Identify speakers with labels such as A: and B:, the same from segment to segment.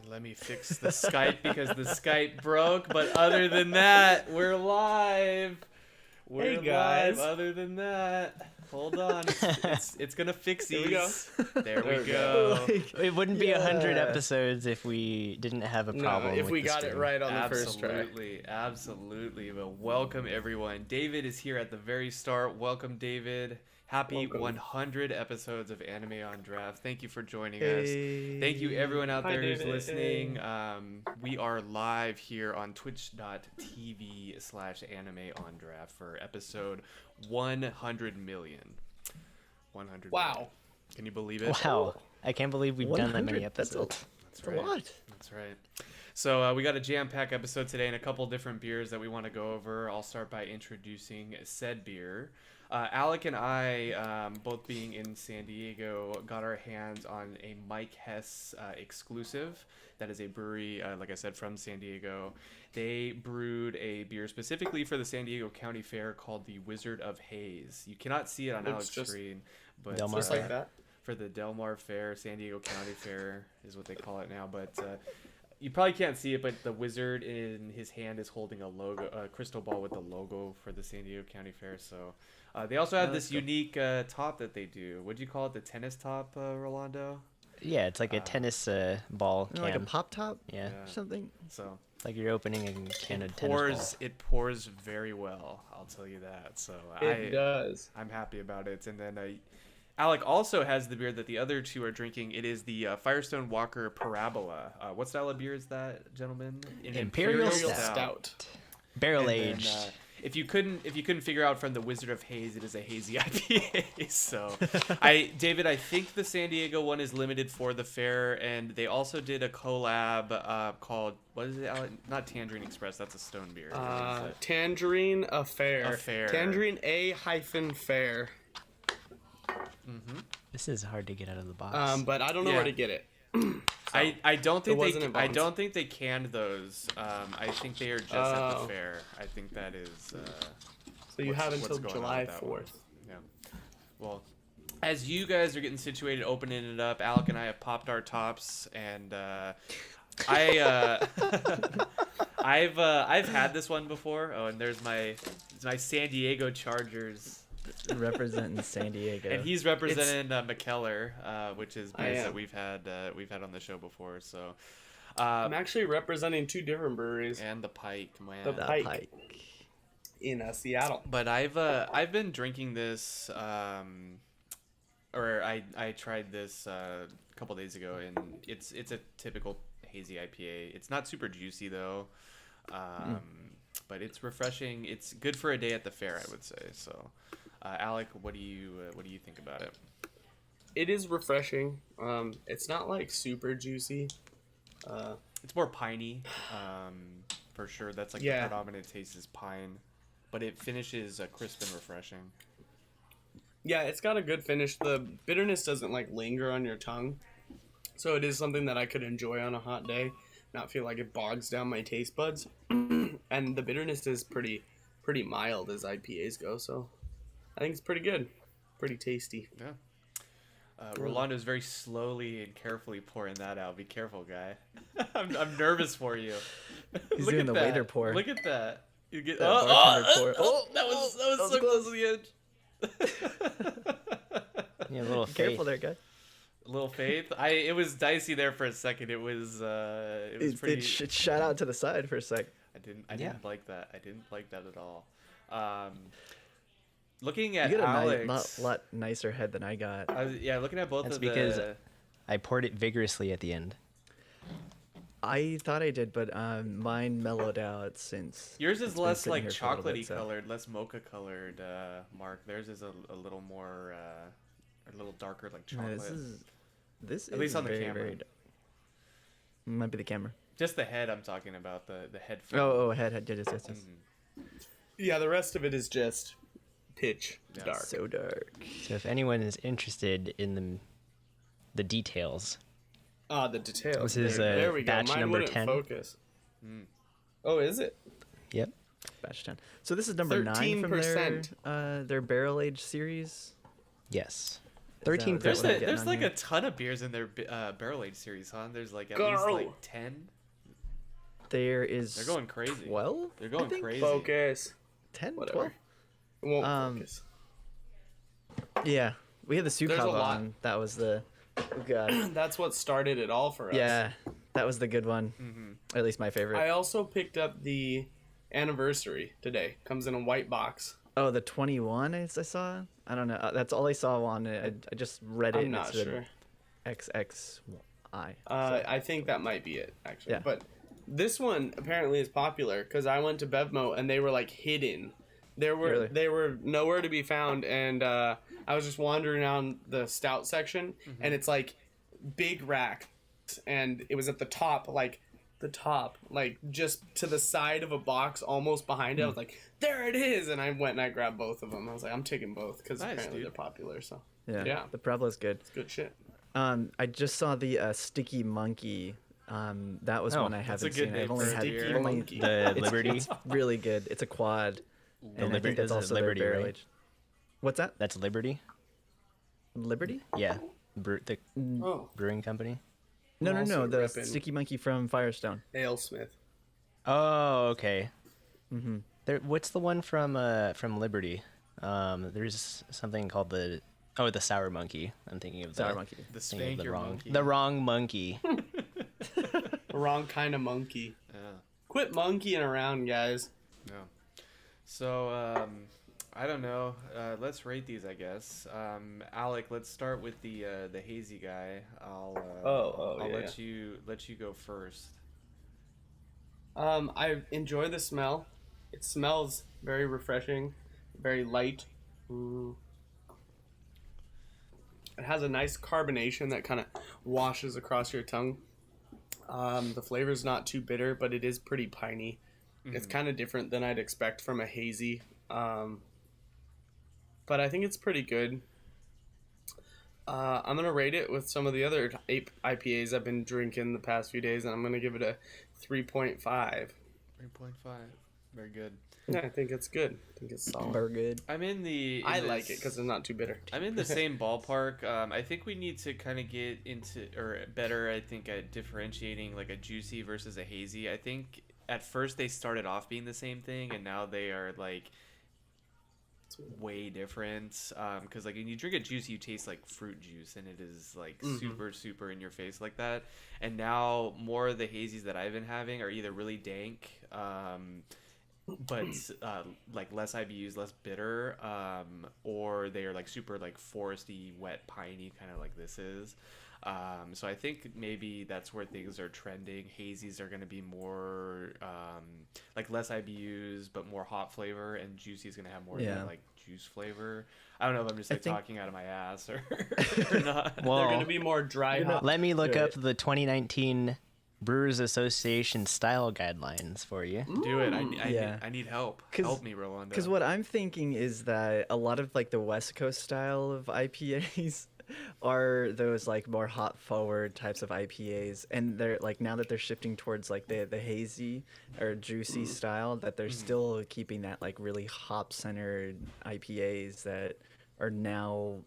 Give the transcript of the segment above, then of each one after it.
A: Let me fix the Skype because the Skype broke. But other than that, we're live. We're
B: Hey guys.
A: live. Other than that, hold on. It's gonna fix
B: Here we go.
A: these. There we go.
C: It wouldn't be 100 episodes if we didn't have a problem.
B: if
C: with
B: we
C: the
B: got it
C: stream.
B: right on the first try.
A: Absolutely. Well, welcome everyone. David is here at the very start. Welcome, David. Happy
B: Welcome.
A: 100 episodes of Anime on Draft. Thank you for joining us. Thank you everyone out
B: Hi,
A: there who's
B: David.
A: listening. We are live here on twitch.tv/anime on draft for episode 100 million. 100
B: Wow.
A: million. Can you believe it?
C: Wow. I can't believe we've done that many
D: 100? That's
C: episodes.
A: That's
D: a lot.
A: That's right. So we got a jam-packed episode today and a couple different beers that we want to go over. I'll start by introducing said beer. Alec and I, both being in San Diego, got our hands on a Mike Hess exclusive. That is a brewery, like I said, from San Diego. They brewed a beer specifically for the San Diego County Fair called the Wizard of Haze. You cannot see it on
B: Looks
A: Alex's screen, but
C: Del Mar
B: Just like that.
A: for the Del Mar Fair, San Diego County Fair is what they call it now. But you probably can't see it, but the wizard in his hand is holding a logo, a crystal ball with the logo for the San Diego County Fair. So they also have this unique top that they do. What do you call it? The tennis top, Rolando?
C: Yeah, it's like a tennis ball can.
D: Like a pop top
C: Yeah.
D: or something.
A: So
C: It's like you're opening a can of tennis ball.
A: it pours very well. I'll tell you that. So
B: It does.
A: I'm happy about it. And then Alec also has the beer that the other two are drinking. It is the Firestone Walker Parabola. What style of beer is that, gentlemen? An
C: Imperial
B: Stout.
C: Barrel
A: And then,
C: aged.
A: if you couldn't figure out from the Wizard of Haze, it is a hazy IPA. So, David, I think the San Diego one is limited for the fair, and they also did a collab called, what is it? Alec? Not Tangerine Express. That's a stone beer. What is it?
B: Tangerine Affair.
A: Affair.
B: Tangerine A-Fair.
C: This is hard to get out of the box.
B: But I don't know
A: Yeah.
B: where to get it.
A: I don't think
B: wasn't
A: they
B: involved.
A: I don't think they canned those. I think they are just at the fair. I think that is.
B: So you
A: what's-
B: have
A: what's
B: until
A: going on
B: July
A: with that one.
B: 4th.
A: Yeah. Well, as you guys are getting situated, opening it up, Alec and I have popped our tops, and I've had this one before. Oh, and there's my San Diego Chargers.
D: Representing San Diego.
A: And he's representing McKellar, which is
B: I
A: beers
B: am.
A: that we've had on the show before. So,
B: I'm actually representing two different breweries
A: and the Pike, man.
B: The
D: The
B: Pike.
D: Pike.
B: in Seattle.
A: But I've been drinking this, or I tried this a couple days ago, and it's a typical hazy IPA. It's not super juicy though, but it's refreshing. It's good for a day at the fair, I would say. So. Alec, what do you think about it?
B: It is refreshing. It's not like super juicy.
A: It's more piney, for sure. That's like
B: Yeah.
A: the predominant taste is pine, but it finishes crisp and refreshing.
B: Yeah, it's got a good finish. The bitterness doesn't like linger on your tongue, so it is something that I could enjoy on a hot day, not feel like it bogs down my taste buds. And the bitterness is pretty mild as IPAs go, so I think it's pretty good, pretty tasty.
A: Yeah. Rolando's very slowly and carefully pouring that out. Be careful, guy. I'm nervous for you.
D: He's
A: Look
D: doing
A: at
D: the
A: that.
D: waiter pour.
A: Look at that. You get
D: That bartender pour.
A: that was so close to the edge.
C: Yeah, a little
D: Careful
C: faith.
D: there, guy.
A: Little faith. It was dicey there for a second. It was pretty.
D: It shot out to the side for a sec.
A: I didn't
C: Yeah.
A: like that. I didn't like that at all. Looking at
D: You got a
A: Alex,
D: lot nicer head than I got.
A: looking at both
C: That's
A: of
C: because
A: the.
C: I poured it vigorously at the end.
D: I thought I did, but mine mellowed out since.
A: Yours is
D: it's been
A: less
D: sitting
A: like
D: here for a little
A: chocolatey
D: bit, so-
A: colored, less mocha colored. Mark, theirs is a little more, a little darker, like
D: No,
A: chocolate.
D: this
A: At
D: is
A: least on the
D: very,
A: camera.
D: very. Might be the camera.
A: Just the head I'm talking about, the head.
D: Head, yes.
A: Mhm.
B: Yeah, the rest of it is just pitch
A: Yeah.
B: dark.
D: So dark.
C: So if anyone is interested in the details,
B: The details.
C: This is,
B: there we go.
C: batch
B: Mine
C: number
B: wouldn't
C: 10.
B: focus.
A: Mm.
B: Oh, is it?
C: yep.
D: Batch 10. So this is number 9 from
B: 13%.
D: their barrel age series.
C: Yes. 13
D: is that what I'm getting
A: There's
D: on
A: like
D: here?
A: a ton of beers in their barrel age series, huh? There's like at
B: Go!
A: least like 10.
D: There is.
A: They're going crazy.
D: 12?
A: They're going
D: I think?
A: crazy.
B: Focus.
D: 10,
B: Whatever.
D: 12?
B: It won't
D: Um,
B: focus.
D: Yeah, we had the
B: There's a
D: Sukava
B: lot.
D: on. That was the. Oh God.
B: That's what started it all for us.
D: Yeah, that was the good one.
A: Mm-hmm.
D: Or at least my favorite.
B: I also picked up the anniversary today. Comes in a white box.
D: Oh, the 21 I saw. I don't know. That's all I saw on it. I just read it.
B: I'm
D: and
B: not
D: it said
B: sure.
D: XXI.
B: I think that might be it, actually.
D: Yeah.
B: But this one apparently is popular because I went to Bevmo and they were like hidden.
D: Really?
B: They were nowhere to be found, and I was just wandering around the stout section, and it's like big racks, and it was at the top, like just to the side of a box, almost behind it. I was like, there it is, and I went and I grabbed both of them. I was like, I'm taking both because
A: Nice,
B: apparently
A: dude.
B: they're popular. So
D: Yeah.
B: Yeah.
D: The Pueblo's good.
B: it's good shit.
D: I just saw the Sticky Monkey. That was
C: Oh,
D: one I
A: that's a
D: haven't
A: good
D: seen.
A: name
D: I've only
A: for a
D: had
A: beer.
B: Sticky Monkey.
C: The
D: It's-
C: Liberty.
D: It's really good. It's a quad. And I
C: Liber-
D: think that's
C: is it
D: also their
C: Liberty,
D: barrel
C: right?
D: aged. What's that?
C: That's Liberty.
D: Liberty?
C: Yeah, the
B: Oh,
C: brewing company.
D: No,
B: I'm
D: no, no.
B: also
D: The
B: repping-
D: Sticky Monkey from Firestone.
B: AleSmith.
C: Oh, okay.
D: Mm-hmm.
C: What's the one from Liberty? There's something called the Sour Monkey. I'm thinking of
D: Sour
C: the
D: Monkey.
A: The
C: thinking of
A: spank
C: the
A: your
C: wrong
A: monkey.
C: the wrong monkey.
B: The wrong kind of monkey.
A: Yeah.
B: Quit monkeying around, guys.
A: No. So, I don't know. Let's rate these, I guess. Alec, let's start with the hazy guy. I'll
B: yeah,
A: let you go first.
B: I enjoy the smell. It smells very refreshing, very light. It has a nice carbonation that kind of washes across your tongue. The flavor's not too bitter, but it is pretty piney. It's kind of different than I'd expect from a hazy. But I think it's pretty good. I'm going to rate it with some of the other IPAs I've been drinking the past few days, and I'm going to give it a 3.5.
A: 3.5. Very good.
B: Yeah, I think it's good. I think it's solid.
D: Very good.
A: I'm in the.
B: I like it because it's not too bitter.
A: I'm in the same ballpark. I think we need to kind of get into, or better, I think, at differentiating like a juicy versus a hazy. I think at first they started off being the same thing, and now they are like way different. Because like when you drink a juicy, you taste like fruit juice, and it is like super in your face like that. And now more of the hazies that I've been having are either really dank. But like less IBUs, less bitter, or they are like super like foresty, wet, piney, kind of like this is. So I think maybe that's where things are trending. Hazies are going to be more like less IBUs, but more hop flavor, and juicy is going to have more of that like juice flavor. I don't know if I'm just like talking out of my ass or not.
C: Well,
B: They're going to be more dry hop.
C: let me look
D: Right.
C: up the 2019 Brewers Association style guidelines for you.
A: Do it.
D: Yeah.
A: I need help.
D: 'Cause-
A: Help me, Rolando.
D: Because what I'm thinking is that a lot of like the West Coast style of IPAs are those like more hop forward types of IPAs, and they're like now that they're shifting towards like the hazy or juicy style, that they're still keeping that like really hop centered IPAs that are now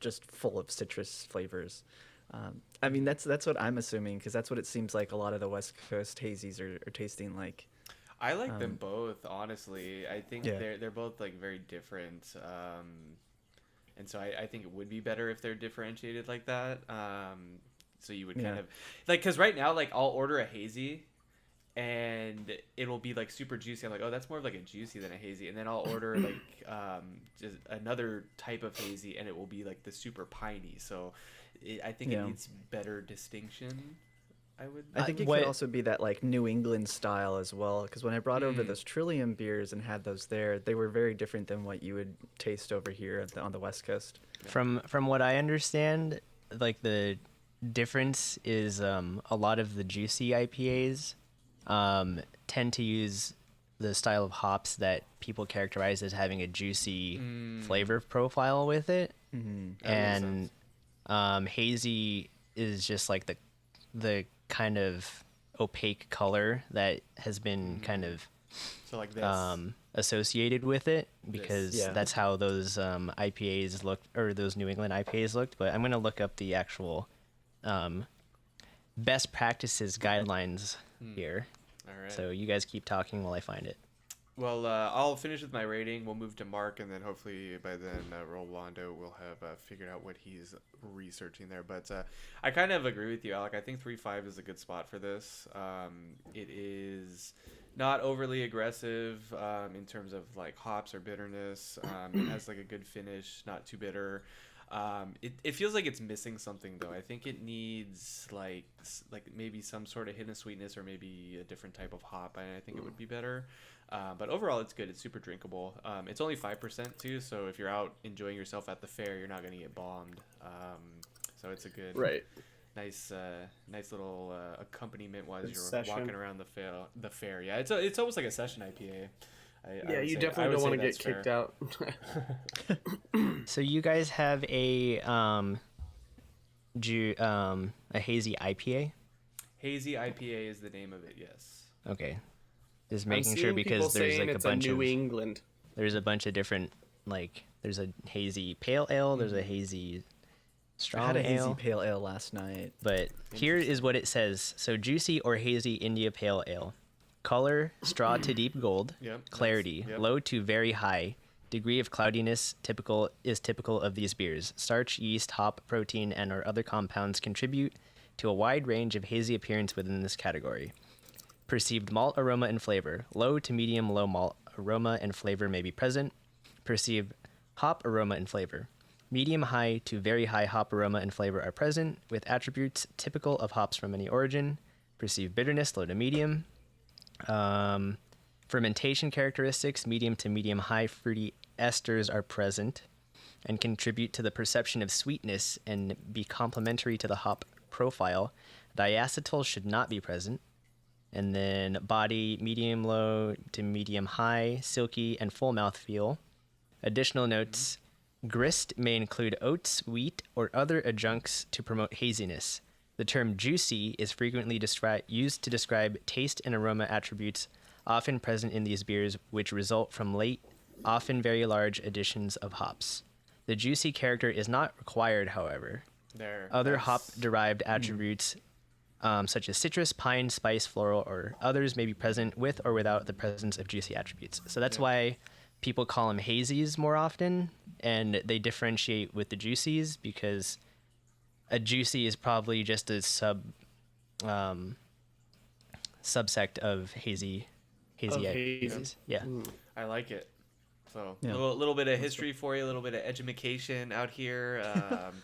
D: just full of citrus flavors. I mean that's what I'm assuming, because that's what it seems like a lot of the West Coast hazies are tasting like.
A: I like them both, honestly. I think
D: Yeah.
A: they're both like very different, and so I think it would be better if they're differentiated like that. So you would kind
D: Yeah.
A: of like, because right now like I'll order a hazy, and it'll be like super juicy. I'm like, oh, that's more of like a juicy than a hazy, and then I'll order like just another type of hazy, and it will be like the super piney. So I think it
D: Yeah.
A: needs better distinction.
D: I think it
C: what-
D: could also be that like New England style as well, because when I brought over those Trillium beers and had those there, they were very different than what you would taste over here on the West Coast.
C: From what I understand, like the difference is a lot of the juicy IPAs tend to use the style of hops that people characterize as having a juicy flavor profile with it, and hazy is just like the kind of opaque color that has been kind of
A: So like this.
C: associated with it because
D: Yeah.
C: that's how those IPAs looked, or those New England IPAs looked. But I'm gonna look up the actual best practices guidelines here.
A: All right.
C: So you guys keep talking while I find it.
A: Well, I'll finish with my rating. We'll move to Mark, and then hopefully by then Rolando will have figured out what he's researching there. But I kind of agree with you, Alec. I think 3.5 is a good spot for this. It is not overly aggressive in terms of like hops or bitterness. It has like a good finish, not too bitter. It feels like it's missing something though. I think it needs like maybe some sort of hidden sweetness or maybe a different type of hop. I think it would be better. But overall, it's good. It's super drinkable. It's only 5% too, so if you're out enjoying yourself at the fair, you're not going to get bombed. So it's a good, nice little accompaniment while you're walking around the fair. Yeah, it's almost like a session IPA.
B: Yeah, you definitely don't want to get kicked out.
C: So you guys have a hazy IPA?
A: Hazy IPA is the name of it. Yes.
C: Okay. Just
B: I'm
C: making sure
B: seeing people
C: because there's
B: saying
C: like a
B: it's
C: bunch
B: New
C: of
B: England.
C: there's a bunch of different, like there's a hazy pale ale, there's a hazy
D: I
C: strong
D: had a hazy
C: ale.
D: pale ale last night.
C: But here is what it says. So juicy or hazy India pale ale. Color straw to deep gold.
A: Yep,
C: Clarity
A: yep.
C: low to very high. Degree of cloudiness typical of these beers. Starch, yeast, hop, protein, and or other compounds contribute to a wide range of hazy appearance within this category. Perceived malt aroma and flavor. Low to medium low malt aroma and flavor may be present. Perceived hop aroma and flavor. Medium high to very high hop aroma and flavor are present, with attributes typical of hops from any origin. Perceived bitterness, low to medium. Fermentation characteristics, medium to medium high fruity esters are present and contribute to the perception of sweetness and be complementary to the hop profile. Diacetyl should not be present. And then body, medium low to medium high, silky, and full mouthfeel. Additional notes, grist may include oats, wheat, or other adjuncts to promote haziness. The term juicy is frequently used to describe taste and aroma attributes often present in these beers, which result from late, often very large additions of hops. The juicy character is not required, however. Other hop-derived attributes, such as citrus, pine, spice, floral, or others, may be present with or without the presence of juicy attributes. So that's why people call them hazies more often, and they differentiate with the juicies because a juicy is probably just a subsect of hazy IPAs. Yeah.
A: I like it. So
D: Yeah.
A: a little bit of history for you, a little bit of edumacation out here.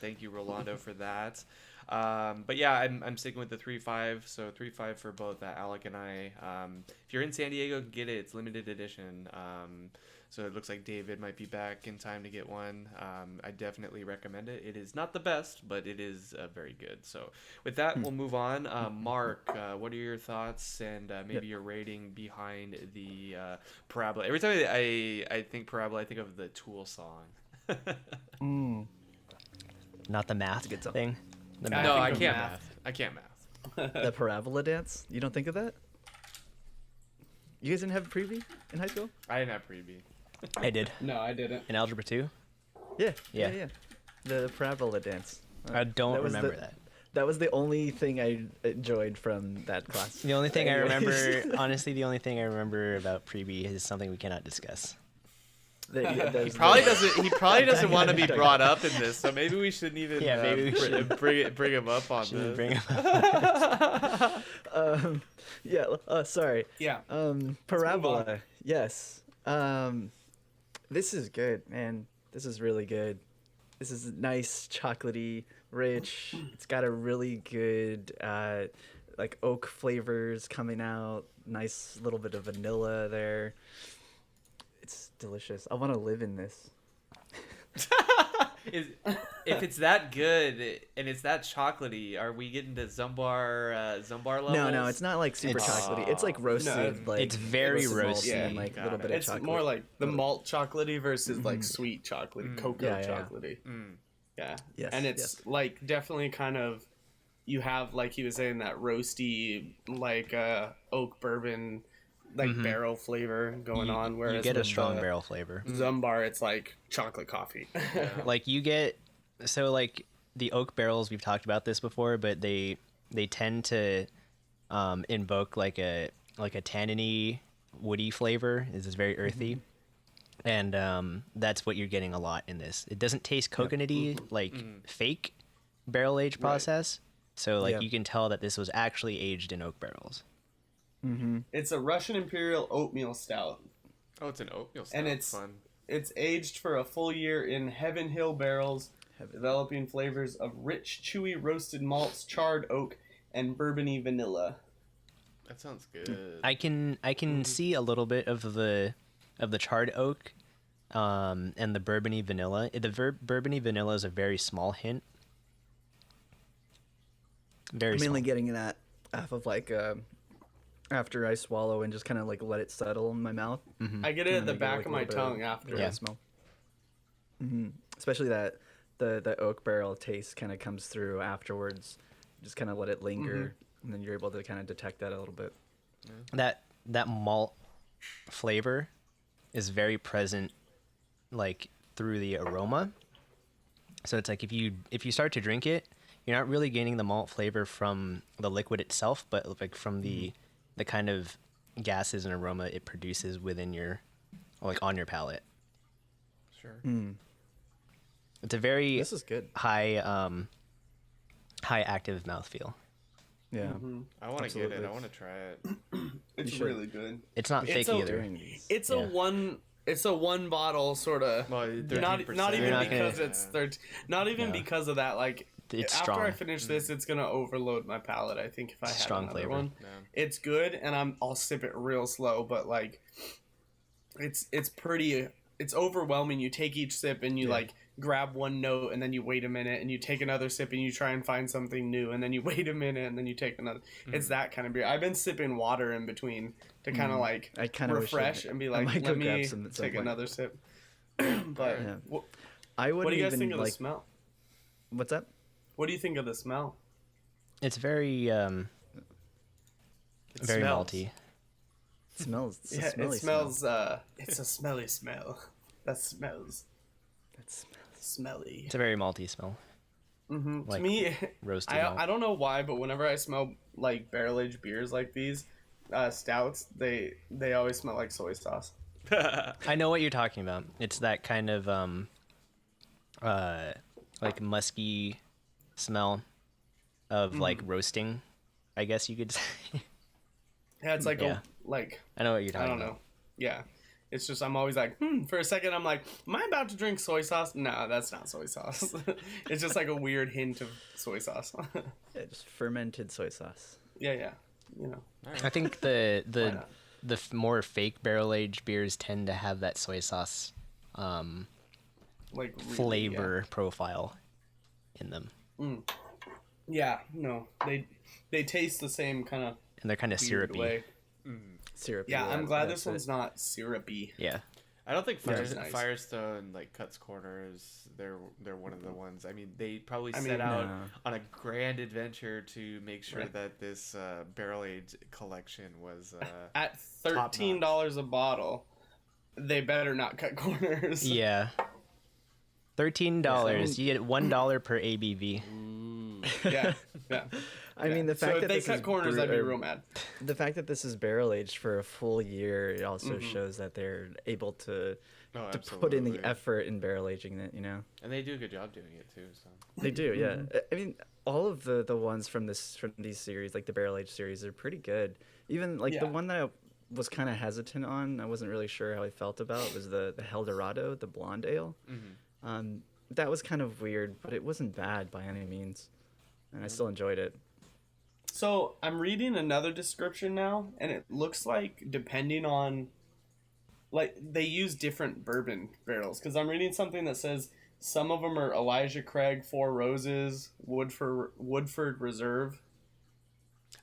A: Thank you, Rolando, for that. But yeah, I'm sticking with the 3.5. So 3.5 for both Alec and I. If you're in San Diego, get it. It's limited edition. So it looks like David might be back in time to get one. I definitely recommend it. It is not the best, but it is very good. So with that, we'll move on. Mark, what are your thoughts and maybe your rating behind the Parabola? Every time I think Parabola, I think of the Tool song.
C: Not the math
D: good song.
C: thing. The
B: I
C: math.
A: No,
B: think
A: I
B: of
A: can't
B: math.
A: math. I can't math.
D: The parabola dance? You don't think of that? You guys didn't have a preview in high school?
A: I didn't have preview.
C: I did.
B: No, I didn't.
C: In Algebra 2?
D: Yeah.
C: Yeah.
D: The parabola dance.
C: I don't
D: That was
C: remember
D: the-
C: that.
D: That was the only thing I enjoyed from that class.
C: The only thing I
D: Anyways.
C: remember, honestly, the only thing I remember about Preby is something we cannot discuss.
D: He
A: He probably doesn't want to be brought up in this, so maybe we shouldn't even
C: Yeah, maybe we should.
A: bring him up on
C: Shouldn't
A: this.
C: bring him up.
D: Sorry.
B: Yeah.
D: Parabola. Yes. This is good, man. This is really good. This is nice, chocolatey, rich. It's got a really good, like oak flavors coming out. Nice little bit of vanilla there. It's delicious. I want to live in this.
A: If it's that good and it's that chocolatey, are we getting to Zumbar levels?
D: No, it's not like super
C: It's-
D: chocolatey. It's like roasted. Like
C: It's very
D: roasted malt
C: roasty.
D: and like a
A: Got
D: little
A: it.
D: bit of
B: It's
D: chocolate.
B: more like the malt chocolatey versus like sweet chocolate, cocoa
D: Yeah, yeah.
B: chocolatey.
A: Mm.
B: Yeah.
D: Yes,
B: And it's like definitely kind of, you have, like he was saying, that roasty, like oak bourbon like barrel flavor going on, whereas
C: you get a
B: with
C: strong
B: the
C: barrel flavor.
B: Zumbar, it's like chocolate coffee.
C: Like you get, so like the oak barrels, we've talked about this before, but they tend to invoke like a tanniny, woody flavor. This is very earthy, and that's what you're getting a lot in this. It doesn't taste coconutty like fake barrel age process. So like you can tell that this was actually aged in oak barrels.
B: It's a Russian Imperial oatmeal stout,
A: Oh, it's an oatmeal stout.
B: and it's
A: fun.
B: it's aged for a full year in Heaven Hill barrels, developing flavors of rich, chewy roasted malts, charred oak, and bourbony vanilla.
A: That sounds good.
C: I can see a little bit of the charred oak, and the bourbony vanilla. The bourbony vanilla is a very small hint. Very
D: I'm mainly
C: small.
D: getting that off of like after I swallow and just kind of like let it settle in my mouth.
B: I get it at
D: And
B: the
D: then I get,
B: back
D: like,
B: of
D: a
B: my
D: little bit
B: tongue after.
C: Yeah.
D: smell. Especially that the oak barrel taste kind of comes through afterwards. Just kind of let it linger, and then you're able to kind of detect that a little bit.
C: That malt flavor is very present, like through the aroma. So it's like if you start to drink it, you're not really gaining the malt flavor from the liquid itself, but like from the kind of gases and aroma it produces within your, like on your palate.
A: Sure.
C: It's a very
D: This is good.
C: high active mouthfeel.
D: Yeah.
A: I want to get it.
D: Absolutely.
A: I want to try it.
B: It's
D: should.
B: really good.
C: It's not
B: It's
C: thick
B: a-
C: either.
D: Doing these.
B: It's a one bottle sort of.
A: Well,
B: Not
A: 13%.
B: even
C: not
B: because
C: gonna-
B: it's 13. Not even because of that. Like
C: It's
B: after I
C: strong.
B: finish this, it's gonna overload my palate. I think if I
C: It's
B: had
C: strong
B: another
C: flavor.
B: one,
A: Yeah.
B: it's good, and I'll sip it real slow. But like, it's pretty. It's overwhelming. You take each sip and you like grab one note, and then you wait a minute, and you take another sip, and you try and find something new, and then you wait a minute, and then you take another. It's that kind of beer. I've been sipping water in between to kind of like
D: I kinda wish
B: refresh
D: I-
B: and be
D: I
B: like,
D: might go
B: let
D: grab
B: me
D: some at some
B: take
D: point.
B: another sip. But
D: Yeah.
B: what
D: I wouldn't
B: do you guys
D: even
B: think of the
D: like.
B: smell?
D: What's that?
B: What do you think of the smell?
C: It's very very
A: smells.
C: malty.
D: It smells. It's a
B: Yeah,
D: smelly
B: it smells. It's a smelly smell. That smells
D: It smells.
B: smelly.
C: It's a very malty smell.
B: To
C: like
B: me,
C: roasted malt.
B: I don't know why, but whenever I smell like barrel aged beers like these, stouts, they always smell like soy sauce.
C: I know what you're talking about. It's that kind of like musky smell of like roasting, I guess you could say.
B: Yeah, it's like
C: Yeah.
B: like
C: I know what you're
B: I
C: talking
B: don't
C: about.
B: know. Yeah. It's just I'm always like, for a second I'm like, am I about to drink soy sauce? No, that's not soy sauce. It's just like a weird hint of soy sauce.
D: Yeah, just fermented soy sauce.
B: yeah. You know.
C: I think the
B: not?
C: more fake barrel aged beers tend to have that soy sauce
B: Like really,
C: flavor profile in them,
B: Yeah, no. They taste the same kind of
C: and they're kind of syrupy.
B: way.
D: Syrup.
B: Yeah, I'm glad this one's not syrupy.
C: Yeah,
A: I don't think
B: That's nice.
A: Firestone like cuts corners. They're one of the ones. I mean, they probably set
B: mean,
A: out
D: no.
A: on a grand adventure to make sure
B: Right.
A: that this barrel aged collection was.
B: At $13 a bottle, they better not cut corners.
C: yeah. $13. You get $1 per ABV.
B: yeah.
D: I mean, the
B: So
D: fact
B: if
D: that
B: they
D: this
B: cut
D: is
B: corners,
D: bre-
B: I'd be
D: or
B: real mad.
D: The fact that this is barrel aged for a full year, it also shows that they're able to
A: Oh,
D: put in the
A: absolutely.
D: effort in barrel aging it. You know,
A: And they do a good job doing it too. So
D: they do. Yeah, I mean, all of the ones from these series, like the barrel aged series, are pretty good. Even like the
B: Yeah.
D: one that I was kind of hesitant on, I wasn't really sure how I felt about was the Eldorado, the blonde ale. That was kind of weird, but it wasn't bad by any means, and I still enjoyed it.
B: So I'm reading another description now, and it looks like depending on, like they use different bourbon barrels. Because I'm reading something that says some of them are Elijah Craig, Four Roses, Woodford Reserve.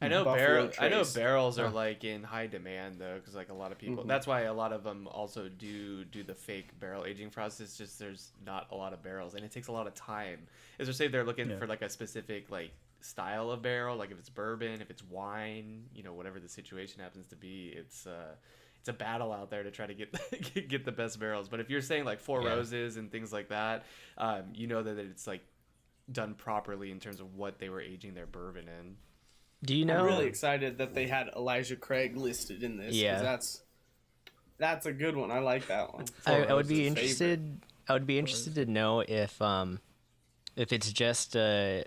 A: I know
B: Buffalo
A: I know
B: Trace.
A: barrels are like in high demand though, because like a lot of people. That's why a lot of them also do the fake barrel aging process. Just there's not a lot of barrels, and it takes a lot of time. As I say, they're looking for like a specific like style of barrel, like if it's bourbon, if it's wine, whatever the situation happens to be, it's a battle out there to try to get the best barrels. But if you're saying like Four Roses and things like that, that it's like done properly in terms of what they were aging their bourbon in.
C: Do you know?
B: I'm really excited that they had Elijah Craig listed in this.
C: Yeah.
B: 'Cause that's a good one. I like that one.
C: I would be interested. I would be interested to know if it's just an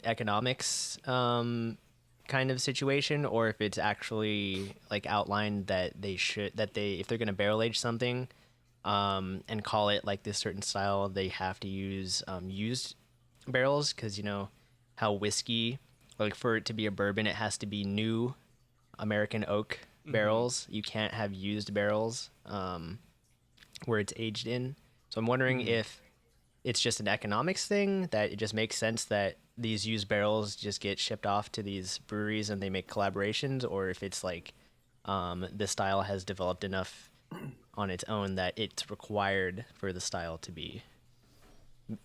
C: economics kind of situation, or if it's actually like outlined that if they're going to barrel age something and call it like this certain style, they have to use used barrels, because how whiskey, like for it to be a bourbon, it has to be new American oak barrels. You can't have used barrels where it's aged in. So I'm wondering if it's just an economics thing, that it just makes sense that these used barrels just get shipped off to these breweries and they make collaborations, or if it's like the style has developed enough on its own that it's required for the style to be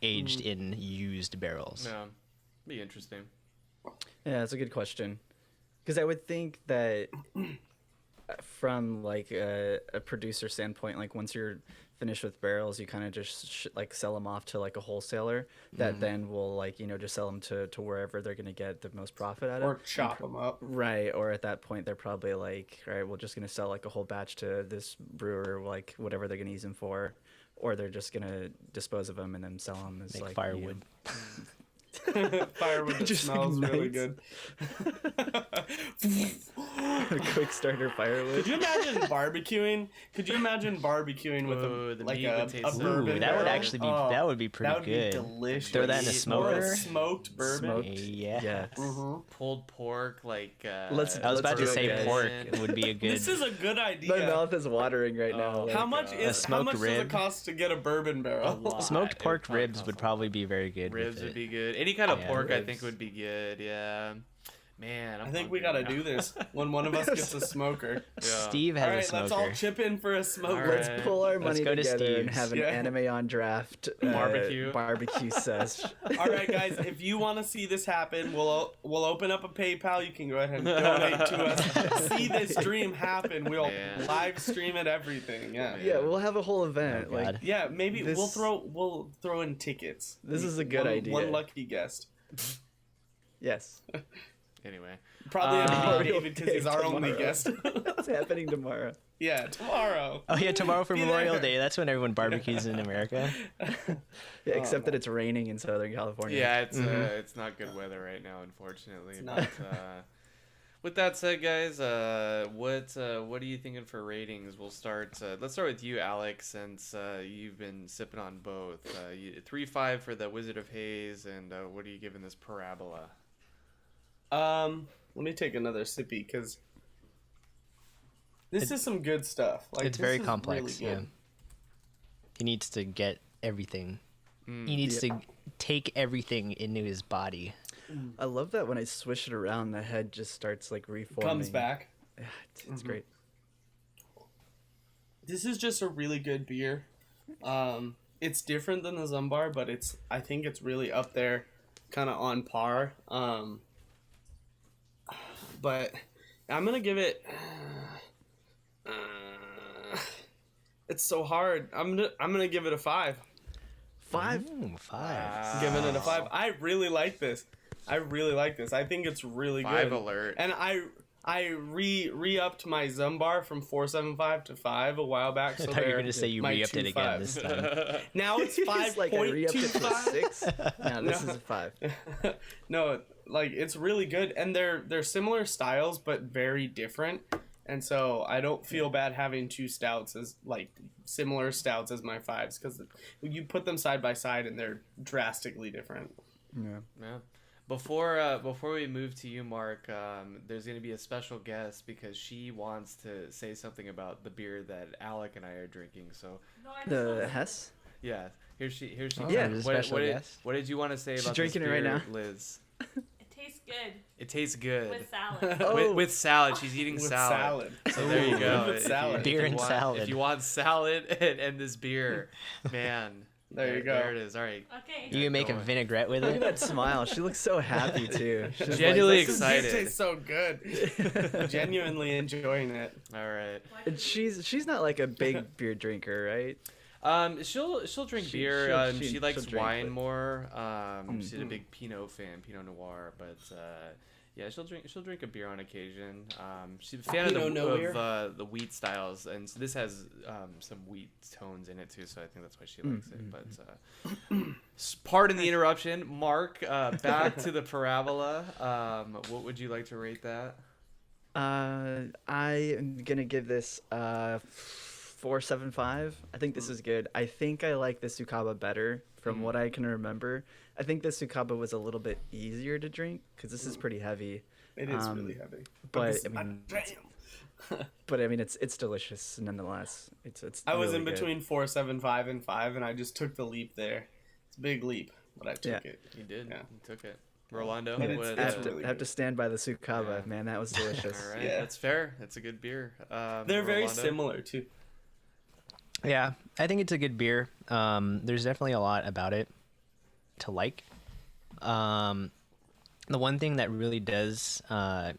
C: aged in used barrels.
A: Yeah, be interesting.
D: Yeah, that's a good question. Because I would think that from like a producer standpoint, like once you're finished with barrels, you kind of just like sell them off to like a wholesaler that then will like just sell them to wherever they're gonna get the most profit out of.
B: Or chop them up.
D: Right, or at that point they're probably like, all right, we're just gonna sell like a whole batch to this brewer, like whatever they're gonna use them for, or they're just gonna dispose of them and then sell them as
C: Make
D: like
C: firewood.
B: Firewood that
D: Just
B: smells really
D: ignites.
B: good.
D: quick starter firewood.
B: Could you imagine barbecuing with
A: Ooh, the
B: like
A: meat
B: a
A: would taste so
B: bourbon
A: good.
C: That would
B: barrel?
C: actually be
B: Oh,
C: that would be pretty
B: that would
C: good.
B: be delicious.
C: Throw that in a
B: Or
C: smoker.
B: a smoked bourbon.
D: Smoked.
C: Yeah.
D: Yes.
A: Pulled pork, like
D: Let's-
C: I was about to
D: do it,
C: say
D: guys.
C: pork would be a good.
B: This is a good
D: My
B: idea.
D: mouth is watering right now.
A: Oh.
D: like,
B: How much
C: A smoked
B: does
C: rib?
B: it cost to get a bourbon barrel?
A: lot.
C: Smoked
A: It would
C: pork
A: probably
C: ribs
A: cost
C: would
A: a lot.
C: probably be very good.
A: Ribs
C: with
A: would
C: it.
A: be good. Any kind of
C: Yeah.
A: pork, I think,
D: Ribs.
A: would be good. Yeah, man.
B: I think we
A: hungry
B: gotta
A: now.
B: do this when one of us gets a smoker.
A: Yeah.
C: Steve has
B: All
C: a
B: right,
C: smoker.
B: let's all chip in for a smoker.
A: All
D: Let's
A: right.
D: pull our
C: Let's
D: money
C: go to
D: together and
C: Steve's.
D: have an
B: Yeah.
D: anime on draft
A: Barbecue.
D: sesh.
B: All right, guys. If you want to see this happen, we'll open up a PayPal. You can go ahead and donate to us. See this dream happen. We'll
A: Man.
B: live stream it. Everything. Yeah.
D: Yeah, we'll have a whole event.
C: Oh,
D: like
C: God.
B: Yeah. Maybe
D: This-
B: we'll throw in tickets.
D: This is a good idea.
B: One lucky guest.
D: yes,
A: Anyway,
B: Probably have to
D: Oh,
B: be David because he's our only
D: tomorrow.
B: guest.
D: it's happening tomorrow.
B: Yeah, tomorrow.
C: Oh yeah, tomorrow for
B: Be
C: Memorial
B: there.
C: Day. That's when everyone barbecues in America.
D: Yeah, except that it's raining in Southern California.
A: yeah, it's not good weather right now, unfortunately.
B: It's not.
A: But, with that said, guys, what are you thinking for ratings? We'll start. Let's start with you, Alex, since you've been sipping on both. 3.5 for the Wizard of Haze, and what are you giving this Parabola?
B: Let me take another sippy because this is some good stuff. Like
C: It's
B: this
C: very
B: is
C: complex.
B: really
C: Yeah.
B: good.
C: He needs to get everything. He needs to take everything into his body.
D: I love that when I swish it around, the head just starts like reforming.
B: Comes back.
D: Yeah, it's great.
B: This is just a really good beer. It's different than the Zumbar, but I think it's really up there, kind of on par. But I'm gonna give it. It's so hard. I'm gonna give it a 5.
D: 5.
C: Ooh, 5.
B: Giving it a 5. I really like this. I think it's really
A: 5
B: good.
A: alert.
B: And I re-upped my Zumbar from 4.75 to 5 a while back.
C: I
B: So
C: thought you were
B: they're
C: gonna say you
B: my
C: re-upped it
B: two
C: again
B: fives.
C: this time.
B: Now it's
D: It's like I re-upped it to a
B: 5.25.
D: 6. No, this
B: No.
D: is a 5.
B: No, like it's really good, and they're similar styles but very different. And so I don't feel bad having two stouts as like similar stouts as my 5s, because you put them side by side and they're drastically different.
D: Yeah.
A: Yeah. Before we move to you, Mark, there's going to be a special guest because she wants to say something about the beer that Alec and I are drinking. So,
D: The Hess?
A: yeah, here she.
C: Oh,
D: Yeah.
C: there's a
A: What,
C: special
A: what did,
C: guest.
A: what did you want to say
D: She's
A: about
D: drinking
A: this
D: it right
A: beer,
D: now.
A: Liz?
E: It tastes good
A: It tastes good.
E: with salad.
D: Oh.
A: With salad. She's eating
B: With
A: salad.
B: salad.
A: So there you go.
B: With
A: If
B: salad.
C: Beer and
A: want,
C: salad.
A: If you want salad and this beer, man,
B: There you go.
A: There it is. All right.
E: Okay.
C: You can make a
A: going.
C: vinaigrette with
D: Look at
C: it.
D: that smile. She looks so happy too. She's
A: Genuinely
D: like,
B: This
A: excited.
B: beer tastes so good. Genuinely enjoying it.
A: All right.
D: and she's not like a big beer drinker, right?
A: She'll drink beer. She likes
D: she'll drink,
A: wine
D: but-
A: more. She's a big Pinot fan, Pinot Noir. But yeah, she'll drink a beer on occasion. She's a fan
B: Pinot Noir?
A: of the wheat styles, and so this has some wheat tones in it too. So I think that's why she likes it. But pardon the interruption, Mark. Back to the parabola. What would you like to rate that?
D: I am gonna give this 4.75. I think this is good. I think I like the Sukaba better from what I can remember. I think the Sukaba was a little bit easier to drink because this is pretty heavy.
B: It is really heavy.
D: but,
B: this-
D: I mean,
B: damn.
D: But I mean, it's delicious nonetheless. It's.
B: I was
D: really
B: in
D: good.
B: between 4.75 and 5, and I just took the leap there. It's a big leap, but I took
D: Yeah.
B: it.
A: You did.
B: Yeah.
A: You took it. Rolando.
B: And
A: what,
B: it's
D: I have to stand by the Sukaba,
A: Yeah.
D: man. That was delicious.
A: all right.
B: Yeah.
A: That's fair. That's a good beer.
B: They're very
A: Rolando?
B: similar too.
C: Yeah, I think it's a good beer. There's definitely a lot about it to like. The one thing that really does, I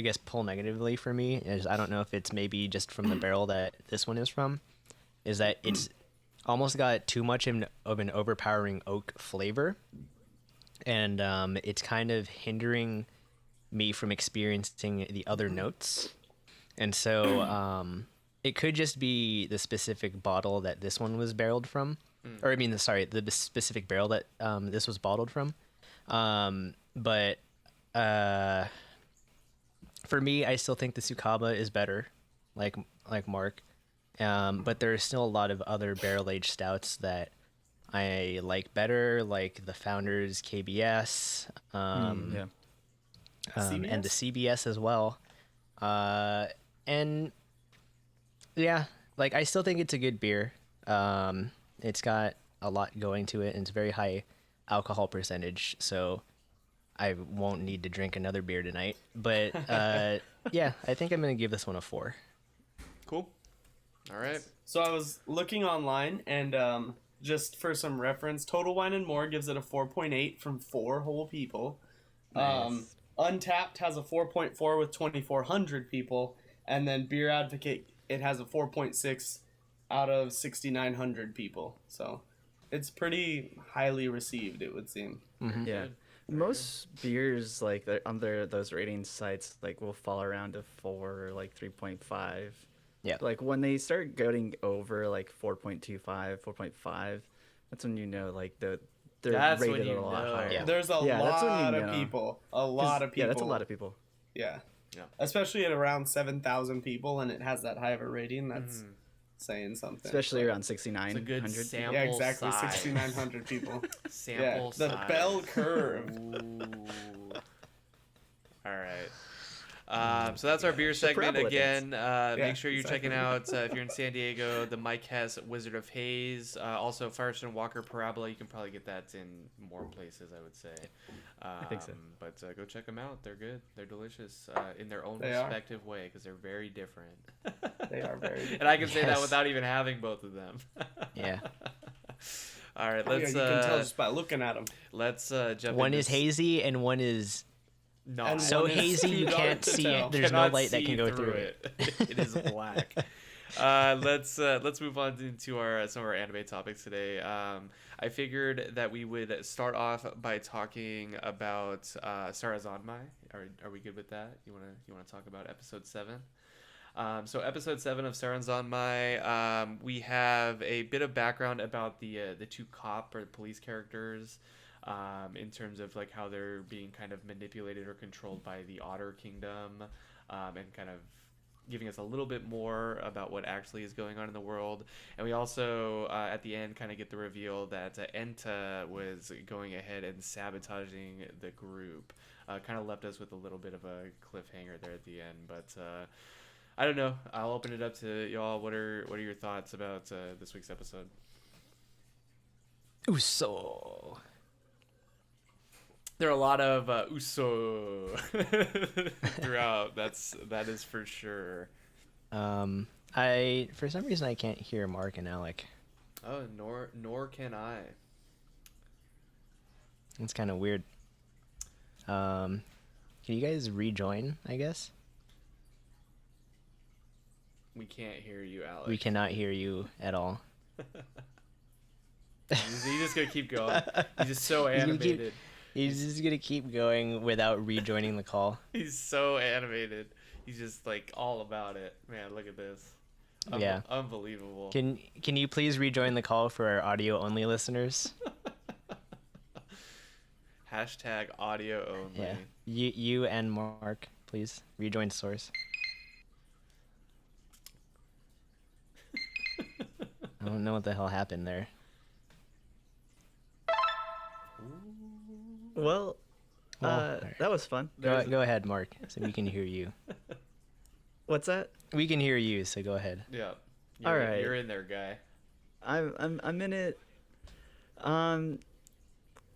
C: guess, pull negatively for me is I don't know if it's maybe just from the barrel that this one is from, is that it's almost got too much of an overpowering oak flavor, and it's kind of hindering me from experiencing the other notes, and so it could just be the specific bottle that this one was barreled from, or I mean, the specific barrel that this was bottled from. But for me, I still think the Sukaba is better, like Mark. But there are still a lot of other barrel aged stouts that I like better, like the Founders KBS,
D: Yeah.
C: and the CBS as well. And yeah, like I still think it's a good beer. It's got a lot going to it, and it's very high alcohol percentage, so I won't need to drink another beer tonight. But yeah, I think I'm gonna give this one a 4.
A: Cool. All right.
B: So I was looking online, and just for some reference, Total Wine and More gives it a 4.8 from 4 whole people.
D: Nice.
B: Untapped has a 4.4 with 2,400 people, and then Beer Advocate, it has a 4.6 out of 6,900 people. So it's pretty highly received, it would seem.
D: Yeah. Most beers like under those rating sites like will fall around to 4 or like 3.5.
C: Yeah.
D: Like when they start going over like 4.25, 4.5, that's when you know like they're
A: That's when
D: rated
A: you
D: a lot
A: know.
D: higher.
C: Yeah.
B: There's a
D: Yeah, that's when you
B: lot of
D: know.
B: people. A lot of people.
D: Yeah, that's a lot of people.
B: Yeah.
A: Yeah.
B: Especially at around 7,000 people, and it has that high of a rating. That's saying something.
D: Especially around 6,900.
A: It's a good
D: people.
A: sample
B: Yeah, exactly.
A: size.
B: 6,900 people.
A: Sample
B: Yeah, the
A: size.
B: bell curve.
A: Ooh. All right. So that's our beer segment
D: parabola
A: again.
B: Yeah,
A: Make sure you're
B: exactly.
A: checking out if you're in San Diego, the Mike Hess Wizard of Haze. Also, Firestone Walker Parabola. You can probably get that in more places, I would say. I
D: think so.
A: But go check them out. They're good. They're delicious in their own
B: They are.
A: respective way because they're very different.
B: They are very different.
A: And I can say that
C: Yes.
A: without even having both of them.
C: Yeah.
A: All right,
B: Oh, yeah,
A: let's
B: you can tell just by looking at them.
A: jump.
C: One
A: into
C: is hazy and one is
A: not
B: And
C: so
B: one is
C: hazy
B: too
C: you
B: dark
C: can't
B: to
C: see
B: tell.
C: it. There's no
A: Cannot
C: light that
A: see
C: can go through it.
A: it is black. Let's move on into our some of our anime topics today. I figured that we would start off by talking about Sarazanmai. Are we good with that? You wanna talk about episode 7? So episode 7 of Sarazanmai, we have a bit of background about the two cop or police characters. In terms of like how they're being kind of manipulated or controlled by the Otter Kingdom, and kind of giving us a little bit more about what actually is going on in the world. And we also at the end kind of get the reveal that Enta was going ahead and sabotaging the group. Kind of left us with a little bit of a cliffhanger there at the end, but I don't know. I'll open it up to y'all. What are your thoughts about this week's episode?
C: Uso.
A: There are a lot of uso throughout. That is for sure.
C: I for some reason I can't hear Mark and Alec.
A: Oh, nor can I.
C: It's kind of weird. Can you guys rejoin, I guess?
A: We can't hear you, Alex.
C: We cannot hear you at all.
A: He's just gonna keep going. He's just so
C: He's gonna keep-
A: animated.
C: He's just gonna keep going without rejoining the call.
A: He's so animated. He's just like all about it. Man, look at this.
C: Yeah.
A: Unbelievable.
C: Can you please rejoin the call for our audio only listeners?
A: Hashtag audio only.
C: Yeah. You and Mark, please rejoin source. I don't know what the hell happened there.
D: Well,
C: alright.
D: that was fun.
C: Go ahead, Mark, so we can hear you.
D: What's that?
C: We can hear you, so go ahead.
A: Yeah.
D: All right.
A: You're in there, guy.
D: I'm in it.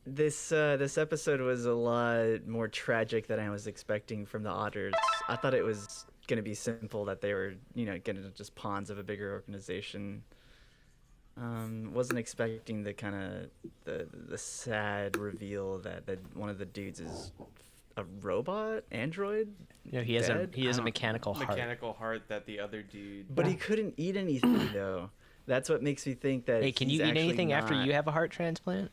D: This episode was a lot more tragic than I was expecting from the Otters. I thought it was gonna be simple, that they were, gonna just pawns of a bigger organization. Wasn't expecting the kind of the sad reveal that one of the dudes is a robot android.
C: No, he has
D: Dead?
C: a mechanical heart.
A: Mechanical heart that the other dude.
D: But he couldn't eat anything though. That's what makes me think that.
C: Hey, can you
D: he's
C: eat
D: actually
C: anything after
D: not-
C: you have a heart transplant?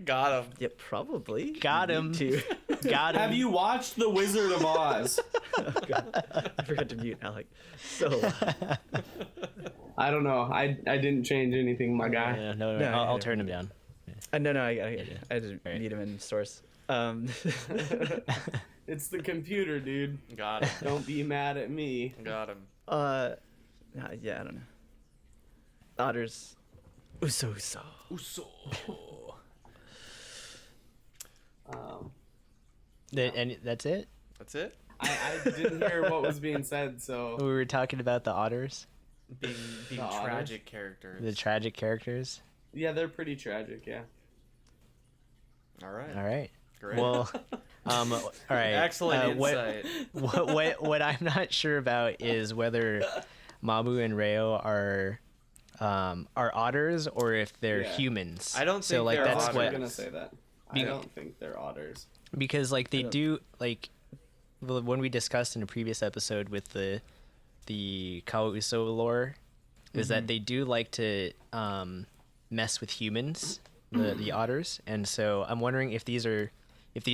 A: Got him.
D: Yeah, probably.
C: Got
D: You
C: him.
D: need to.
C: Got him.
B: Have you watched The Wizard of Oz?
D: Oh, God. I forgot to mute Alec. So loud.
B: I don't know. I didn't change anything, my guy.
C: No,
D: No,
C: I'll
D: yeah.
C: turn him down.
D: No, I just
C: Alright.
D: need him in source.
B: It's the computer, dude.
A: Got him.
B: Don't be mad at me.
A: Got him.
D: Yeah, I don't know. Otters. Uso.
A: Uso.
C: And that's it?
A: That's it.
B: I didn't hear what was being said, so
C: We were talking about the otters,
A: Being
B: The otters?
A: tragic characters.
C: the tragic characters.
B: yeah, they're pretty tragic. Yeah.
A: All right.
C: All right.
A: Great.
C: Well, all right.
A: Excellent
C: what,
A: insight.
C: what I'm not sure about is whether Mabu and Reo are otters or if they're
B: Yeah.
C: humans.
A: I don't
C: so
A: think
C: like
A: they're
C: that's
B: I was
C: what
B: gonna say that.
C: Be-
B: I don't think they're otters.
C: because like they
D: don't-
C: do like when we discussed in a previous episode with the Kawaii lore is that they do like to mess with humans, the otters, and so I'm wondering if these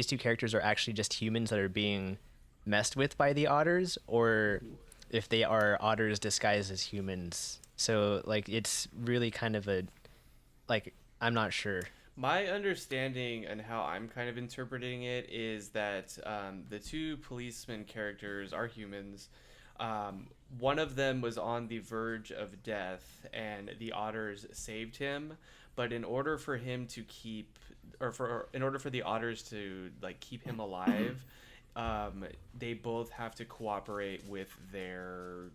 C: two characters are actually just humans that are being messed with by the otters, or if they are otters disguised as humans. So like it's really kind of I'm not sure.
A: My understanding and how I'm kind of interpreting it is that the two policeman characters are humans. One of them was on the verge of death, and the otters saved him. But in order for him to in order for the otters to like keep him alive, they both have to cooperate with their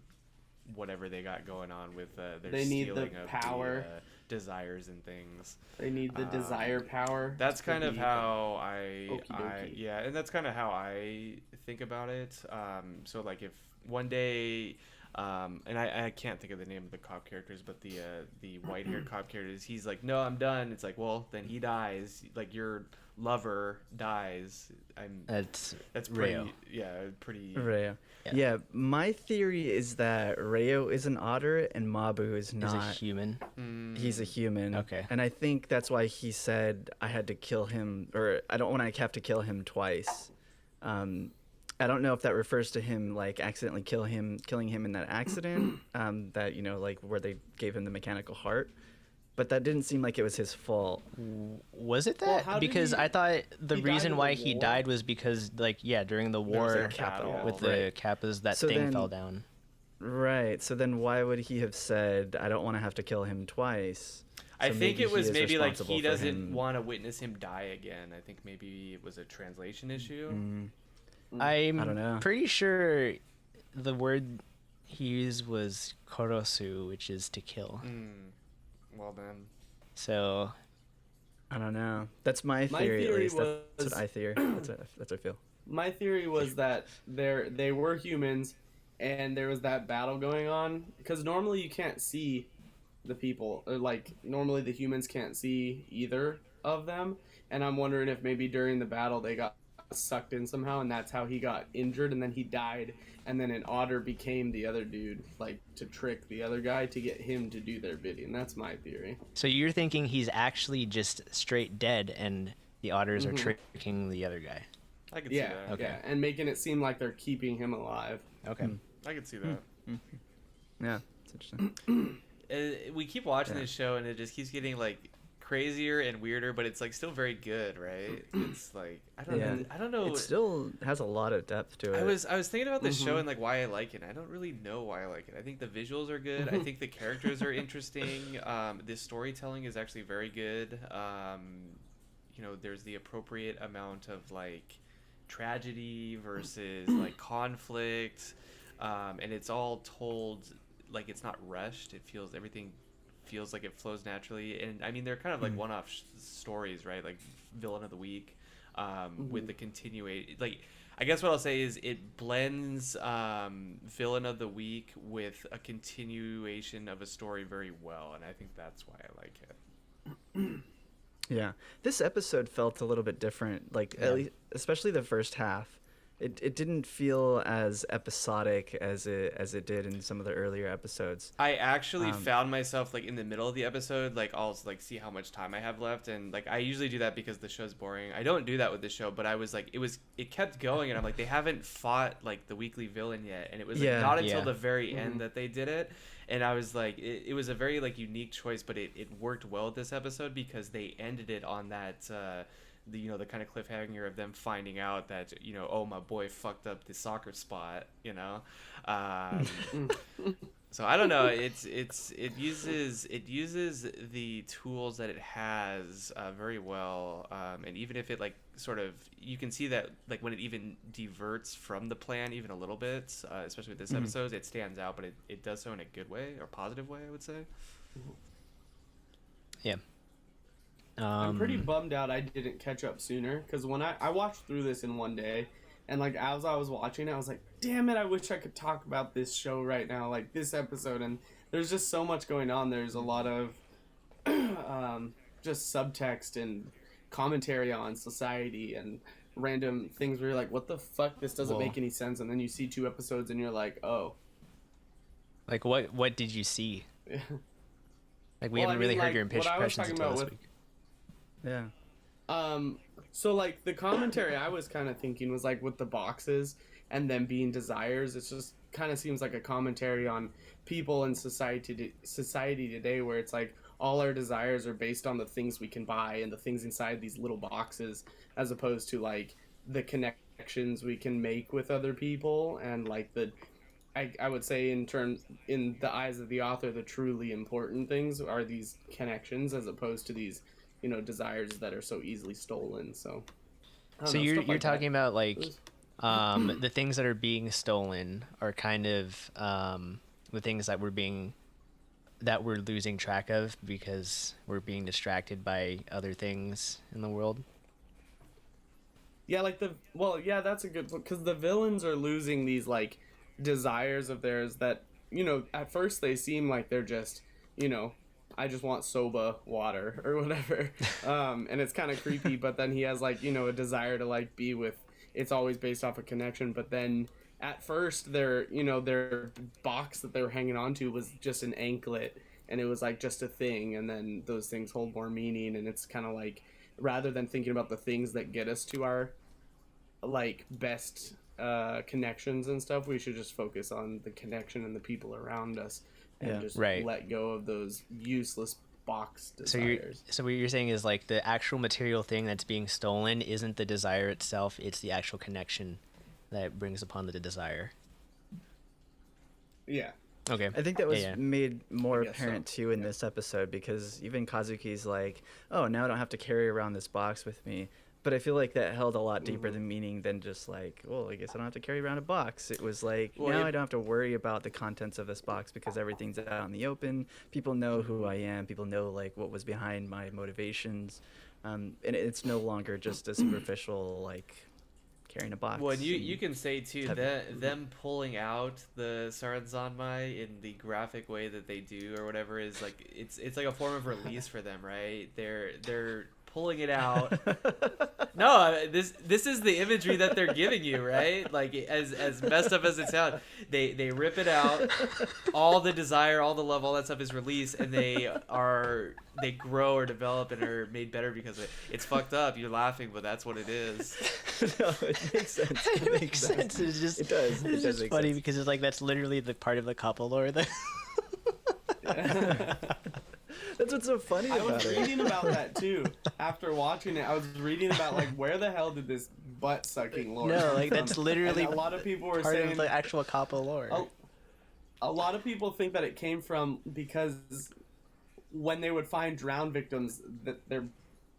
A: whatever they got going on with their
B: They need the
A: stealing of
B: power.
A: the desires and things.
B: They need the desire power.
A: That's
B: to
A: kind of
B: be-
A: how I
B: Okie dokie.
A: and that's kind of how I think about it. So like if one day, and I can't think of the name of the cop characters, but the white haired cop characters, he's like, no, I'm done. It's like, well, then he dies. Like your lover dies. That's pretty,
C: Reo.
A: pretty.
D: Reo.
C: Yeah.
D: Yeah, my theory is that Reo is an otter and Mabu is
C: Is
D: not.
C: a human.
D: He's a human.
C: Okay.
D: And I think that's why he said I had to kill him, or I don't want to have to kill him twice. I don't know if that refers to him like accidentally killing him in that accident, that like where they gave him the mechanical heart, but that didn't seem like it was his fault.
C: Was it
B: Well,
C: that?
B: how did
C: because
B: he-
C: I thought the
B: he died
C: reason
B: in
C: why
B: the
C: he
B: war?
C: died was because during the
D: There was
C: war
D: a capital,
C: with
D: right.
C: the Kappas that
D: So
C: thing
D: then-
C: fell down.
D: Right. So then why would he have said I don't want to have to kill him twice?
A: I
D: So
A: think
D: maybe
A: it
D: he
A: was
D: is
A: maybe like
D: responsible
A: he
D: for
A: doesn't
D: him-
A: want to witness him die again. I think maybe it was a translation issue.
C: I'm
D: I don't know.
C: pretty sure the word he used was korosu, which is to kill.
A: Well then.
C: So
D: I don't know. That's my
B: My
D: theory, at
B: theory
D: least. That's
B: was-
D: what I fear. That's what I feel.
B: My theory was that they were humans, and there was that battle going on. Because normally you can't see the people. Like normally the humans can't see either of them, and I'm wondering if maybe during the battle they got sucked in somehow, and that's how he got injured, and then he died, and then an otter became the other dude, like to trick the other guy to get him to do their bidding. That's my theory.
C: So you're thinking he's actually just straight dead, and the otters are tricking the other guy.
A: I could see
B: Yeah,
A: that.
C: Okay.
B: yeah, and making it seem like they're keeping him alive.
C: Okay.
A: I could see that.
D: Yeah, it's interesting.
A: We keep watching
D: Yeah.
A: this show, and it just keeps getting like crazier and weirder, but it's like still very good, right? It's like I don't
D: Yeah.
A: know. I don't know.
D: It still has a lot of depth to it.
A: I was thinking about this show and like why I like it. I don't really know why I like it. I think the visuals are good. I think the characters are interesting. The storytelling is actually very good. You know, there's the appropriate amount of like tragedy versus like conflict, and it's all told like it's not rushed. Everything feels like it flows naturally, and I mean they're kind of like one-off stories, right? Like villain of the week, with the continuate. Like I guess what I'll say is it blends villain of the week with a continuation of a story very well, and I think that's why I like it.
D: Yeah, this episode felt a little bit different. Like at least, especially the first half, it didn't feel as episodic as it did in some of the earlier episodes.
A: I actually found myself like in the middle of the episode, like I'll like see how much time I have left, and like I usually do that because the show's boring. I don't do that with the show, but I was like, it kept going, and I'm like, they haven't fought like the weekly villain yet, and it was like, not until the very end that they did it, and I was like, it was a very like unique choice, but it worked well with this episode because they ended it on that. The kind of cliffhanger of them finding out that oh, my boy fucked up the soccer spot, so I don't know, it uses the tools that it has very well, and even if it like sort of, you can see that like when it even diverts from the plan even a little bit, especially with this episode, it stands out, but it does so in a good way or positive way, I would say.
C: Yeah.
B: I'm pretty bummed out I didn't catch up sooner, because when I watched through this in one day, and like as I was watching it, I was like, damn it, I wish I could talk about this show right now, like this episode, and there's just so much going on. There's a lot of just subtext and commentary on society and random things where you're like, what the fuck, this doesn't make any sense, and then you see 2 episodes and you're like, oh.
C: Like what did you see? Like we
B: Well,
C: haven't really heard
B: like,
C: your
B: what I was
C: impressions
B: talking
C: until
B: about
C: this
B: with-
C: week.
D: Yeah.
B: So like the commentary I was kind of thinking was like with the boxes and them being desires, it just kind of seems like a commentary on people and society today, where it's like all our desires are based on the things we can buy and the things inside these little boxes, as opposed to like the connections we can make with other people, and like I would say in the eyes of the author, the truly important things are these connections, as opposed to these desires that are so easily stolen. So I don't
C: So
B: know,
C: you're
B: stuff like
C: talking
B: that.
C: about like the things that are being stolen are kind of the things that we're losing track of because we're being distracted by other things in the world.
B: Yeah, like that's a good point, because the villains are losing these like desires of theirs that at first they seem like they're just I just want soba water or whatever, and it's kind of creepy. But then he has like a desire to like be with. It's always based off a connection. But then at first their box that they were hanging on to was just an anklet, and it was like just a thing. And then those things hold more meaning, and it's kind of like, rather than thinking about the things that get us to our like best connections and stuff, we should just focus on the connection and the people around us, and just let go of those useless box desires.
C: So what you're saying is like the actual material thing that's being stolen isn't the desire itself, it's the actual connection that brings upon the desire.
B: Yeah.
C: Okay.
D: I think that was
C: Yeah.
D: made more
B: I guess
D: apparent
B: so.
D: too in this episode, because even Kazuki's like, oh, now I don't have to carry around this box with me. But I feel like that held a lot deeper than meaning than just like, well, I guess I don't have to carry around a box. It was like, now I don't have to worry about the contents of this box because everything's out in the open. People know who I am. People know like what was behind my motivations. And it's no longer just a superficial like carrying a box.
A: Well, and you
D: and
A: you can say too
D: type-
A: that them pulling out the Sarazanmai in the graphic way that they do or whatever is like it's like a form of release for them, right? They're pulling it out. No, this is the imagery that they're giving you, right? Like as messed up as it sounds, they rip it out. All the desire, all the love, all that stuff is released, and they grow or develop and are made better because of it. It's fucked up. You're laughing, but that's what it is.
D: No, it makes sense.
C: It makes sense. It's just
D: It does.
C: It's
D: It does
C: just
D: make
C: funny
D: sense.
C: because it's like that's literally the part of the couple lore that.
D: That's what's so funny
B: I
D: about
B: was
D: it.
B: reading about that too. After watching it, I was reading about like where the hell did this butt sucking lore
C: No,
B: come
C: like
B: from?
C: that's literally
B: And a lot of people were
C: part
B: saying
C: of the actual couple lore.
B: a lot of people think that it came from because when they would find drowned victims, that their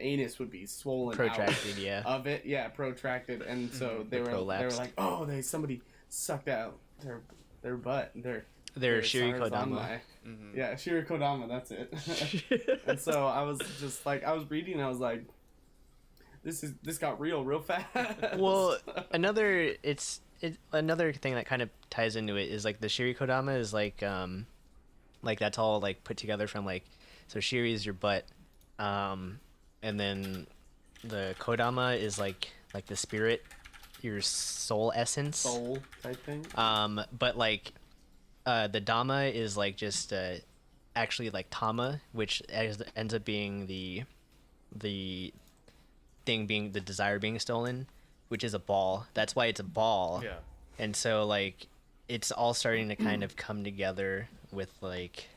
B: anus would be swollen
C: Protracted, yeah.
B: out of it, protracted, and so they
C: The
B: were
C: prolapsed.
B: like, oh, somebody sucked out their butt,
C: They're Shirikodama.
B: Sarazanmai. Yeah, Shirikodama, that's it. And so I was just like, I was reading, and I was like, this got real fast.
C: Well, another thing that kind of ties into it is like the Shirikodama is like that's all like put together from like, so Shiri is your butt, and then the Kodama is like the spirit, your soul essence.
B: soul type thing.
C: But like the Dama is like just actually like Tama, which ends up being the thing being the desire being stolen, which is a ball. That's why it's a ball.
A: Yeah.
C: And so like it's all starting to kind of come together with like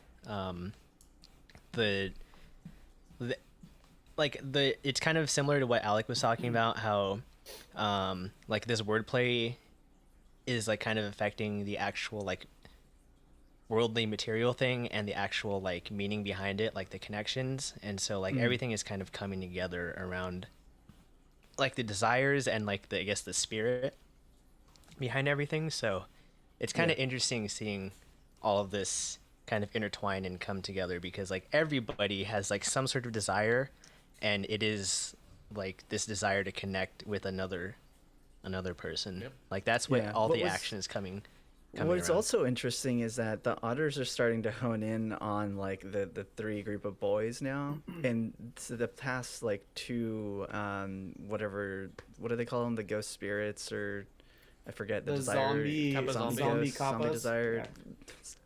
C: the it's kind of similar to what Alec was talking about, how like this wordplay is like kind of affecting the actual like worldly material thing and the actual like meaning behind it, like the connections. And so like everything is kind of coming together around like the desires and like the, I guess, the spirit behind everything. So it's kind of interesting seeing all of this kind of intertwine and come together, because like everybody has like some sort of desire, and it is like this desire to connect with another person.
A: Yep.
C: Like that's what
D: Yeah.
C: all
D: What
C: the
D: was-
C: action is coming
D: What's
C: around.
D: also interesting is that the otters are starting to hone in on like the three group of boys now, and so the past like two what do they call them, the ghost spirits, or I forget, the
B: The
D: desire
B: zombie
A: Kappa
D: zombie
A: zombie.
D: ghost, zombie
B: kappas?
D: desire
B: Yeah.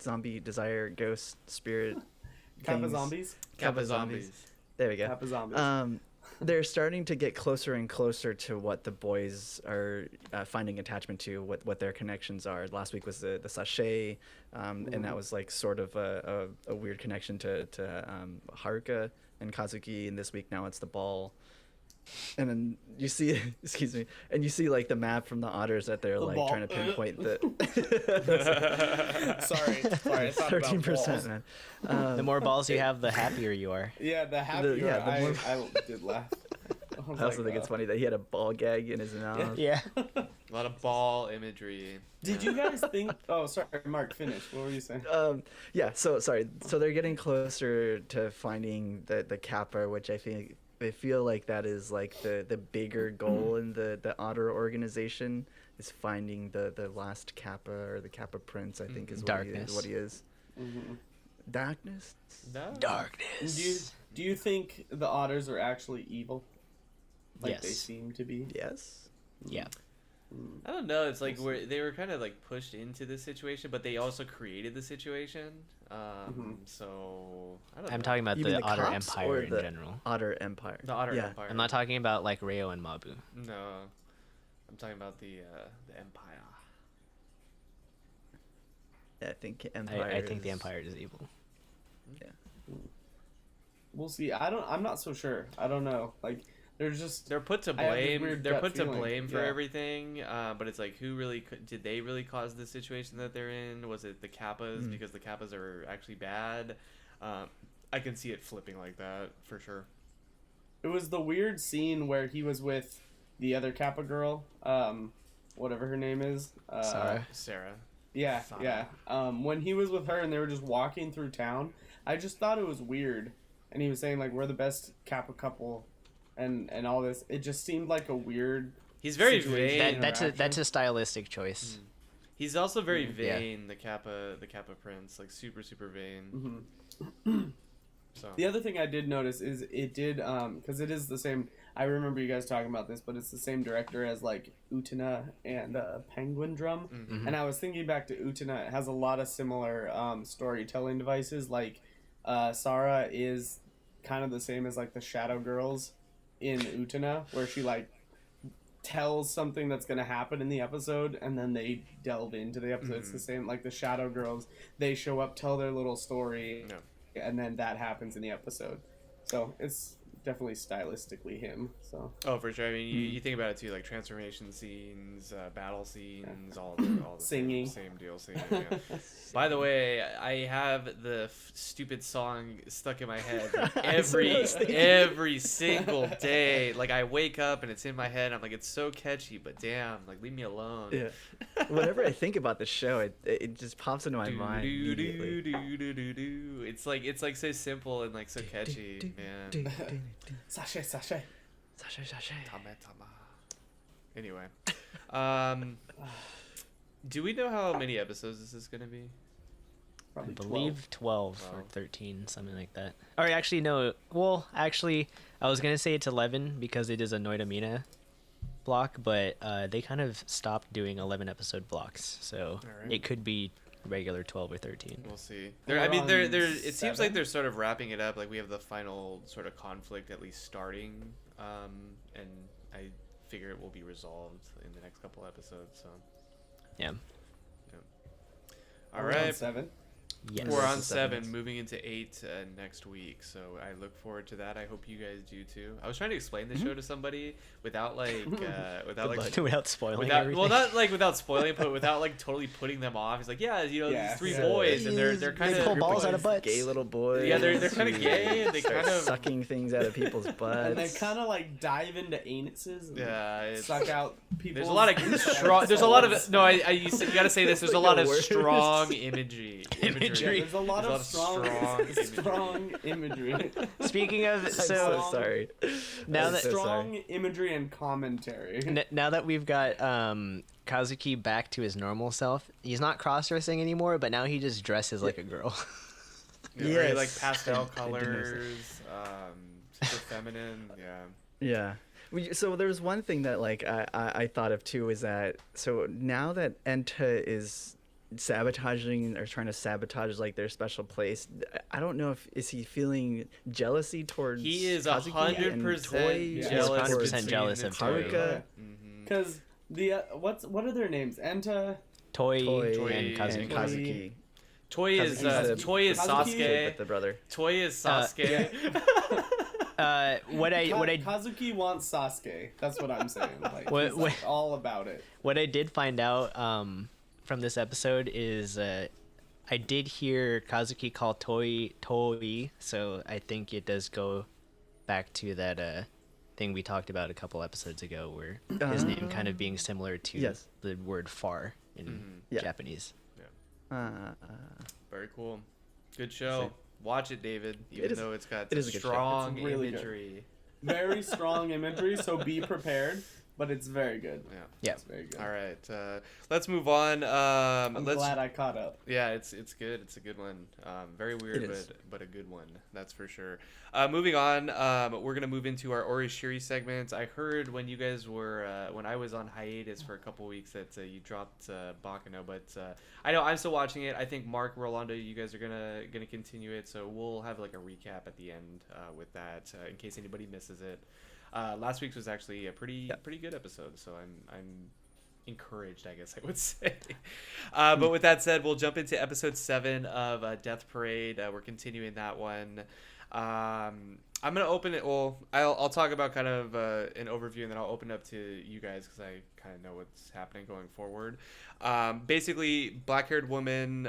D: zombie desire ghost spirit
B: Kappa
D: things.
B: zombies.
A: Kappa zombies.
D: There we go.
B: Kappa zombies.
D: They're starting to get closer and closer to what the boys are finding attachment to, what their connections are. Last week was the sachet, and that was like sort of a weird connection to Haruka and Kazuki, and this week now it's the ball. And then you see, excuse me, and you see like the map from the otters that they're
B: The
D: like
B: ball.
D: trying to pinpoint the
B: Sorry, I thought about
D: 13%,
B: balls.
D: man.
C: The more balls you have, the happier you are.
B: Yeah, the happier
D: yeah, the more-
B: I did laugh.
D: I also think it's funny that he had a ball gag in his mouth.
C: Yeah.
A: A lot of ball imagery.
B: Did you guys think? Oh, sorry, Mark. Finish. What were you saying?
D: Yeah, so sorry. So they're getting closer to finding the Kappa, which I feel like that is like the bigger goal in the Otter organization, is finding the last Kappa, or the Kappa Prince, I think is
C: Darkness.
D: what he is.
B: Mm-hmm.
D: Darkness?
A: No.
C: Darkness.
B: Do you think the otters are actually evil? Like they
C: Yes.
B: seem to be.
D: Yes.
C: Yeah.
A: I don't know. It's like they were kind of like pushed into this situation, but they also created the situation. So I don't know.
C: I'm talking about
D: You
C: the
D: mean the
C: Otter
D: cops
C: Empire
D: or
C: in
D: the
C: general.
D: Otter Empire.
A: The Otter
D: yeah.
A: Empire.
C: I'm not talking about like Reo and Mabu.
A: No, I'm talking about the Empire.
D: I think Empire.
C: I think the
D: is-
C: Empire is evil.
B: We'll see. I'm not so sure. I don't know. Like there's just.
A: They're put to
B: I have this
A: blame.
B: weird
A: They're
B: gut
A: put to
B: feeling,
A: blame for
B: yeah.
A: everything. But it's like, who really did they really cause the situation that they're in? Was it the Kappas because the Kappas are actually bad? I can see it flipping like that for sure.
B: It was the weird scene where he was with the other Kappa girl, whatever her name is.
A: Sarah.
B: Yeah,
A: Sana.
B: yeah. When he was with her and they were just walking through town, I just thought it was weird. And he was saying like, we're the best Kappa couple, and all this. It just seemed like a weird
A: He's very
B: situation
A: vain.
C: That's a stylistic choice.
A: He's also very
C: Yeah.
A: vain. The Kappa Prince, like super vain.
B: Mhm.
A: So
B: The other thing I did notice is it did because it is the same. I remember you guys talking about this, but it's the same director as like Utena and Penguin Drum.
A: Mhm.
B: And I was thinking back to Utena. It has a lot of similar storytelling devices. Like Sarah is kind of the same as like the Shadow Girls in Utena, where she like tells something that's going to happen in the episode and then they delve into the episode. It's the same like the Shadow Girls. They show up, tell their little story, and then that happens in the episode. So it's definitely stylistically him. So
A: Oh, for sure. I mean, you think about it too, like transformation scenes, battle scenes, all the
B: Singing.
A: same deal. Singing. Yeah. By the way, I have the stupid song stuck in my head like, every single day. Like I wake up and it's in my head. I'm like, it's so catchy, but damn, like leave me alone.
D: Yeah. Whenever I think about the show, it just pops into my mind immediately.
A: It's like so simple and like so catchy, man.
B: Sashay.
A: Tama. Anyway, do we know how many episodes this is gonna be?
C: I
B: Probably
C: believe 12 or
A: 12.
C: 13, something like that. Or actually, no. Well, actually, I was going to say it's 11 because it is a Noitamina block, but they kind of stopped doing 11-episode blocks. So
A: Alright.
C: it could be regular 12 or 13.
A: We'll see.
B: We're
A: I mean,
B: on
A: it seems like
B: 7?
A: they're sort of wrapping it up. Like we have the final sort of conflict at least starting, and I figure it will be resolved in the next couple episodes. So,
C: Yeah.
A: all
B: We're on
A: right.
B: 7.
C: Yes.
A: We're on
D: This is
A: 7,
D: 7.
A: moving into 8 next week. So I look forward to that. I hope you guys do too. I was trying to explain the show to somebody without like
C: Without spoiling
A: without
C: everything.
A: well not like without spoiling, but without like totally putting them off. He's like, yeah, you know,
B: Yeah.
A: these three
B: Yeah.
A: boys, and they're kind
C: They
A: of
C: pull balls out of butts.
D: Gay little boys.
A: Yeah, they're kind of gay, and they
D: Start
A: kind of
D: sucking things out of people's butts.
B: And they kind of like dive into anuses and
A: yeah. It's,
B: suck out people.
A: there's a lot of strong. There's a lot of no. You gotta say this. There's a
D: Like
A: lot
D: the
A: of
D: worst.
A: strong imagery.
B: Yeah, there's a lot of strong
A: strong
B: imagery.
C: Speaking of,
D: I'm
C: so
D: so sorry.
C: now
D: I'm
C: that
D: so
B: strong
D: sorry.
B: imagery and commentary.
C: now that we've got Kazuki back to his normal self, he's not cross-dressing anymore, but now he just dresses like a girl.
A: Very like
D: Yes.
A: pastel
D: I did notice
A: colors, super feminine. Yeah.
D: Yeah. So there was one thing that like I thought of too is that so now that Enta is sabotaging or trying to sabotage like their special place, I don't know if is he feeling jealousy towards
A: He is
D: Kazuki
A: 100%
D: and Toy
A: jealous.
C: He's 100%
A: between
C: jealous
A: the
C: of
A: two.
D: Haruka.
A: Mhm.
B: Because the what are their names? Enta.
C: Toy,
D: Toy
C: and Kazuki.
D: and Kazuki.
A: Toy is
B: Kazuki.
A: Sasuke.
D: With the brother.
A: Toy is Sasuke.
C: What I
B: Kazuki wants Sasuke. That's what I'm saying. Like,
C: What-
B: he's like all about it.
C: what I did find out from this episode is I did hear Kazuki call Toy, so I think it does go back to that thing we talked about a couple episodes ago, where his name kind of being similar to
D: Yes.
C: the word far in
D: Yeah.
C: Japanese.
A: Very cool. Good show.
D: Same.
A: Watch it, David. Even
D: is-
A: though it's got
D: it is a good show.
A: strong
B: It's really good.
A: imagery.
B: Very strong imagery, so be prepared. But it's very good.
A: Yeah.
C: Yeah.
B: It's very good.
A: All right. Let's move on.
B: I'm
A: Let's.
B: glad I caught up.
A: Yeah, it's good. It's a good one. Very weird,
D: It is.
A: but a good one. That's for sure. Moving on, we're gonna move into our Orishiri segment. I heard when you guys were when I was on hiatus for a couple weeks that you dropped Bakano, but I know I'm still watching it. I think Mark, Rolando, you guys are gonna continue it, so we'll have like a recap at the end with that in case anybody misses it. Last week's was actually a pretty good episode, so I'm encouraged, I guess I would say. But with that said, we'll jump into episode 7 of Death Parade. We're continuing that one. I'm gonna open it. Well, I'll talk about kind of an overview, and then I'll open it up to you guys because I kind of know what's happening going forward. Basically, black-haired woman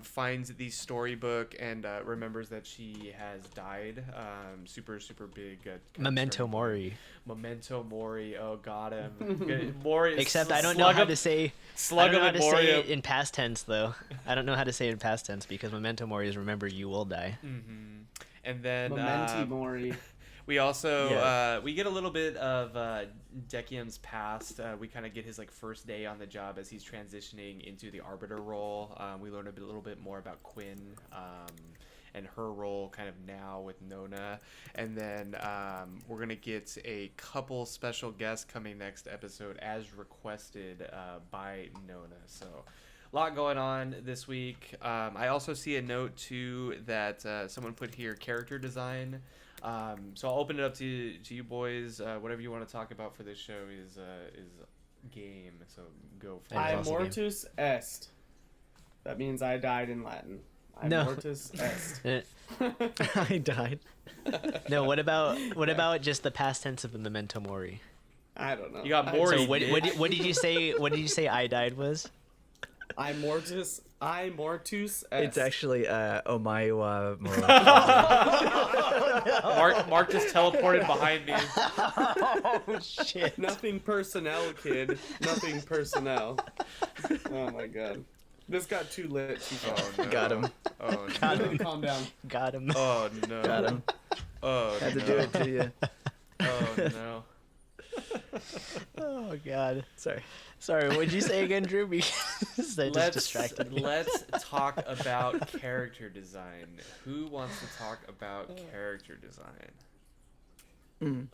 A: finds the storybook and remembers that she has died. Super big.
C: Memento Mori.
A: Memento Mori. Oh, got him. Mori.
C: Except I don't know how to say. I
A: Slug
C: don't know how
A: of
C: to say it
A: Morium.
C: in past tense though. I don't know how to say it in past tense because Memento Mori is remember you will die.
A: Mm-hmm. And then
B: Mementi Mori.
A: We also
D: Yeah.
A: we get a little bit of Decium's past. We kind of get his like first day on the job as he's transitioning into the arbiter role. We learn a little bit more about Quinn and her role kind of now with Nona, and then we're gonna get a couple special guests coming next episode as requested by Nona. So. A lot going on this week. I also see a note too that someone put here character design. So I'll open it up to you boys. Whatever you want to talk about for this show is game. So go for
C: That is
A: it.
B: I
C: also
B: mortus est. That means I died in Latin. I
C: No.
B: mortus est.
D: I died.
C: No, what about just the past tense of the memento mori?
B: I don't know.
A: You got Mori.
C: So what did you say? What did you say? I died was?
B: I mortus est.
D: It's actually Omaiwa Moro.
A: Mark just teleported behind me.
C: Oh shit!
B: Nothing personnel, kid. Nothing personnel. Oh my god. This got too lit too fast.
A: Oh, no.
D: Got him.
A: Oh
C: Got
A: no.
C: him.
B: Calm down.
C: Got him.
A: Oh no.
D: Got him.
A: Oh
D: Had
A: no.
D: to do it to you.
A: Oh no.
C: Oh god.
D: Sorry.
C: What'd you say again, Drew? Because that just distracted me.
A: Let's talk about character design. Who wants to talk about character design?
C: Who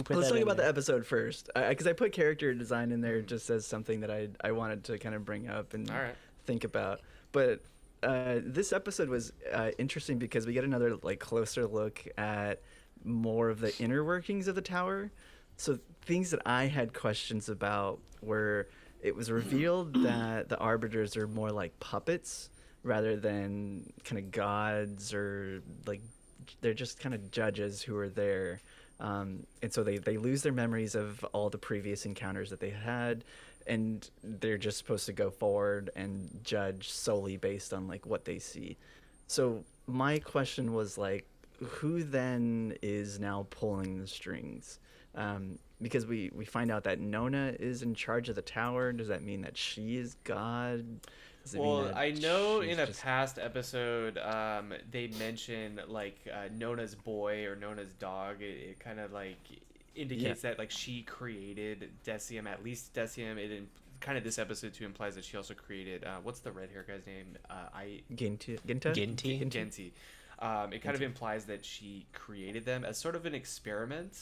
C: put
D: Let's
C: that
D: talk
C: in
D: about
C: there?
D: the episode first, because I put character design in there just as something that I wanted to kind of bring up and
A: All right.
D: think about. But this episode was interesting because we get another like closer look at more of the inner workings of the tower. So things that I had questions about were it was revealed that the arbiters are more like puppets rather than kind of gods, or like they're just kind of judges who are there. And so they lose their memories of all the previous encounters that they had, and they're just supposed to go forward and judge solely based on like what they see. So my question was like, who then is now pulling the strings? Because we find out that Nona is in charge of the tower. Does that mean that she is God? Does it mean
A: Well,
D: that
A: I know
D: she's
A: in a
D: just-
A: past episode, they mention like Nona's boy or Nona's dog. It kind of like indicates that like she created Decium. At least Decium. Kind of this episode too implies that she also created what's the red hair guy's name?
D: Ginta?
A: Genti. It kind of implies that she created them as sort of an experiment,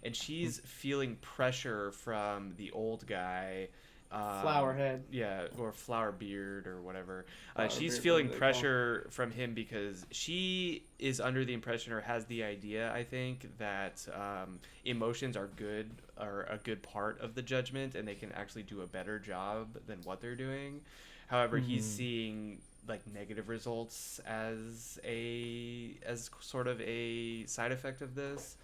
A: and she's feeling pressure from the old guy.
B: Flowerhead.
A: Yeah, or flower beard or whatever.
B: Flower
A: She's
B: beard,
A: feeling
B: whatever they call
A: pressure from him because she is under the impression or has the idea, I think, that emotions are good or a good part of the judgment, and they can actually do a better job than what they're doing. However, he's seeing like negative results as sort of a side effect of this.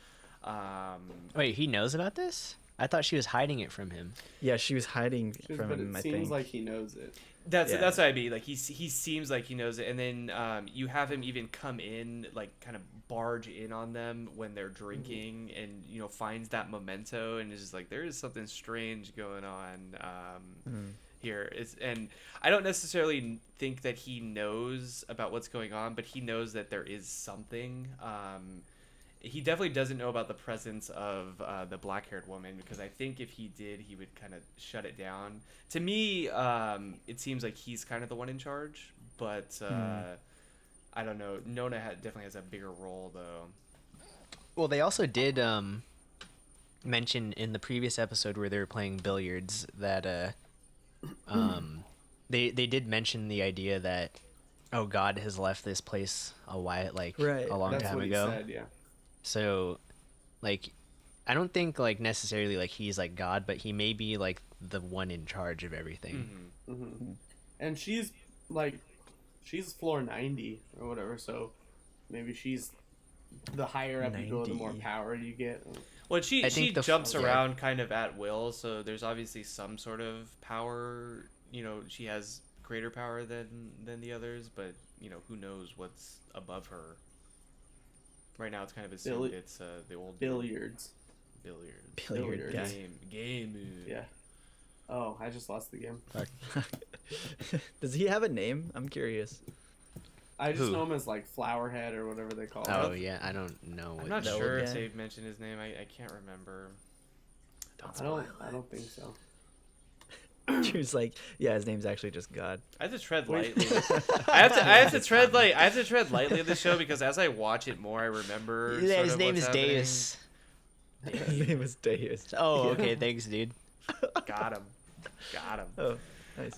C: Wait, he knows about this? I thought she was hiding it from him.
D: Yeah, she was hiding from
B: But
D: him,
B: it
D: I
B: seems
D: think.
B: like he knows it.
A: That's
D: Yeah.
A: what I mean. Like he seems like he knows it, and then you have him even come in, like kind of barge in on them when they're drinking, and finds that memento, and is just like there is something strange going on here. And I don't necessarily think that he knows about what's going on, but he knows that there is something. He definitely doesn't know about the presence of the black-haired woman, because I think if he did, he would kind of shut it down. To me, it seems like he's kind of the one in charge, but I don't know. Nona definitely has a bigger role, though.
C: Well, they also did mention in the previous episode where they were playing billiards that they did mention the idea that God has left this place a while,
D: Right.
C: a long
B: That's
C: time
B: what
C: ago.
B: he said, yeah.
C: So, like, I don't think like necessarily like he's like God, but he may be like the one in charge of everything.
B: And she's floor 90 or whatever, so maybe she's the higher up you go, the more
D: 90.
B: power you get.
A: Well, she
C: I think the-
A: jumps
C: yeah.
A: around kind of at will, so there's obviously some sort of power. She has greater power than the others, but who knows what's above her. Right now, it's kind of assumed it's the old
B: Billiards.
A: billiard
D: guy.
A: game.
B: Yeah. Oh, I just lost the game.
D: Does he have a name? I'm curious.
B: I just
C: Who?
B: know him as like Flowerhead or whatever they call
C: Oh
B: it.
C: yeah, I don't know.
A: I'm
C: What
A: not
D: that
A: sure
D: old
A: if
D: guy?
A: they've mentioned his name. I can't remember.
B: I don't think so.
D: She was like, yeah, his name's actually just God.
A: I have to tread
B: Wait.
A: lightly. I have to tread lightly in the show because as I watch it more, I remember.
C: Yeah,
A: sort
C: his
A: of
C: name
A: what's
C: is
A: happening.
C: Deus.
D: His name was Deus.
C: Oh,
D: Yeah.
C: okay. Thanks, dude.
A: Got him. Got him.
D: Oh, nice.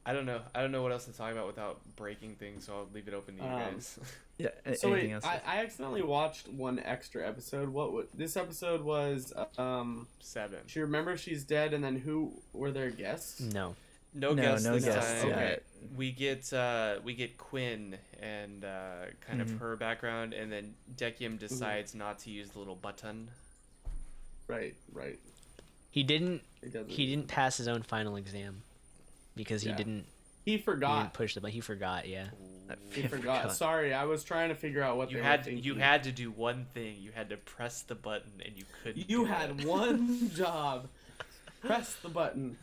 A: I don't know. I don't know what else to talk about without breaking things, so I'll leave it open to you guys.
D: Yeah.
B: So
D: anything
B: wait,
D: else?
B: I accidentally watched one extra episode. This episode was
A: 7.
B: she remembers she's dead, and then who were their guests?
C: No.
A: No
D: No,
A: guests
D: no
A: this
D: guests,
A: time.
D: yeah.
B: Okay.
A: We get Quinn and kind of her background, and then Dekium decides not to use the little button.
B: Right.
C: He didn't.
B: It doesn't.
C: He didn't pass his own final exam because he
B: Yeah.
C: didn't.
B: He
C: He
B: forgot.
C: didn't push the button. He forgot. Yeah.
B: He forgot. Sorry, I was trying to figure out what
A: You
B: they
A: had
B: were thinking.
A: you had to do one thing. You had to press the button, and you couldn't.
B: You
A: do
B: had
A: it.
B: one job. Press the button.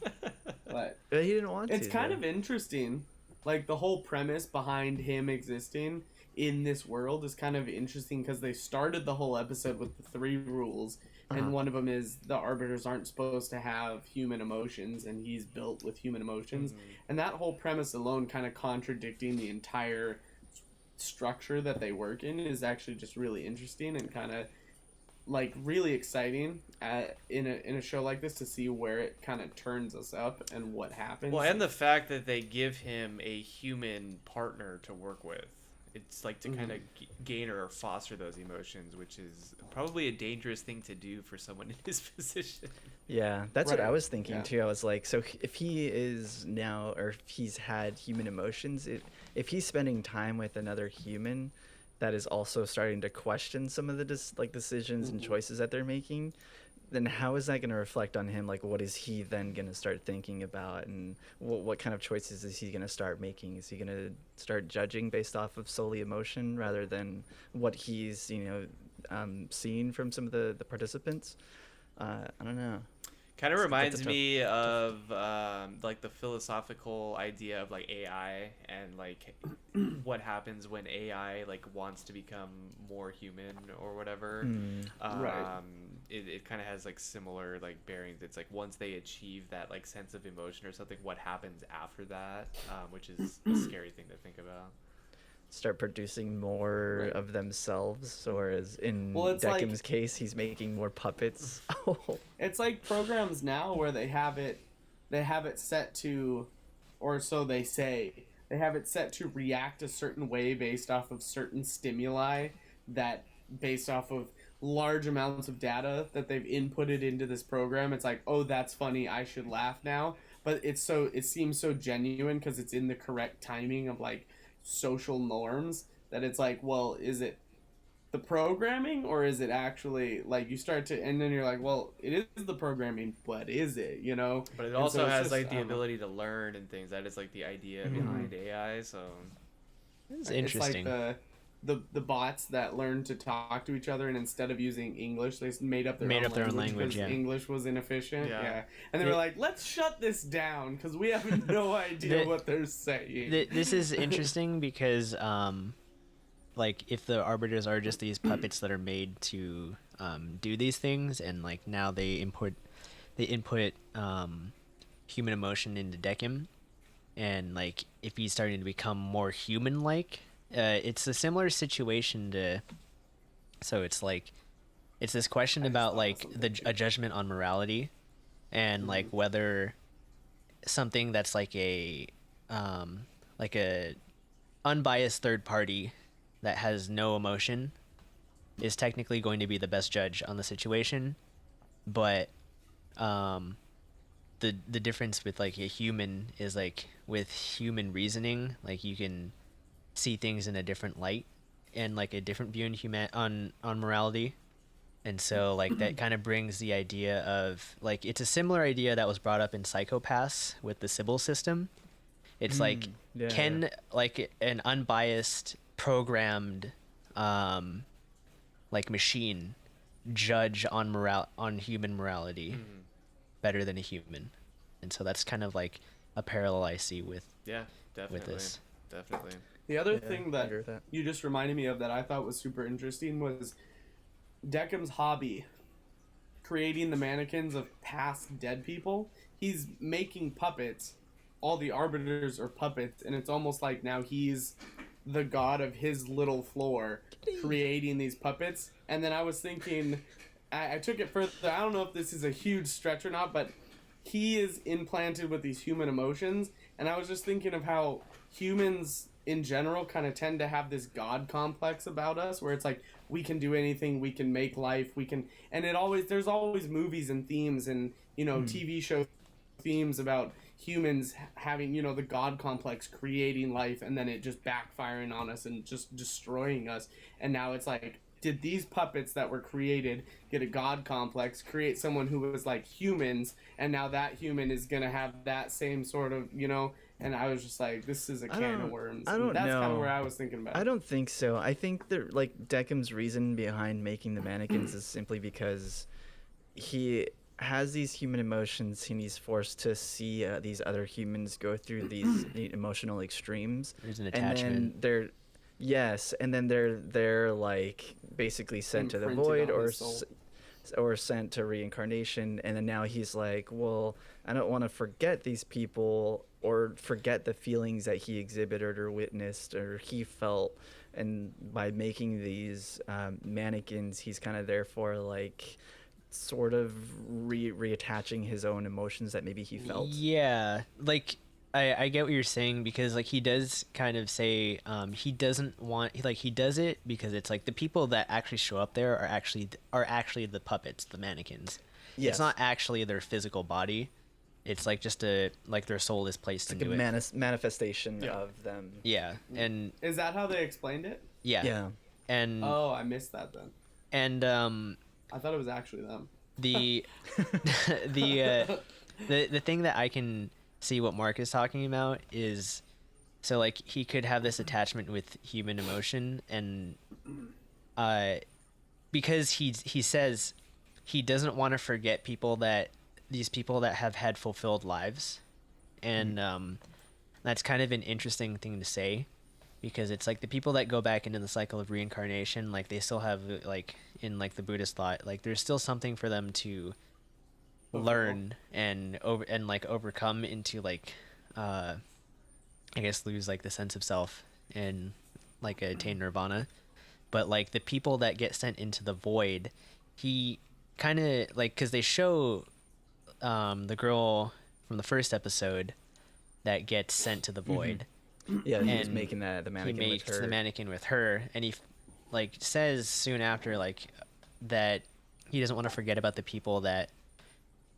B: But
D: But he didn't want to.
B: it's kind
D: though.
B: of interesting. Like the whole premise behind him existing in this world is kind of interesting because they started the whole episode with the 3 rules, and one of them is the arbiters aren't supposed to have human emotions, and he's built with human emotions. And that whole premise alone, kind of contradicting the entire structure that they work in, is actually just really interesting and kind of like really exciting in a show like this to see where it kind of turns us up and what happens.
A: Well, and the fact that they give him a human partner to work with. It's like to kind of gain or foster those emotions, which is probably a dangerous thing to do for someone in his position.
D: Yeah, that's what
B: Right.
D: I was thinking
B: Yeah.
D: too. I was like, so if he is now, or if he's had human emotions, if he's spending time with another human that is also starting to question some of the decisions and choices that they're making, then how is that going to reflect on him? Like, what is he then going to start thinking about, and what kind of choices is he going to start making? Is he going to start judging based off of solely emotion rather than what he's seen from some of the participants? I don't know.
A: Kind of
D: That's a
A: reminds
D: tough-
A: me of like the philosophical idea of like AI and like what happens when AI like wants to become more human or whatever.
B: Right.
A: It kind of has like similar like bearings. It's like once they achieve that like sense of emotion or something, what happens after that, which is a scary thing to think about.
D: Start producing more
B: Right.
D: of themselves, or as in
B: Well, it's like-
D: Deckham's case, he's making more puppets.
B: It's like programs now where they have it set to, or so they say, they have it set to react a certain way based off of certain stimuli that based off of large amounts of data that they've inputted into this program. It's like, oh, that's funny, I should laugh now. But it seems so genuine because it's in the correct timing of like social norms that it's like, well, is it the programming or is it actually like you start to, and then you're like, well, it is the programming, but is it,
A: But it
B: And
A: also
B: so it's
A: has
B: just,
A: like
B: I
A: the
B: don't know.
A: ability to learn and things. That is like the idea behind AI. So
C: It's interesting.
B: It's like the bots that learn to talk to each other, and instead of using English, they made up their own language because
C: yeah.
B: English was inefficient.
A: Yeah.
B: Yeah, and they were like, let's shut this down because we have no idea what they're saying.
C: This is interesting because like if the arbiters are just these puppets that are made to do these things, and like now they input human emotion into Dekim, and like if he's starting to become more human like, it's a similar situation to, so it's like it's this question about like a judgment on morality, and like whether something that's like a unbiased third party that has no emotion is technically going to be the best judge on the situation, but the difference with like a human is like with human reasoning, like you can see things in a different light and like a different view on morality. And so like that kind of brings the idea of like, it's a similar idea that was brought up in Psychopaths with the Sybil system. It's like,
D: yeah,
C: can like an unbiased programmed like machine judge on human morality better than a human? And so that's kind of like a parallel I see with
A: yeah, Definitely.
C: this.
A: Definitely.
B: The other
D: Yeah,
B: thing
D: I
B: that
D: agree with that.
B: you just reminded me of that I thought was super interesting was Deckham's hobby, creating the mannequins of past dead people. He's making puppets. All the arbiters are puppets, and it's almost like now he's the god of his little floor, creating these puppets. And then I was thinking, I took it further. I don't know if this is a huge stretch or not, but he is implanted with these human emotions. And I was just thinking of how humans in general kind of tend to have this god complex about us, where it's like we can do anything, we can make life, we can, and there's always movies and themes and TV show themes about humans having the god complex, creating life, and then it just backfiring on us and just destroying us. And now it's like, did these puppets that were created get a god complex, create someone who was like humans, and now that human is gonna have that same sort of and I was just like, this is a can of worms.
D: I don't
B: That's
D: know.
B: kind of where I was thinking about.
D: I don't think so. I think that like Deckham's reason behind making the mannequins is simply because he has these human emotions and he's forced to see these other humans go through these emotional extremes.
C: There's an
D: And
C: attachment.
D: then they're like basically sent to the
B: Imprinted
D: void
B: on
D: or
B: his soul.
D: or sent to reincarnation. And then now he's like, well, I don't want to forget these people or forget the feelings that he exhibited or witnessed or he felt. And by making these mannequins, he's kind of therefore like sort of reattaching his own emotions that maybe he felt.
C: Yeah, like I get what you're saying, because like he does kind of say he doesn't want he does it because it's like the people that actually show up there are actually the puppets, the mannequins.
D: Yes.
C: It's not actually their physical body. It's like just like their soul is placed
D: Like
C: into
D: a
C: it.
D: manifestation
A: Yeah.
D: of them.
C: Yeah, and
B: Is that how they explained it?
C: yeah,
D: Yeah.
C: and
B: Oh, I missed that then.
C: and
B: I thought it was actually them.
C: the the thing that I can see what Mark is talking about is, so like he could have this attachment with human emotion, and because he says he doesn't want to forget these people that have had fulfilled lives, and that's kind of an interesting thing to say, because it's like the people that go back into the cycle of reincarnation, like they still have like in like the Buddhist thought, like there's still something for them to learn and overcome into like I guess lose like the sense of self and like attain nirvana. But like the people that get sent into the void, he kind of like, because they show the girl from the first episode that gets sent to the void.
D: Yeah, he was
C: And
D: making the
C: He
D: mannequin
C: makes
D: with her.
C: the mannequin with her, and he like says soon after like that he doesn't want to forget about the people that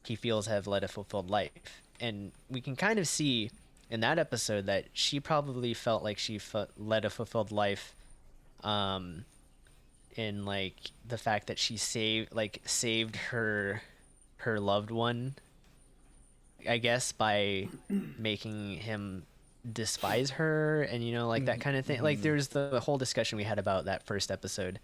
C: he feels have led a fulfilled life. And we can kind of see in that episode that she probably felt like she led a fulfilled life in like the fact that she saved her loved one, I guess, by making him despise her, and like that kind of thing. Like there's the whole discussion we had about that first episode,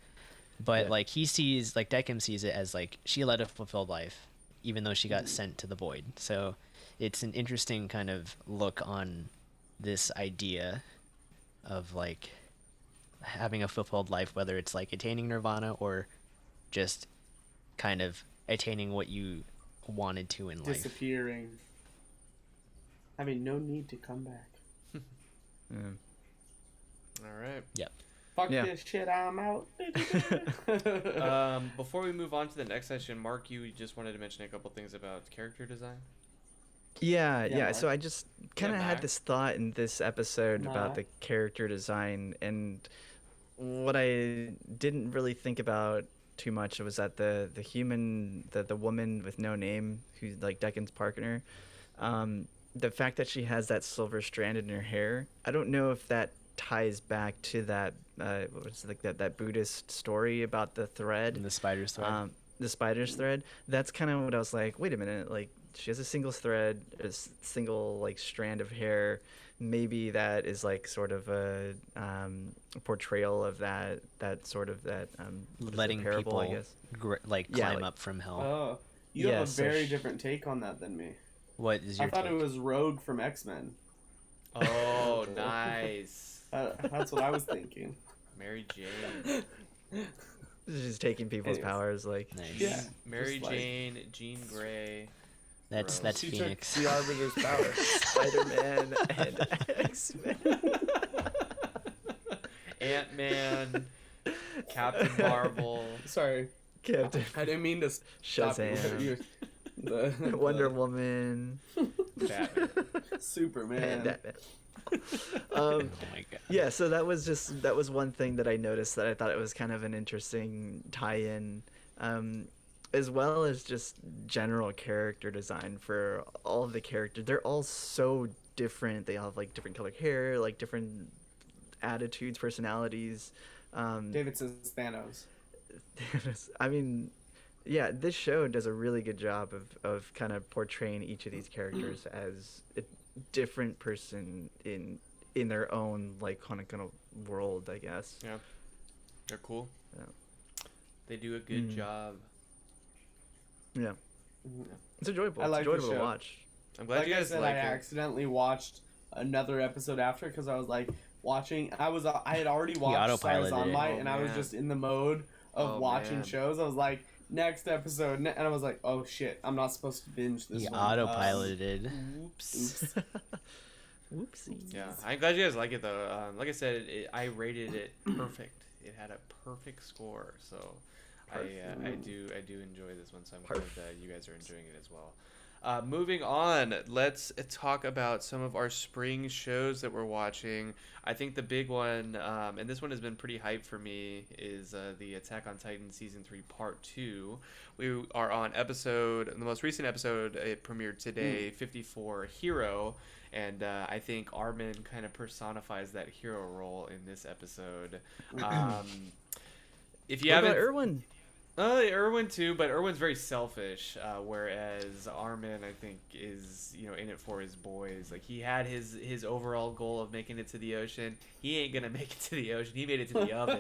C: but
D: Yeah.
C: like he sees, like Deckham sees it as like she led a fulfilled life even though she got sent to the void. So it's an interesting kind of look on this idea of like having a fulfilled life, whether it's like attaining nirvana or just kind of attaining what you wanted to in life.
B: Disappearing. Having no need to come back.
A: All right.
C: Yep.
B: Fuck
D: Yeah.
B: this shit, I'm out.
A: Before we move on to the next session, Mark, you just wanted to mention a couple things about character design.
D: Yeah,
B: Yeah,
D: yeah.
B: Mark.
D: So I just kind of
A: Yeah,
D: had
A: Mac.
D: this thought in this episode about
B: Mac.
D: the character design, and what I didn't really think about too much was that the woman with no name, who's like Deccan's partner, the fact that she has that silver strand in her hair, I don't know if that ties back to that what was it, like that Buddhist story about the thread.
C: And the spider's thread.
D: The spider's thread. That's kind of what I was like, wait a minute, like she has a single thread, single like strand of hair. Maybe that is like sort of a portrayal of that sort of that what is it,
C: Letting
D: parable, I
C: people
D: guess.
C: climb
D: like-
C: up from hell.
B: Oh, you
D: Yeah,
B: have a
D: so
B: very different take on that than me.
C: What is your
B: I thought
C: take?
B: it was Rogue from X-Men.
A: Oh, nice.
B: That's what I was thinking.
A: Mary Jane.
D: Just taking people's
B: Anyways.
D: powers, like.
C: Nice.
B: Yeah.
A: Mary
B: Just like-
A: Jane, Jean Grey.
C: That's
A: Gross.
B: She
C: Phoenix.
B: took the Arbiter's power.
D: Spider-Man and X-Men.
A: Ant-Man. Captain Marvel.
B: Sorry,
D: Captain
B: I didn't mean to stop you.
D: Shazam.
B: The
D: Wonder Woman.
A: Batman.
B: Superman.
D: And Batman.
C: Oh my god.
D: Yeah, so that was one thing that I noticed that I thought it was kind of an interesting tie-in, as well as just general character design for all of the characters. They're all so different. They all have like different colored hair, like different attitudes, personalities.
B: David says Thanos.
D: I mean, yeah, this show does a really good job of kind of portraying each of these characters as a different person in their own like kind of world, I guess.
A: Yeah. They're cool.
D: Yeah.
A: They do a good
D: Mhm.
A: job.
D: Yeah, it's enjoyable.
B: I like
D: It's
B: the
D: enjoyable to
B: show.
D: watch.
A: I'm glad
B: Like
A: you
B: I
A: guys
B: said,
A: like
B: I
A: it.
B: accidentally watched another episode after because I was like watching. I had already watched Stars
C: autopiloted
B: on
C: it.
B: Light,
A: Oh,
B: and I was
A: man.
B: just in the mode of
A: Oh,
B: watching
A: man.
B: shows. I was like, next episode, and I was like, oh shit, I'm not supposed to binge this.
C: He
B: one.
C: autopiloted.
A: Oops.
B: Oops.
D: Whoopsie.
A: Yeah, I'm glad you guys like it though. Like I said, I rated it perfect. It had a perfect score, so I do enjoy this one. So I'm glad that you guys are enjoying it as well. Moving on, let's talk about some of our spring shows that we're watching. I think the big one, and this one has been pretty hype for me, is the Attack on Titan Season 3 Part 2. We are on the most recent episode, it premiered today, 54, Hero. And I think Armin kind of personifies that hero role in this episode. If you
D: What
A: haven't,
D: about Erwin?
A: Erwin too, but Erwin's very selfish, whereas Armin, I think, is in it for his boys. Like he had his overall goal of making it to the ocean. He ain't gonna make it to the ocean. He made it to the oven.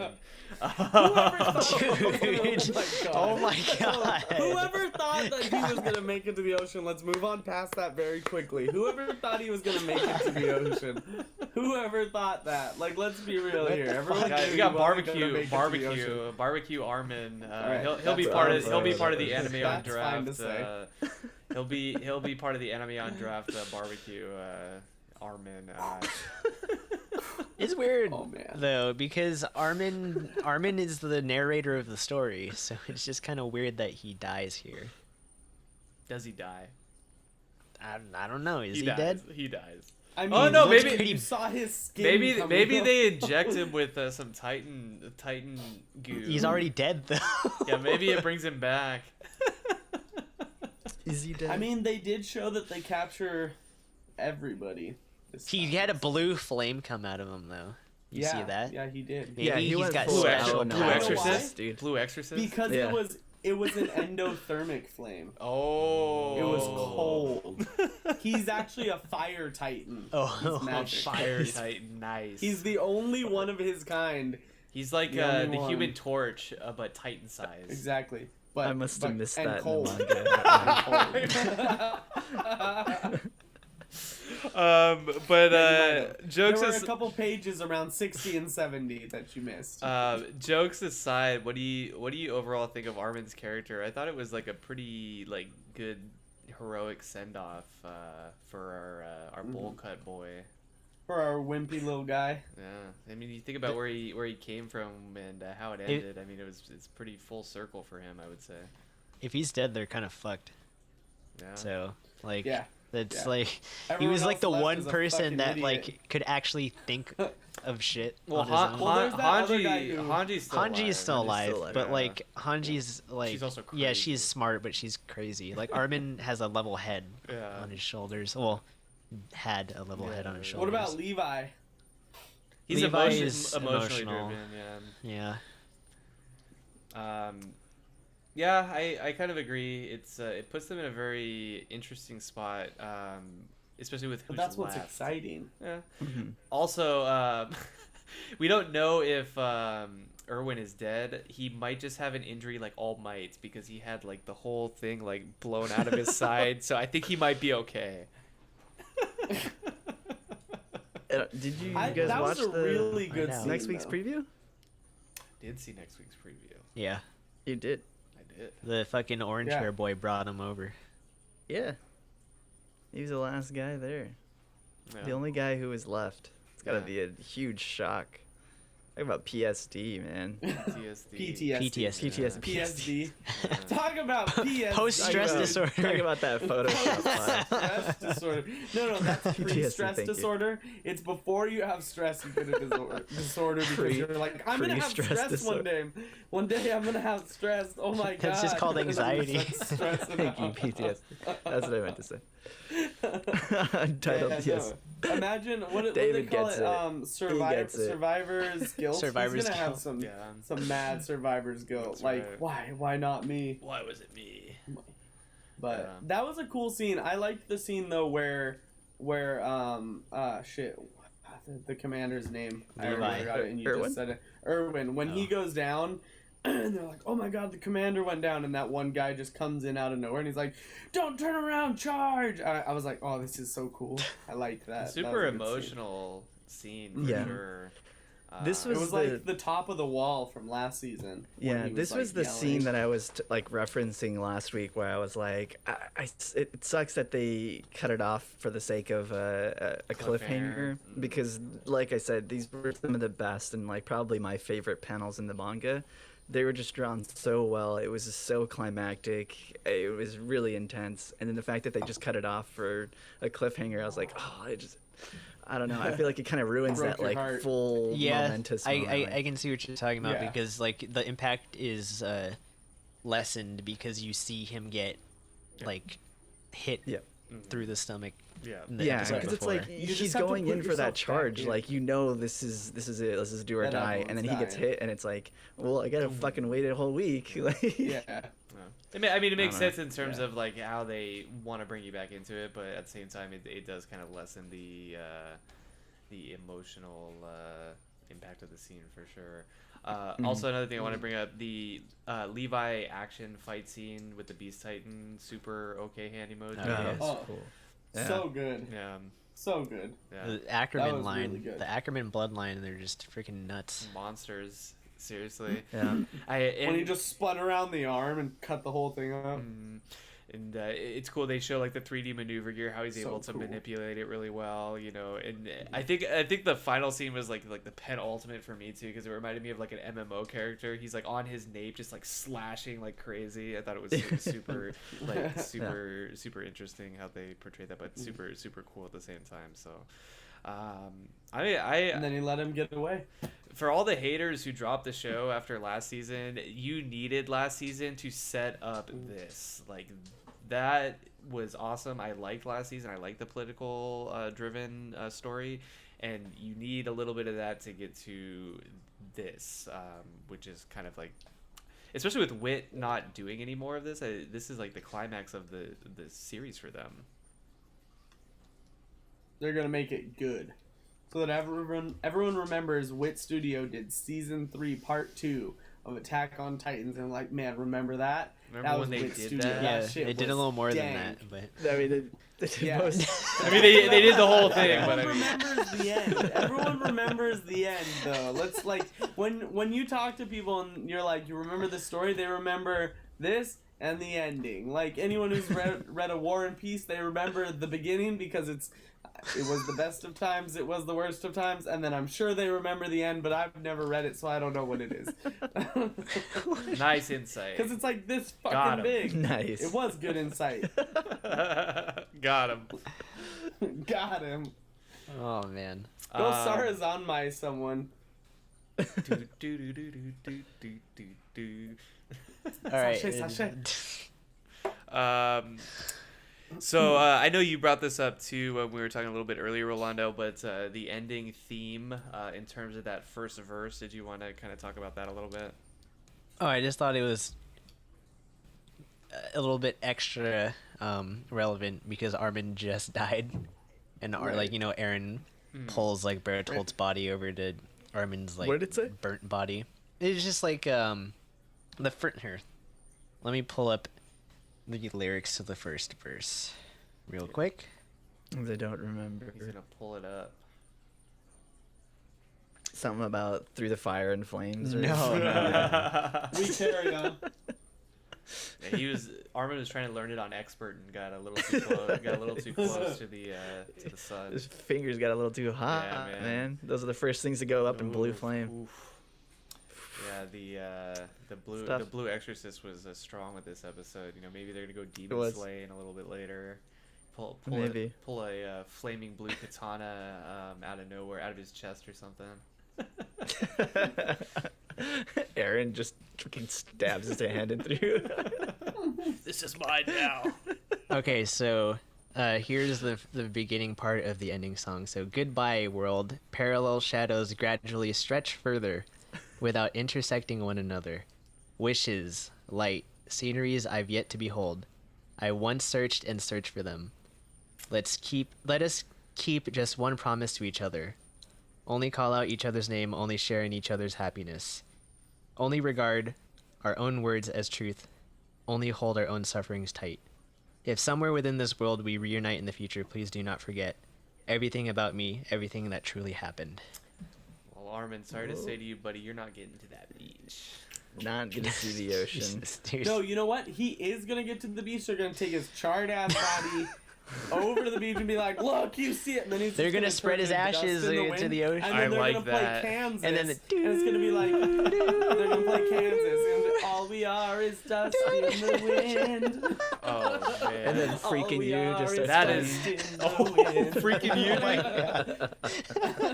C: Dude. Oh my god.
B: Whoever thought that he was gonna make it to the ocean, let's move on past that very quickly. Whoever thought he was gonna make it to the ocean, whoever thought that? Like, let's be real here. Everyone
A: Guys,
B: knew
A: we got
B: he wasn't gonna make it to the ocean.
A: barbecue Armin.
B: Alright,
A: He'll be
B: that's
A: part of
B: awesome.
A: he'll be part of the anime on
B: That's fine
A: draft.
B: to say.
A: He'll be part of the anime on draft barbecue Armin.
C: It's weird
B: Oh, man.
C: though because Armin is the narrator of the story, so it's just kind of weird that he dies here.
A: Does he die?
C: I don't know. Is he
A: dies.
C: dead?
A: He dies.
B: I mean,
A: Oh, no,
B: look,
A: maybe-
B: you saw his skin.
A: Maybe
B: coming
A: they
B: up.
A: inject him with some Titan goo.
C: He's already dead though.
A: Yeah, maybe it brings him back.
D: Is he dead?
B: I mean, they did show that they capture everybody. this
C: He
B: time.
C: had a blue flame come out of him though. You
B: yeah,
C: see that?
B: Yeah, he did.
C: Maybe
D: yeah, he
C: he's
D: went
C: got
D: full
C: special
D: out
A: Blue
B: powers.
A: Exorcist,
D: dude.
A: Blue Exorcist.
B: Because
D: Yeah.
B: it was an endothermic flame.
A: Oh,
B: It was cold. He's actually a fire titan.
C: Oh,
B: He's magic.
A: Fire Titan, nice.
B: He's the only one of his kind.
A: He's like
B: the only
A: the
B: one.
A: Human Torch, but Titan size.
B: Exactly. But
D: I must have missed
B: and
D: that
B: cold.
D: in the manga.
A: But
B: there
A: jokes
B: were
A: as
B: a couple pages around 60 and 70 that you missed.
A: jokes aside, what do you overall think of Armin's character? I thought it was like a pretty good heroic send off for our bowl cut boy.
B: For our wimpy little guy.
A: Yeah, I mean, you think about where he came from and how it ended. I mean, it's pretty full circle for him, I would say.
C: if he's dead, they're kind of fucked.
A: Yeah.
C: So like,
B: Yeah.
C: that's
B: Yeah.
C: like he
B: Everyone
C: was like
B: else
C: the
B: left
C: one
B: is a
C: person
B: fucking
C: that
B: idiot.
C: like could actually think of shit
A: Well,
C: on his own.
B: Well, there's that other guy
A: Hanji's
B: who-
A: still
C: Hanji is still alive,
D: alive,
C: but
A: yeah.
C: like Hanji's like
A: She's also
C: yeah,
A: crazy.
C: she's smart, but she's crazy. Like Armin has a level head
A: Yeah.
C: on his shoulders. Well, had a level
A: Yeah.
C: head on his
B: What
C: shoulders.
B: about Levi?
A: He's
C: Levi
A: emotionally
C: is emotional.
A: driven.
C: Yeah,
A: Yeah, I kind of agree. It puts them in a very interesting spot, especially with
B: But
A: who's
B: that's what's
A: left.
B: exciting.
A: Yeah.
D: Mhm.
A: Also, we don't know if Erwin is dead. He might just have an injury like All Might because he had like the whole thing like blown out of his side. So I think he might be okay.
D: Did you
B: that
D: guys watch
B: was a
D: the
B: really good
C: know.
B: scene,
D: next week's
B: though.
D: preview?
A: Did see next week's preview.
C: Yeah,
D: You did.
A: I did.
C: the fucking orange
B: Yeah.
C: hair boy brought him over.
D: Yeah. He was the last guy there.
A: Yeah.
D: The only guy who was left. It's gotta
A: Yeah.
D: be a huge shock. Talk about PSD, man.
A: PTSD.
C: PTSD.
D: PTSD.
B: PSD.
A: Yeah.
B: Talk about PSD.
C: Post-stress disorder.
D: Talk about that Photoshop file.
B: Stress disorder. No, that's
D: PTSD,
B: pre-stress
D: thank you.
B: disorder. It's before you have stress, you get a disorder because you're like, I'm gonna have
D: Pre-stress
B: stress one day. One day I'm gonna have stress. Oh my god.
C: That's just called
B: And then you
C: anxiety.
B: start stressing
D: Thank you,
B: out.
D: PTSD. That's what I meant to say. Untitled,
B: Yeah,
D: yes.
B: no. Imagine what do
D: David
B: they call
D: gets
B: it?
D: it.
B: Survivor's guilt.
C: Survivor's
B: He's gonna have
C: guilt.
B: some
A: Yeah.
B: some mad survivor's guilt.
A: That's
B: Like
A: right.
B: why not me?
C: Why was it me?
B: But
A: Yeah.
B: that was a cool scene. I liked the scene though where shit, the commander's name. I already
C: Levi.
B: forgot it, and you
D: Irwin?
B: just said it. Irwin. When he goes down, and they're like, "Oh my god, the commander went down," and that one guy just comes in out of nowhere, and he's like, "Don't turn around, charge!" I was like, "Oh, this is so cool." I liked that. That
A: Super
B: was a good scene.
A: emotional scene for
D: Yeah.
A: sure.
D: This
B: It was
D: the-
B: like the top of the wall from last season. when
D: Yeah,
B: he
D: this
B: like,
D: was the
B: yelling.
D: scene that I was like referencing last week, where I was like, it sucks that they cut it off for the sake of a cliffhanger, because, like I said, these were some of the best and like probably my favorite panels in the manga. They were just drawn so well. It was just so climactic. It was really intense, and then the fact that they just cut it off for a cliffhanger, I was like, oh, I don't know. I feel like it kind of ruins
B: Broke
D: that
B: your
D: like
B: heart.
D: full
C: Yeah,
D: momentous moment.
C: I can see what you're talking about,
B: Yeah.
C: because like the impact is lessened because you see him get like hit
D: Yeah.
C: through the stomach.
A: Yeah.
C: in the
D: Yeah,
C: episode
D: because it's
C: before.
D: like
B: You just
D: he's
B: have to
D: going
B: put
D: in for that
B: yourself back
D: charge.
B: in.
D: Like, you know, this is it. This is do or
B: That
D: die. And then he
B: everyone's
D: gets
B: dying.
D: hit, and it's like, well, I gotta fucking wait a whole week. Like,
B: Yeah.
A: I mean, it makes
D: don't know.
A: sense in terms
B: Yeah.
A: of like how they want to bring you back into it, but at the same time, it does kind of lessen the emotional impact of the scene for sure. Also, another thing I want to bring up, the Levi action fight scene with the Beast Titan super okay hand emoji.
C: Oh, yeah.
D: that's
B: Oh.
D: cool. Yeah.
B: So good.
A: Yeah,
B: So good.
A: yeah.
C: The Ackerman
B: was
C: line,
B: really good.
C: the Ackerman bloodline, they're just freaking nuts.
A: Monsters, seriously.
D: Yeah.
B: When he just spun around the arm and cut the whole thing up.
A: And it's cool. They show like the 3D maneuver gear, how he's
B: So
A: able to
B: cool.
A: manipulate it really well, you know. And I think the final scene was like the penultimate for me too, because it reminded me of like an MMO character. He's like on his nape, just like slashing like crazy. I thought it was super like super interesting how they portrayed that, but super cool at the same time. So.
B: And then he let him get away.
A: For all the haters who dropped the show after last season, you needed last season to set up this. Like, that was awesome. I liked last season. I liked the political driven story, and you need a little bit of that to get to this, which is kind of like, especially with Wit not doing any more of this. This is like the climax of the series for them.
B: They're gonna make it good, so that everyone remembers Wit Studio did season 3 part 2 of Attack on Titans, and like, man, remember that?
A: Remember
B: That
A: when
B: was
A: they
B: Wit
A: did
B: Studio.
A: that?
C: Yeah,
B: shit
C: they did a
B: was
C: little more
B: dank.
C: than that, but
D: I mean, the
B: Yeah.
D: most.
A: I mean, they did the whole thing, but I
B: Everyone
A: mean,
B: remembers the end. Everyone remembers the end, though. Let's like when you talk to people and you're like, you remember the story, they remember this and the ending. Like anyone who's read A War and Peace, they remember the beginning because it was the best of times, it was the worst of times, and then I'm sure they remember the end, but I've never read it, so I don't know what it is.
A: nice insight.
B: Because it's like this
A: Got
B: fucking
A: 'em.
B: big.
D: Nice.
B: It was good insight.
A: Got him.
B: Got him.
C: oh man.
B: Go Sarazan my someone.
C: All right.
B: Sashay.
A: So I know you brought this up too when we were talking a little bit earlier, Rolando, but the ending theme in terms of that first verse, did you want to kind of talk about that a little bit?
C: Oh, I just thought it was a little bit extra relevant because Armin just died, and
B: Right.
C: like Aaron pulls like Bertolt's body over to Armin's like
D: What did it say?
C: burnt body. It's just like the front here. Let me pull up the lyrics to the first verse real quick.
D: I don't remember.
A: He's gonna pull it up.
D: something about through the fire and flames. Or
C: No.
B: We carry on.
A: Yeah, Armin was trying to learn it on expert and got a little too close. Got a little too close to the sun.
D: His fingers got a little too hot,
A: Yeah,
D: man. Those are the first things to go up in blue
A: Oof,
D: flame.
A: oof. Yeah, the
D: Stuff.
A: blue exorcist was strong with this episode. You know, maybe they're gonna go demon
D: was.
A: slaying a little bit later.
D: Maybe.
A: Pull a flaming blue katana out of nowhere, out of his chest or something.
D: Aaron just fucking stabs his hand in through.
A: This is mine now.
C: Okay, so here's the beginning part of the ending song. So goodbye, world. Parallel shadows gradually stretch further without intersecting one another. Wishes, light, sceneries I've yet to behold. I once searched and searched for them. Let us keep just one promise to each other. Only call out each other's name, only share in each other's happiness. Only regard our own words as truth. Only hold our own sufferings tight. If somewhere within this world we reunite in the future, please do not forget everything about me, everything that truly happened.
A: Well, Armin, sorry to say to you, buddy, you're not getting to that beach.
D: Not gonna see the ocean.
C: Jesus, dude.
B: No, you know what? He is gonna get to the beach. They're gonna take his charred ass body over to the beach and be like, "Look, you see it." And then he's
C: They're
B: just
C: gonna
B: turn
C: spread his
B: to dust
C: ashes
B: in
C: into
B: wind,
C: the ocean.
B: And
A: I
B: then they're
A: like
B: gonna
A: that.
B: play Kansas.
C: And then
B: and it's gonna be like, they're gonna play Kansas, and all we are is dust in the wind.
A: Oh man.
D: And then
B: All
D: freaking
B: we
D: you
B: are
D: just
B: is
A: That
B: dust
A: is-
B: in the wind.
A: freaking you,
C: Oh my
A: dude.
C: God.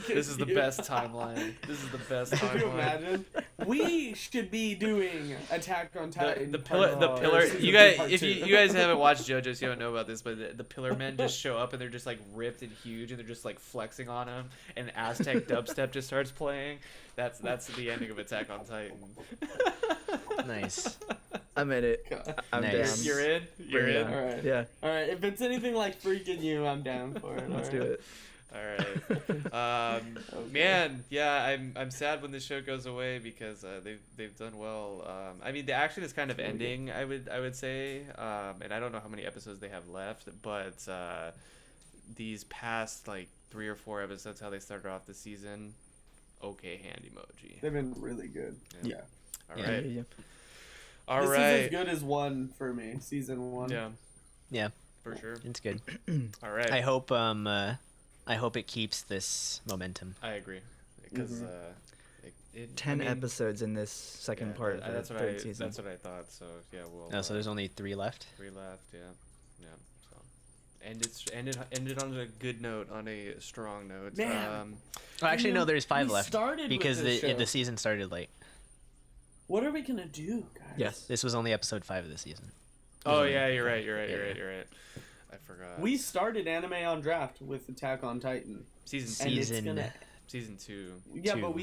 A: This is the best timeline. This is the best
B: Can you
A: timeline.
B: imagine? We should be doing Attack on Titan.
A: The
B: part
A: pillar.
B: season
A: You
B: two,
A: guys,
B: part
A: if
B: two.
A: you guys haven't watched JoJo's, you don't know about this, but the pillar men just show up and they're just like ripped and huge and they're just like flexing on him, and Aztec dubstep just starts playing. That's the ending of Attack on Titan.
C: Nice.
D: I'm in it. I'm
C: Nice.
D: down.
A: You're in. You're
D: Bring it
A: in.
D: on.
B: All right.
D: Yeah,
B: All right, if it's anything like freaking you, I'm down for it.
D: let's
B: all
D: do
B: right?
D: it.
A: All right, man. Yeah, I'm sad when this show goes away because they've done well. I mean, the action is kind of ending. I would say, and I don't know how many episodes they have left, but these past like 3 or 4 episodes, how they started off the season, okay, hand emoji.
B: They've been really good.
A: Yeah.
B: Yeah.
A: All
C: Yeah.
A: right,
D: Yeah.
A: all
B: This is
A: right.
B: as good as one for me, season 1.
A: Yeah,
C: Yeah,
A: for sure.
C: it's good.
A: All right,
C: I hope it keeps this momentum.
A: I agree because
B: Mm-hmm.
D: 10 episodes in this second part of the
A: that's what
D: third season.
A: That's what I thought. So yeah, we'll.
C: Oh, so there's only 3 left.
A: 3 left. Yeah. So, ended on a good note, on a strong note.
B: Man.
C: Oh, actually, no, there's 5
B: we
C: left
B: started with
C: because
B: this show.
C: the season started late.
B: What are we gonna do, guys?
D: Yes.
C: This was only episode 5 of the season.
A: Oh yeah, you're right. You're right. I forgot.
B: We started Anime on Draft with Attack on Titan.
A: season
B: And it's
C: Season-
B: gonna,
A: season 2.
B: yeah,
C: 2.
B: but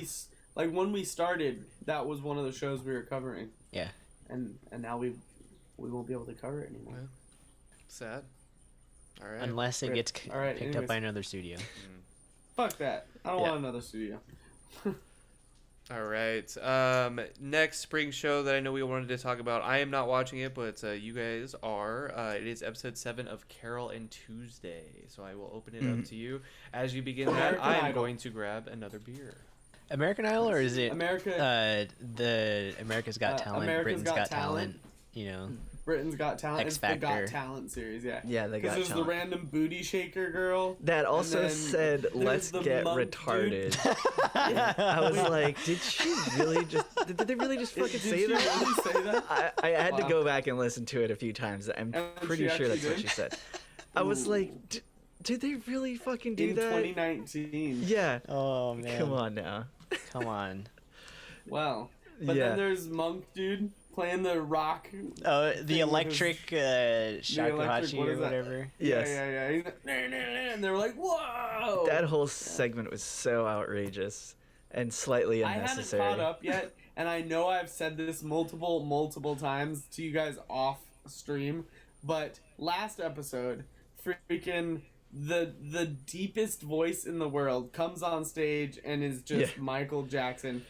B: like when we started, that was one of the shows we were covering.
C: Yeah.
B: And now we won't be able to cover it anymore.
A: Yeah. Sad. All right.
C: Unless it
B: Rip.
C: gets
B: All right,
C: picked up
B: anyways.
C: by another studio.
B: Fuck that. I don't
C: Yeah.
B: want another studio.
A: All right. Next spring show that I know we wanted to talk about. I am not watching it, but you guys are. It is episode 7 of Carol and Tuesday. So I will open it up to you. As you begin that,
B: American
A: I am
B: Idol.
A: going to grab another beer.
C: American Idol, or is it
B: America,
C: the America's Got Talent,
B: America's
C: Britain's
B: Got
C: Got
B: Talent.
C: You know,
B: Britain's Got Talent.
C: X
B: It's the Got
C: Factor.
B: Talent series, yeah.
D: Yeah, they
B: Because
D: got
B: there's the
D: talent.
B: random booty shaker girl.
D: That also
B: then
D: said,
B: there's
D: "Let's
B: the
D: get
B: monk dude.
D: retarded." I was like, "Did she really just? Did they really just fucking
B: Did
D: say
B: she
D: that?"
B: really say that?
D: I had to
B: Wow.
D: go back and listen to it a few times. I'm
B: And
D: pretty
B: she
D: sure that's
B: actually
D: what
B: did?
D: she said. I was
B: Ooh.
D: like, "Did they really fucking do
B: In
D: that?"
B: 2019.
D: Yeah.
C: oh man,
D: Come on now.
C: come on.
B: Wow. But
D: Yeah.
B: then there's Monk Dude playing the rock.
C: Oh, the
B: Thing with his-
C: electric shakuhachi
B: what
C: or
B: is that?
C: whatever.
D: Yes.
B: Yeah. He's like, "Nah, nah, nah," and they were like, whoa!
D: That whole segment was so outrageous and slightly
B: I haven't
D: unnecessary.
B: caught up yet, and I know I've said this multiple times to you guys off stream, but last episode, freaking the deepest voice in the world comes on stage and is just
D: Yeah.
B: Michael Jackson.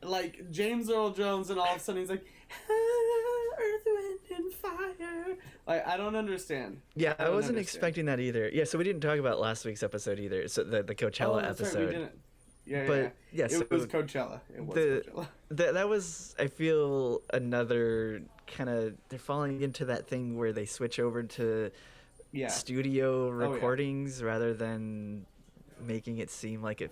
B: Like James Earl Jones, and all of a sudden he's like, Earth, Wind, and Fire, Like, I don't understand.
D: Yeah, I
B: don't
D: wasn't
B: understand.
D: expecting that either. Yeah, so we didn't talk about last week's episode either. So the Coachella
B: That's right,
D: episode.
B: we didn't. Yeah,
D: But, yeah,
B: It
D: so
B: was Coachella. It was
D: the-
B: Coachella.
D: That was, I feel, another kind of, they're falling into that thing where they switch over to
B: Yeah.
D: studio
B: yeah.
D: recordings rather than making it seem like it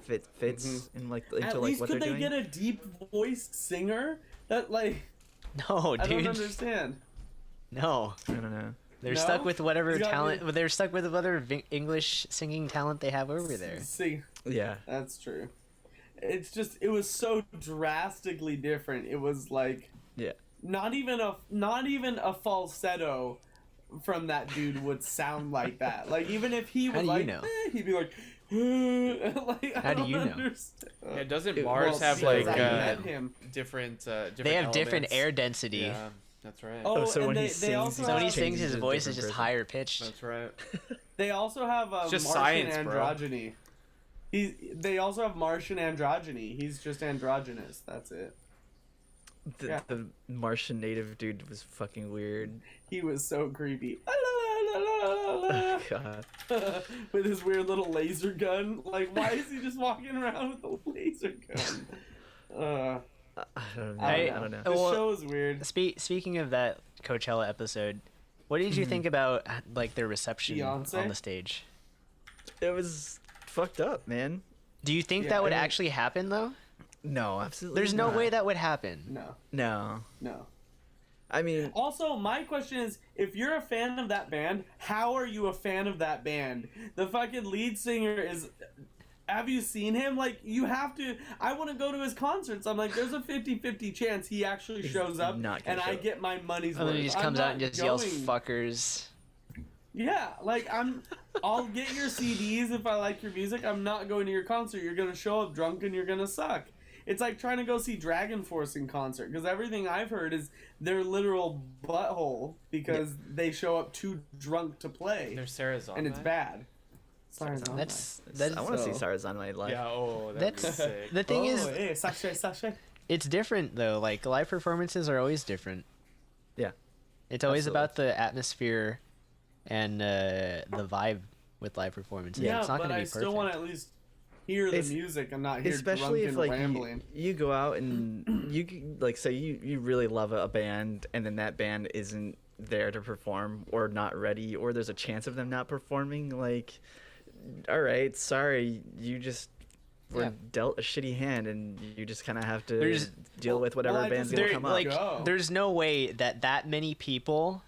D: fits in like into
B: At
D: like
B: least
D: what
B: could
D: they're
B: they
D: doing.
B: get a deep voiced singer? That like
C: No,
B: I don't
C: dude.
B: understand.
C: No.
D: I don't know.
C: They're
B: No?
C: stuck with whatever
B: It's gotta
C: talent. They're stuck with whatever English singing talent they have over there.
B: See,
D: Yeah.
B: that's true. It's just it was so drastically different. It was like
D: Yeah.
B: not even a falsetto from that dude would sound like that. Like even if he
C: How
B: was
C: do you
B: like,
C: know?
B: he'd be like, like I
C: How do
B: don't
C: you know?
B: understand.
A: Yeah, doesn't
D: It-
A: Mars
D: well,
A: have
D: see,
A: like
B: I met him.
A: different
C: They have different
A: elements?
C: air density.
A: Yeah, that's right.
B: Oh,
D: so
B: and
D: when he
B: they
D: sings,
B: also
C: So when he
B: have,
C: sings, his
D: changes to a
C: voice is
D: different
C: just
D: person.
C: higher pitched.
A: That's right.
B: they also have
A: It's just
B: Martian
A: science, bro.
B: androgyny. They also have Martian androgyny. He's just androgynous. That's it. Yeah.
D: The Martian native dude was fucking weird.
B: He was so creepy. La, la, la, la, la,
D: God.
B: la. With his weird little laser gun. Like, why is he just walking around with a laser gun?
D: I don't know.
B: I
D: I
B: don't
D: don't
B: know.
D: know.
B: This
C: Well,
B: show is weird.
C: Speaking of that Coachella episode, what did you think about like their reception
B: Beyonce?
C: on the stage?
D: It was fucked up, man.
C: Do you think
B: Yeah,
C: that would
B: I mean-
C: actually happen though?
D: No, absolutely.
C: There's no
D: not.
C: way that would happen.
B: No,
D: No.
B: no.
D: I mean,
B: Also, my question is, if you're a fan of that band, how are you a fan of that band? The fucking lead singer is... Have you seen him? Like, you have to... I want to go to his concerts. I'm like, there's a 50-50 chance he actually shows up,
D: not gonna
B: and
D: show
B: I
D: up.
B: get my money's
C: And
B: worth.
C: then he just
B: I'm
C: comes out
B: not
C: and just yells
B: going.
C: "fuckers."
B: Yeah, like, I'll get your CDs if I like your music. I'm not going to your concert. You're gonna show up drunk and you're gonna suck. It's like trying to go see Dragon Force in concert, because everything I've heard is their literal butthole because they show up too drunk to play,
A: There's Sarah's on
B: and it's
A: that?
B: bad. Sorry, no.
C: That's
D: I want to see
B: so-
D: Sarzan my life.
A: Yeah. Oh, that'd be
C: that's
A: sick.
C: the thing is,
B: hey, Sasha.
C: it's different though. Like live performances are always different.
D: Yeah.
C: It's always
D: Absolutely.
C: about the atmosphere and the vibe with live performances.
B: Yeah,
C: it's not
B: but
C: gonna be
B: I
C: perfect.
B: still want to at least hear the
D: It's-
B: music and not hear
D: Especially if
B: drunken
D: like
B: rambling.
D: you go out and like say you really love a band and then that band isn't there to perform or not ready or there's a chance of them not performing, like, all right, sorry, you just were
C: Yeah.
D: dealt a shitty hand and you just kind of have to
C: There's-
D: deal with whatever
B: well, I
D: band's
B: just-
D: gonna
C: There,
D: come up.
C: like,
B: Go.
C: there's no way that many people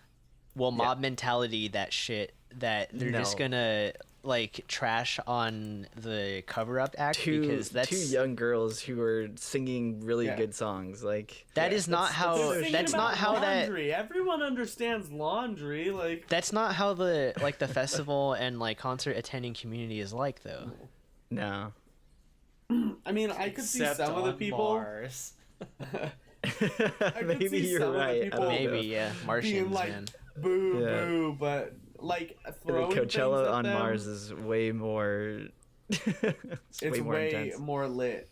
C: will mob mentality that shit. That they're just
D: No.
C: gonna like trash on the cover up act because that's
D: two young girls who are singing really
B: Yeah.
D: good songs, like
C: that is not how
B: They're singing
C: that's
B: about
C: not how that
B: laundry. Everyone understands laundry. Like,
C: that's not how the like the festival and like concert attending community is like though.
D: no.
B: I mean, I could see
A: Except
B: some of the
A: on
B: people.
A: Mars.
B: could
D: Maybe
B: see
D: you're
B: some of the
D: right. I
B: people
D: don't
C: Maybe
D: know.
C: yeah,
B: being
C: Martians
B: like,
C: man.
B: boo,
D: Yeah.
B: boo, but like
D: The
B: throwing things
D: Coachella
B: at
D: on
B: them,
D: Mars is way more. it's
B: it's
D: way more intense.
B: more lit,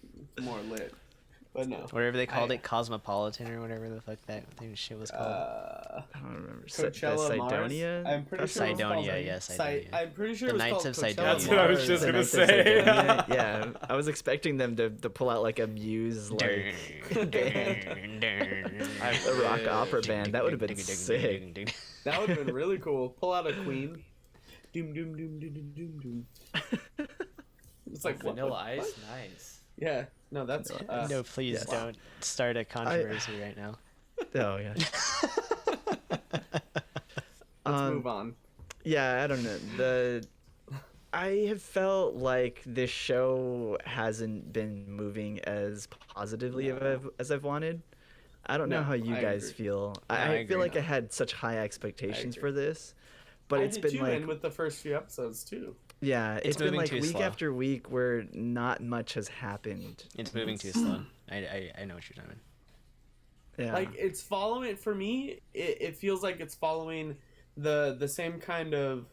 B: but no.
C: Whatever they called
B: I-
C: it, Cosmopolitan or whatever the fuck that thing shit was called.
D: I don't remember.
B: Coachella
D: the
B: Mars.
D: Cydonia?
B: I'm pretty sure it was
C: Cydonia,
B: called,
C: yeah, Cydonia.
B: I'm pretty sure
C: The
B: it was
C: Knights
B: called
C: of
B: Coachella
C: Cydonia.
A: That's what I was
B: Mars.
A: just
D: The
A: gonna
D: Knights of
A: say.
D: Cydonia? Yeah, I was expecting them to pull out like a Muse, like a rock opera band. That would have been sick.
B: That would have been really cool. Pull out a Queen. Doom doom doom doom doom doom doom. It's like what,
A: Vanilla
B: what,
A: Ice,
B: what?
A: nice.
B: Yeah, no, that's
C: No, please
D: Yes.
C: don't start a controversy right now.
D: Oh yeah.
B: Let's move on.
D: Yeah, I don't know. I have felt like this show hasn't been moving as positively as I've wanted. I don't know
B: No,
D: how you
B: I
D: guys
B: agree.
D: feel.
C: I
D: I
C: agree.
D: feel like I had such high expectations
B: agree.
D: for this, but
B: I
D: it's
B: did
D: been
B: too,
D: like
B: and with the first few episodes too.
D: yeah, it's been
C: moving
D: like
C: too
D: week
C: slow.
D: after week where not much has happened.
C: It's moving too slow. I know what you're talking.
D: Yeah.
B: Like it's following for me. It feels like it's following the same kind of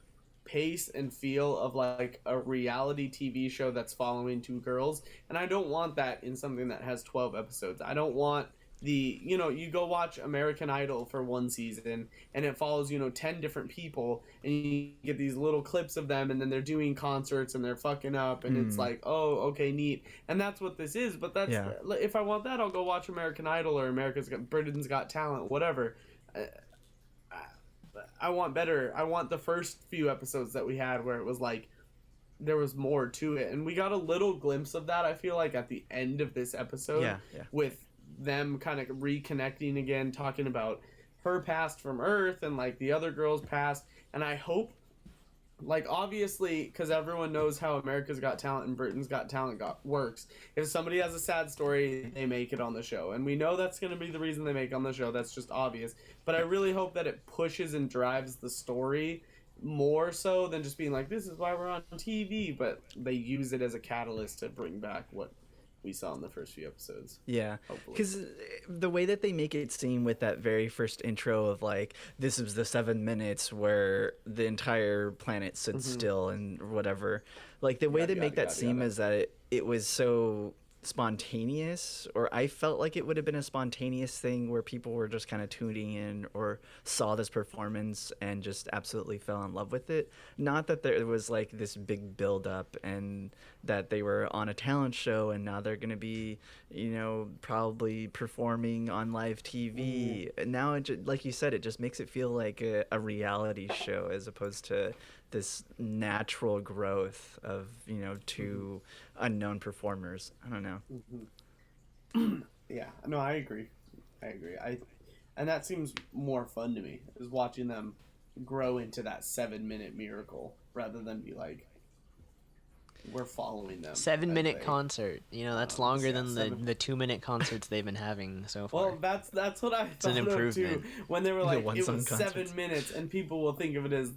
B: pace and feel of like a reality TV show that's following two girls, and I don't want that in something that has 12 episodes. I don't want you go watch American Idol for one season and it follows 10 different people, and you get these little clips of them, and then they're doing concerts and they're fucking up, and it's like, oh, okay, neat. And that's what this is. But that's if I want that, I'll go watch American Idol or Britain's Got Talent, whatever. I want better. I want the first few episodes that we had where it was like there was more to it, and we got a little glimpse of that, I feel like, at the end of this episode with them kind of reconnecting again, talking about her past from Earth and like the other girl's past. And I hope, like, obviously, because everyone knows how America's Got Talent and Britain's Got Talent works, if somebody has a sad story, they make it on the show, and we know that's going to be the reason they make it on the show. That's just obvious. But I really hope that it pushes and drives the story more so than just being like, this is why we're on TV, but they use it as a catalyst to bring back what we saw in the first few episodes.
D: Yeah, because the way that they make it seem with that very first intro of like, this is the 7 minutes where the entire planet stood still and whatever, like the way they make that seem is that it was so spontaneous, or I felt like it would have been a spontaneous thing where people were just kind of tuning in or saw this performance and just absolutely fell in love with it. Not that there was like this big build up and that they were on a talent show and now they're going to be, probably performing on live TV. Now, like you said, it just makes it feel like a reality show as opposed to this natural growth of, two unknown performers. I don't know.
B: Yeah, no, I agree. And that seems more fun to me, is watching them grow into that 7-minute miracle rather than be like, we're following them.
C: 7-minute concert. That's longer than the 2-minute concerts they've been having so far.
B: Well, that's what I thought of too. When they were like, it was 7 minutes, and people will think of it as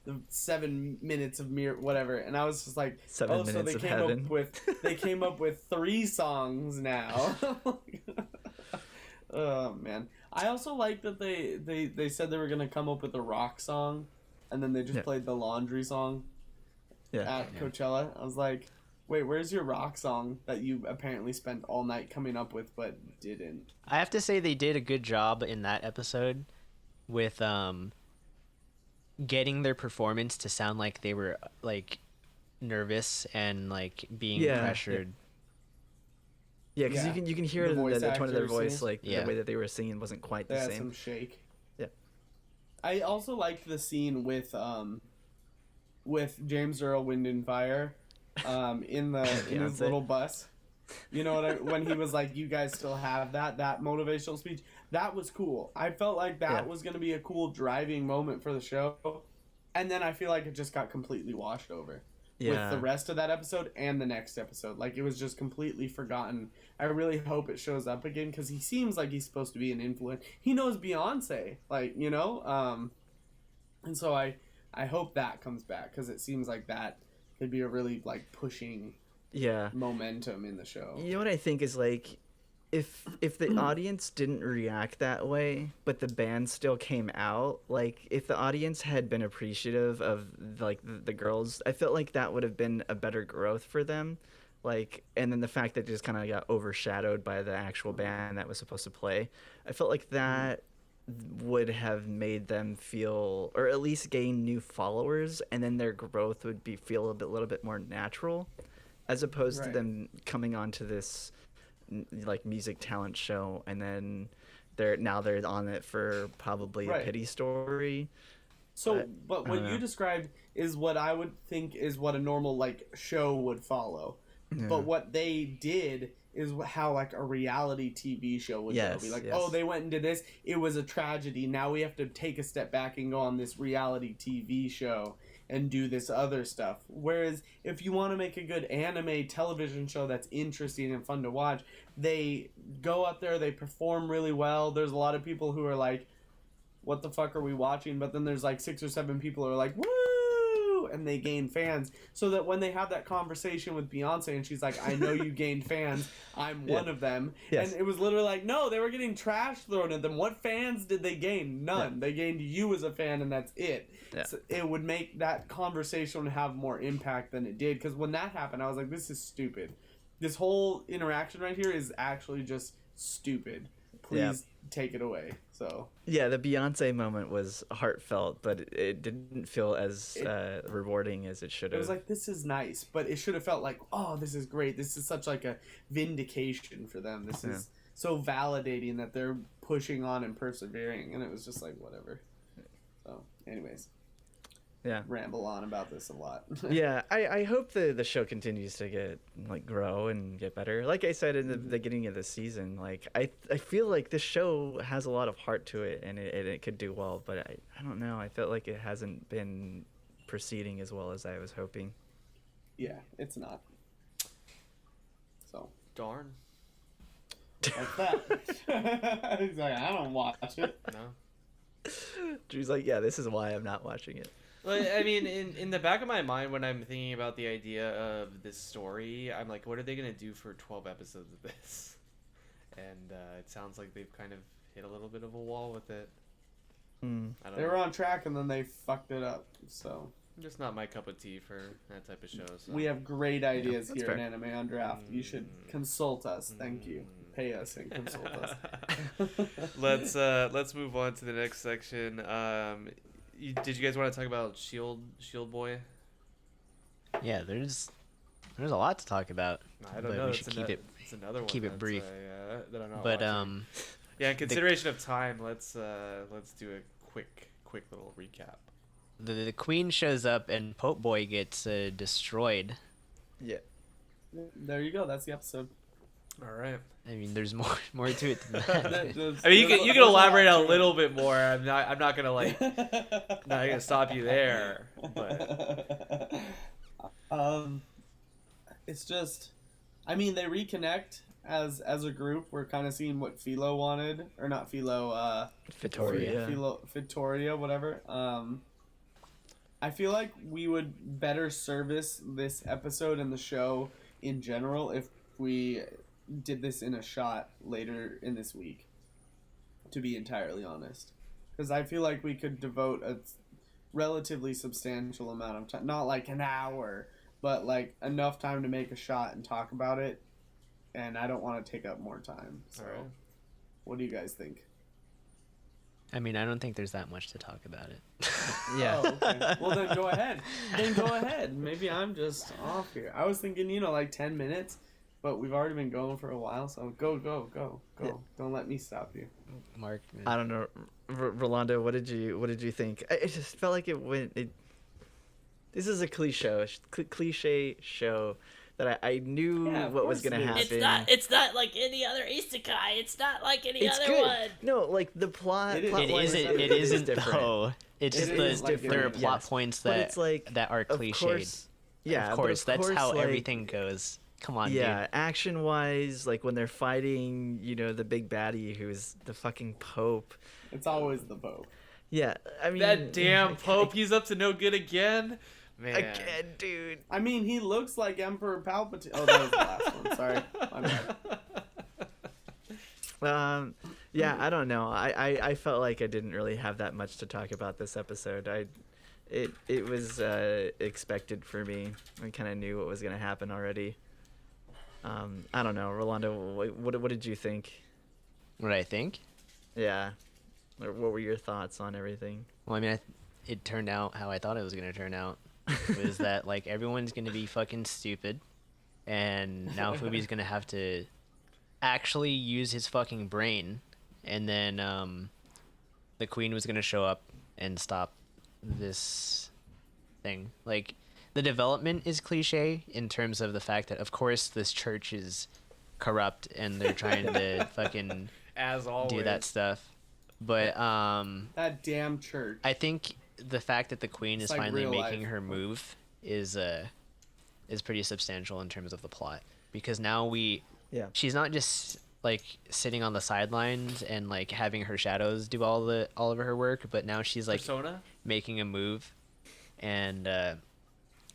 B: the 7 minutes of whatever. And I was just like,
D: 7 minutes
B: so
D: of heaven.
B: They came up with 3 songs now. Oh man. I also like that they said they were gonna come up with a rock song, and then they just played the Laundry song. At Coachella. I was like, wait, where's your rock song that you apparently spent all night coming up with but didn't?
C: I have to say they did a good job in that episode with getting their performance to sound like they were like nervous and like being pressured.
D: Yeah, because you can hear the tone of their voice, like the way that they were singing wasn't quite the same.
B: Some shake.
D: Yeah.
B: I also liked the scene with James Earl Wind and Fire in his little bus. You know when he was like, you guys still have that motivational speech. That was cool. I felt like that was going to be a cool driving moment for the show. And then I feel like it just got completely washed over with the rest of that episode and the next episode. Like, it was just completely forgotten. I really hope it shows up again, because he seems like he's supposed to be an influence. He knows Beyonce, like, and so I hope that comes back, because it seems like that could be a really, like, pushing momentum in the show.
D: You know what I think is, like, if the audience didn't react that way, but the band still came out, like, if the audience had been appreciative of, like, the girls, I felt like that would have been a better growth for them. Like, and then the fact that it just kind of got overshadowed by the actual band that was supposed to play, I felt like that would have made them feel, or at least gain new followers, and then their growth would feel a little bit more natural, as opposed to them coming onto this like music talent show, and then they're on it for probably a pity story.
B: So, but what you described is what I would think is what a normal like show would follow. Yeah. But what they did is how like a reality TV show would go. Be like, oh, they went and did this. It was a tragedy. Now we have to take a step back and go on this reality TV show and do this other stuff. Whereas if you want to make a good anime television show that's interesting and fun to watch, they go up there, they perform really well. There's a lot of people who are like, what the fuck are we watching? But then there's like 6 or 7 people who are like, woo! And they gain fans, so that when they have that conversation with Beyonce and she's like, I know you gained fans, I'm one of them. And it was literally like, no, they were getting trash thrown at them. What fans did they gain? None. They gained you as a fan, and that's it. So it would make that conversation have more impact than it did, because when that happened, I was like, this is stupid. This whole interaction right here is actually just stupid. please take it away. So
D: Yeah, the Beyonce moment was heartfelt, but it didn't feel as rewarding as it should
B: it
D: have.
B: was like, this is nice, but it should have felt like, oh, this is great. This is such like a vindication for them. This is so validating that they're pushing on and persevering, and it was just like, whatever. So, anyways, ramble on about this a lot.
D: Yeah, I hope the show continues to get grow and get better. Like I said in the beginning of the season, like I feel like this show has a lot of heart to it, and it could do well, but I don't know. I felt like it hasn't been proceeding as well as I was hoping.
B: Yeah, it's not. So
A: Darn.
B: like that. He's like, I don't watch it.
A: No.
D: Drew's like, yeah, this is why I'm not watching it.
A: Well, I mean, in the back of my mind, when I'm thinking about the idea of this story, I'm like, what are they gonna do for 12 episodes of this? And it sounds like they've kind of hit a little bit of a wall with it. I don't
B: They
A: know.
B: were on track and then they fucked it up. So
A: Just not my cup of tea for that type of show. So.
B: we have great ideas
D: that's
B: here in
D: fair.
B: Anime on Draft. You should consult us. Thank you. Pay us and consult us.
A: Let's move on to the next section. Did you guys want to talk about Shield Boy?
C: Yeah, there's a lot to talk about.
A: I don't
C: but
A: know.
C: we should keep it.
A: It's another one.
C: keep it
A: that's,
C: brief.
A: that I'm not
C: But
A: watching. Yeah, in consideration of time, let's do a quick little recap.
C: the queen shows up and Pope Boy gets destroyed.
D: Yeah.
B: There you go. That's the episode.
A: All right.
C: I mean, there's more to it than that.
A: I mean, you can elaborate a little bit more. I'm not gonna not gonna stop you there. But
B: it's just, I mean, they reconnect as a group. We're kind of seeing what Philo wanted, or not Philo,
D: Vittoria.
B: Vittoria, whatever. I feel like we would better service this episode and the show in general if we did this in a shot later in this week, to be entirely honest, because I feel like we could devote a relatively substantial amount of time, not like an hour, but like enough time to make a shot and talk about it, and I don't want to take up more time. So
A: Alright.
B: what do you guys think?
C: I mean, I don't think there's that much to talk about it.
D: Yeah.
B: Oh, okay. Well, then go ahead. Maybe I'm just off here. I was thinking, like 10 minutes, but we've already been going for a while, so go.
D: Yeah.
B: Don't let me stop you.
C: Mark,
D: I don't know, Rolando. What did you think? It just felt like it went. This is a cliche show that I knew
B: Yeah, of
D: what was
B: course
D: gonna
B: it is.
D: happen.
E: It's not like any other isekai. It's not like any
D: It's
E: other
D: good.
E: one.
D: No, like the plot.
B: It is.
D: plot
C: it
D: line
C: isn't.
D: is-
C: It
D: is
C: isn't
D: different.
C: though. It's
B: It
C: just
B: is
C: there are
B: different,
C: plot
D: yes.
C: points
D: But
C: that
D: it's like
C: that are
D: of
C: cliched.
D: course, yeah,
C: of
D: but
C: course, that's how
D: like,
C: everything goes. Come on,
D: Yeah,
C: dude.
D: action wise, like when they're fighting, the big baddie who's the fucking Pope.
B: It's always the Pope.
D: Yeah, I mean
A: that damn Pope, he's up to no good again. Man.
D: again, dude.
B: I mean, he looks like Emperor Palpatine. Oh, that was the last one. Sorry. My bad.
D: Yeah, I don't know. I felt like I didn't really have that much to talk about this episode. It was expected for me. I kind of knew what was gonna happen already. I don't know, Rolando. What did you think?
C: What I think?
D: Yeah, what were your thoughts on everything?
C: Well, I mean, it turned out how I thought it was gonna turn out. Was that like everyone's gonna be fucking stupid, and now Fumi's gonna have to actually use his fucking brain, and then the queen was gonna show up and stop this thing. Like, the development is cliche in terms of the fact that, of course, this church is corrupt and they're trying to fucking
A: As always.
C: do that stuff. But
B: That damn church.
C: I think the fact that the queen
B: It's
C: is
B: like
C: finally
B: real
C: making
B: life.
C: her move is pretty substantial in terms of the plot, because now
D: Yeah.
C: she's not just like sitting on the sidelines and like having her shadows do all of her work, but now she's like
A: Persona?
C: making a move and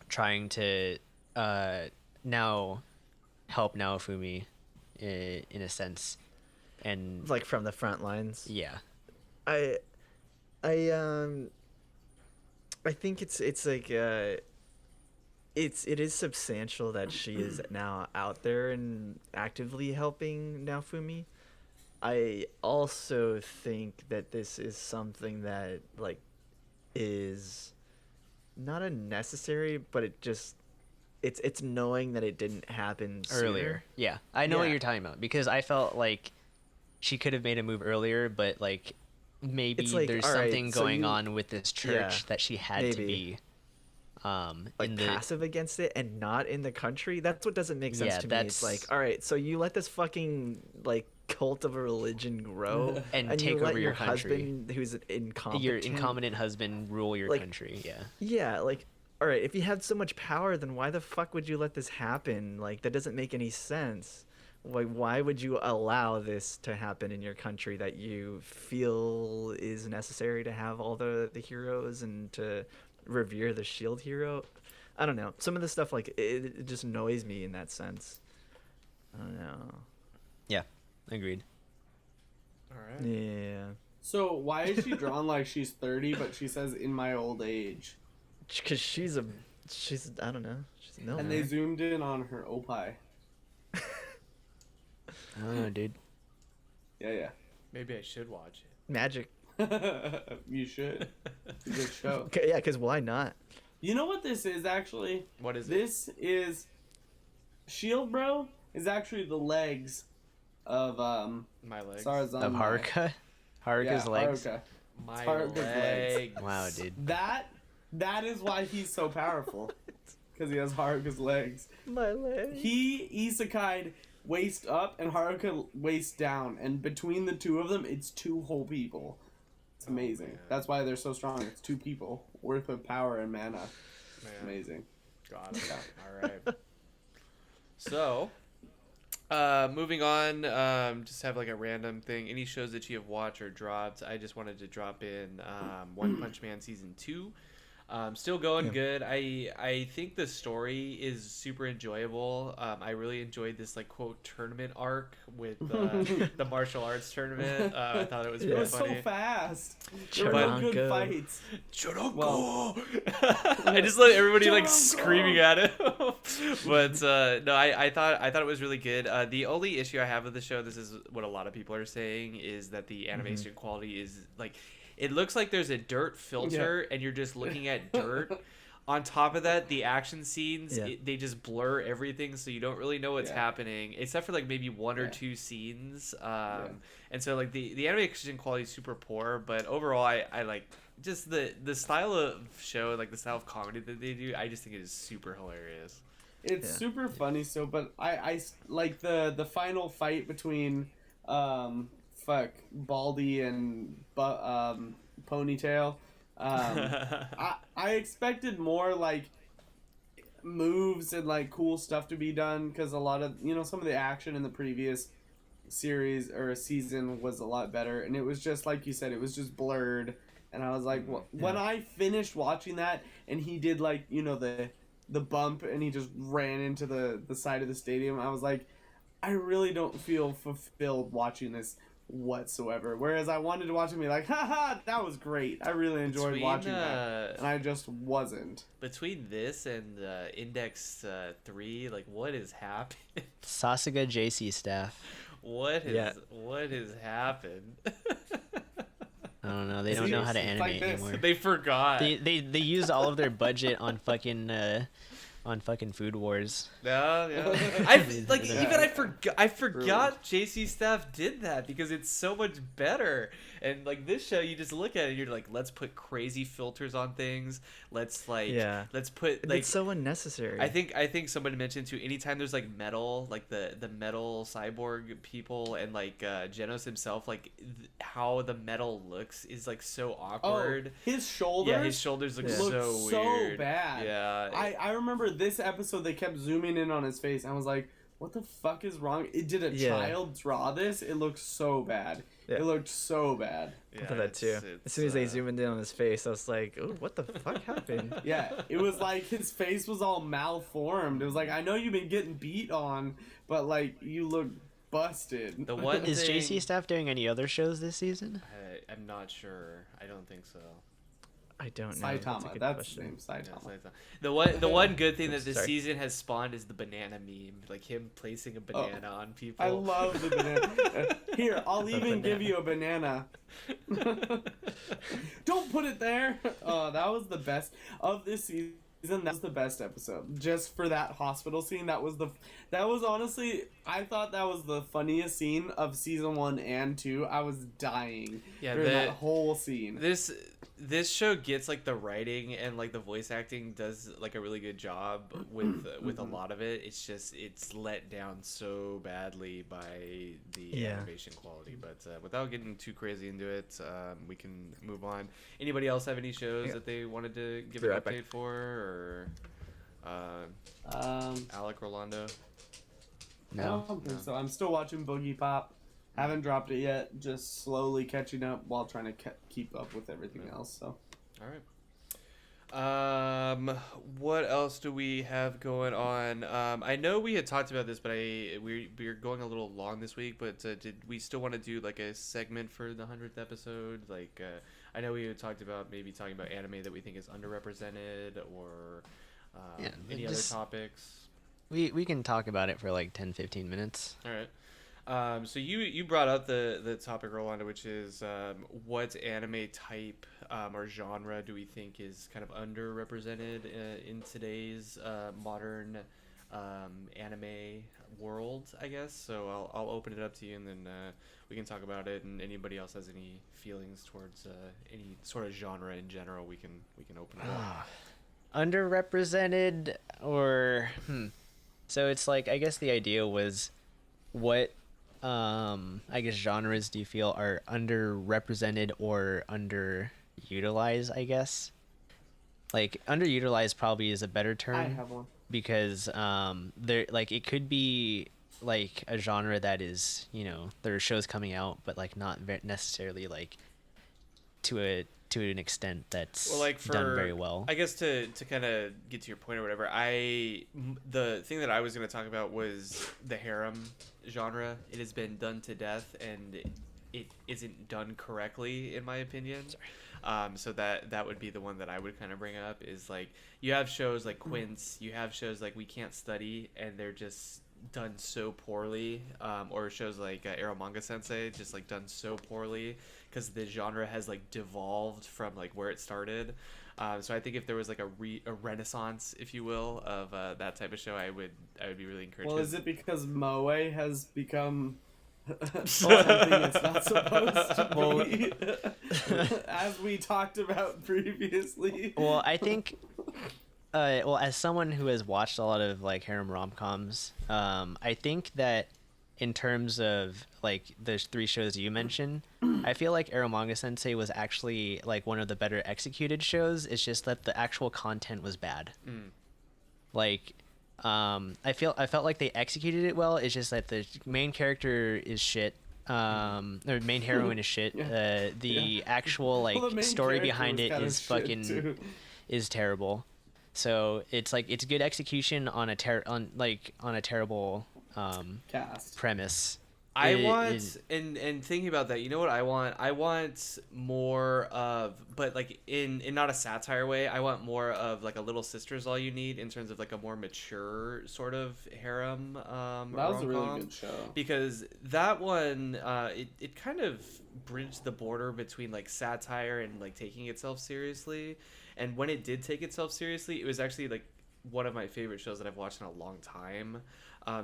C: trying to now help Naofumi in a sense, and
D: Like from the front lines.
C: yeah.
D: I think it's like it is substantial that she is now out there and actively helping Naofumi. I also think that this is something that like is not a necessary, but it's knowing that it didn't happen
C: Earlier.
D: sooner.
C: Yeah, I know what
D: Yeah.
C: you're talking about because I felt like she could have made a move earlier, but like maybe
D: It's like,
C: there's
D: all right,
C: something
D: so
C: going
D: you-
C: on with this church
D: yeah,
C: that she had to
D: maybe.
C: be
D: Like
C: in the
D: passive against it and not in the country. That's what doesn't make sense
C: Yeah,
D: to me. It's like,
C: that's-
D: all right, so you let this fucking like cult of a religion grow
C: And
D: you
C: take
D: let
C: over your country.
D: husband who's incompetent.
C: your incompetent husband rule your
D: Like,
C: country. Yeah.
D: Yeah, like, all right, if you had so much power, then why the fuck would you let this happen? Like, that doesn't make any sense. Like, why would you allow this to happen in your country that you feel is necessary to have all the heroes and to revere the shield hero? I don't know. Some of the stuff, like, it just annoys me in that sense. I don't know.
C: Yeah. Agreed.
A: All right.
D: Yeah.
B: So why is she drawn like she's 30, but she says in my old age?
D: Because she's, I don't know. She's no.
B: And they zoomed in on her opie.
C: I don't know, dude.
B: Yeah,
A: Maybe I should watch it.
D: Magic.
B: yeah. You should. It's a good show.
D: Okay, yeah, because why not?
B: You know what this is actually?
A: What is it?
B: This is Shield Bro is actually the legs of
A: My legs.
B: Sarazan.
C: Of Haruka? Haruka's legs?
B: Haruka.
A: My
B: Haruka's legs.
A: legs.
C: Wow, dude.
B: That is why he's so powerful. Because he has Haruka's legs.
D: My leg.
B: He isekai'd waist up and Haruka waist down, and between the two of them, it's two whole people. It's amazing.
A: man.
B: That's why they're so strong. It's two people worth of power and mana.
A: Man,
B: Amazing.
A: got it. All right. So, moving on, just have like a random thing. Any shows that you have watched or dropped? I just wanted to drop in One Punch Man season 2. Still going good. I think the story is super enjoyable. I really enjoyed this like quote tournament arc with the martial arts tournament. I thought it was
B: It
A: really
B: was
A: funny.
B: so fast. There were good
D: Charango.
B: fights.
A: Well, I just let everybody like screaming at him. But no, I thought it was really good. The only issue I have with the show, this is what a lot of people are saying, is that the animation quality is like, it looks like there's a dirt filter and you're just looking at dirt. On top of that, the action scenes, they just blur everything, so you don't really know what's happening, except for like maybe one or two scenes. And so like the animation quality is super poor, but overall I like just the style of show, like the style of comedy that they do. I just think it is super hilarious.
B: It's super funny still, but I like the final fight between Baldy and Ponytail. I expected more like moves and like cool stuff to be done, because a lot of some of the action in the previous series or season was a lot better, and it was just like you said, it was just blurred. And I was like, when I finished watching that and he did like the bump and he just ran into the side of the stadium, I was like, I really don't feel fulfilled watching this whatsoever. Whereas I wanted to watch him be like, haha, that was great. I really enjoyed watching that. And I just wasn't.
A: Between this and Index 3, like what is happening?
C: Sasuga JC staff.
A: What has happened?
C: I don't know. They don't know how to
B: It's like
C: animate
B: this.
C: anymore.
A: They forgot.
C: They used all of their budget on fucking Food Wars.
A: No, yeah. I forgot JC Staff did that because it's so much better. And like this show, you just look at it and you're like, let's put crazy filters on things. Let's put like,
D: it's so unnecessary.
A: I think somebody mentioned too, anytime there's like metal, like the metal cyborg people and like Genos himself, like how the metal looks is like so awkward.
B: Oh, his shoulders.
A: Yeah, his shoulders look so
B: so
A: weird.
B: bad.
A: Yeah.
B: I remember this episode, they kept zooming in on his face. And I was like, what the fuck is wrong? Did a child draw this? It looked so bad.
D: Yeah.
B: It looked so bad.
D: I thought that too. As soon as they zoomed in on his face, I was like, "Oh, what the fuck happened?"
B: Yeah, it was like his face was all malformed. It was like, I know you've been getting beat on, but like you look busted.
A: The one
C: Is
A: thing,
C: JC staff doing any other shows this season?
A: I'm not sure. I don't think so.
D: I don't know. That's a
B: Saitama.
D: good
B: That's
D: question.
B: his name.
A: Yeah,
B: Saitama.
A: it's like the one good thing that this
D: Sorry.
A: season has spawned is the banana meme, like him placing a banana on people.
B: I love the banana. Here, I'll even give you a banana. Don't put it there. Oh, that was the best of this season. That was the best episode. Just for that hospital scene, that was honestly, I thought that was the funniest scene of season 1 and 2. I was dying during that whole scene.
A: This show gets like the writing and like the voice acting does like a really good job with a lot of it. It's just it's let down so badly by the animation quality. But without getting too crazy into it, we can move on. Anybody else have any shows that they wanted to give an update for, or Alec, Rolando?
B: I don't think so. I'm still watching Boogie Pop. Haven't dropped it yet. Just slowly catching up while trying to keep up with everything else. So,
A: all right. What else do we have going on? I know we had talked about this, but we're going a little long this week. But did we still want to do like a segment for the 100th episode? Like, I know we had talked about maybe talking about anime that we think is underrepresented, or any other topics.
C: We can talk about it for like 10-15 minutes.
A: All right. So you brought up the topic, Rolando, which is what anime type or genre do we think is kind of underrepresented in today's modern anime world, I guess. So I'll open it up to you, and then we can talk about it. And anybody else has any feelings towards any sort of genre in general, we can open it up.
C: Underrepresented, or so it's like, I guess the idea was what I guess genres do you feel are underrepresented or underutilized, I guess. Like underutilized probably is a better term.
B: I have one.
C: Because there, like, it could be like a genre that is, you know, there are shows coming out, but like not necessarily like to an extent that's done very well.
A: I guess to kind of get to your point or whatever, the thing that I was going to talk about was the harem genre. It has been done to death, and it isn't done correctly, in my opinion. So that would be the one that I would kind of bring up, is like you have shows like Quince, you have shows like We Can't Study, and they're just done so poorly, or shows like Arrow Manga Sensei, just like done so poorly because the genre has like devolved from like where it started. So I think if there was like a renaissance, if you will, of that type of show, I would be really encouraged.
B: Well, is it because Moe has become something it's not supposed to be, as we talked about previously?
C: Well, I think, as someone who has watched a lot of like harem rom-coms, I think that in terms of like the 3 shows you mentioned, I feel like Arrow Manga Sensei was actually like one of the better executed shows. It's just that the actual content was bad. Like, I felt like they executed it well. It's just that the main character is shit. Or main heroine is shit. The actual like story behind it is fucking is terrible. So it's like it's good execution on a terrible
A: cast
C: premise.
A: And thinking about that, you know what I want? I want more of, but like in not a satire way. I want more of like a Little Sister's All You Need, in terms of like a more mature sort of harem. That
B: was a really good show,
A: because that one it kind of bridged the border between like satire and like taking itself seriously. And when it did take itself seriously, it was actually like one of my favorite shows that I've watched in a long time.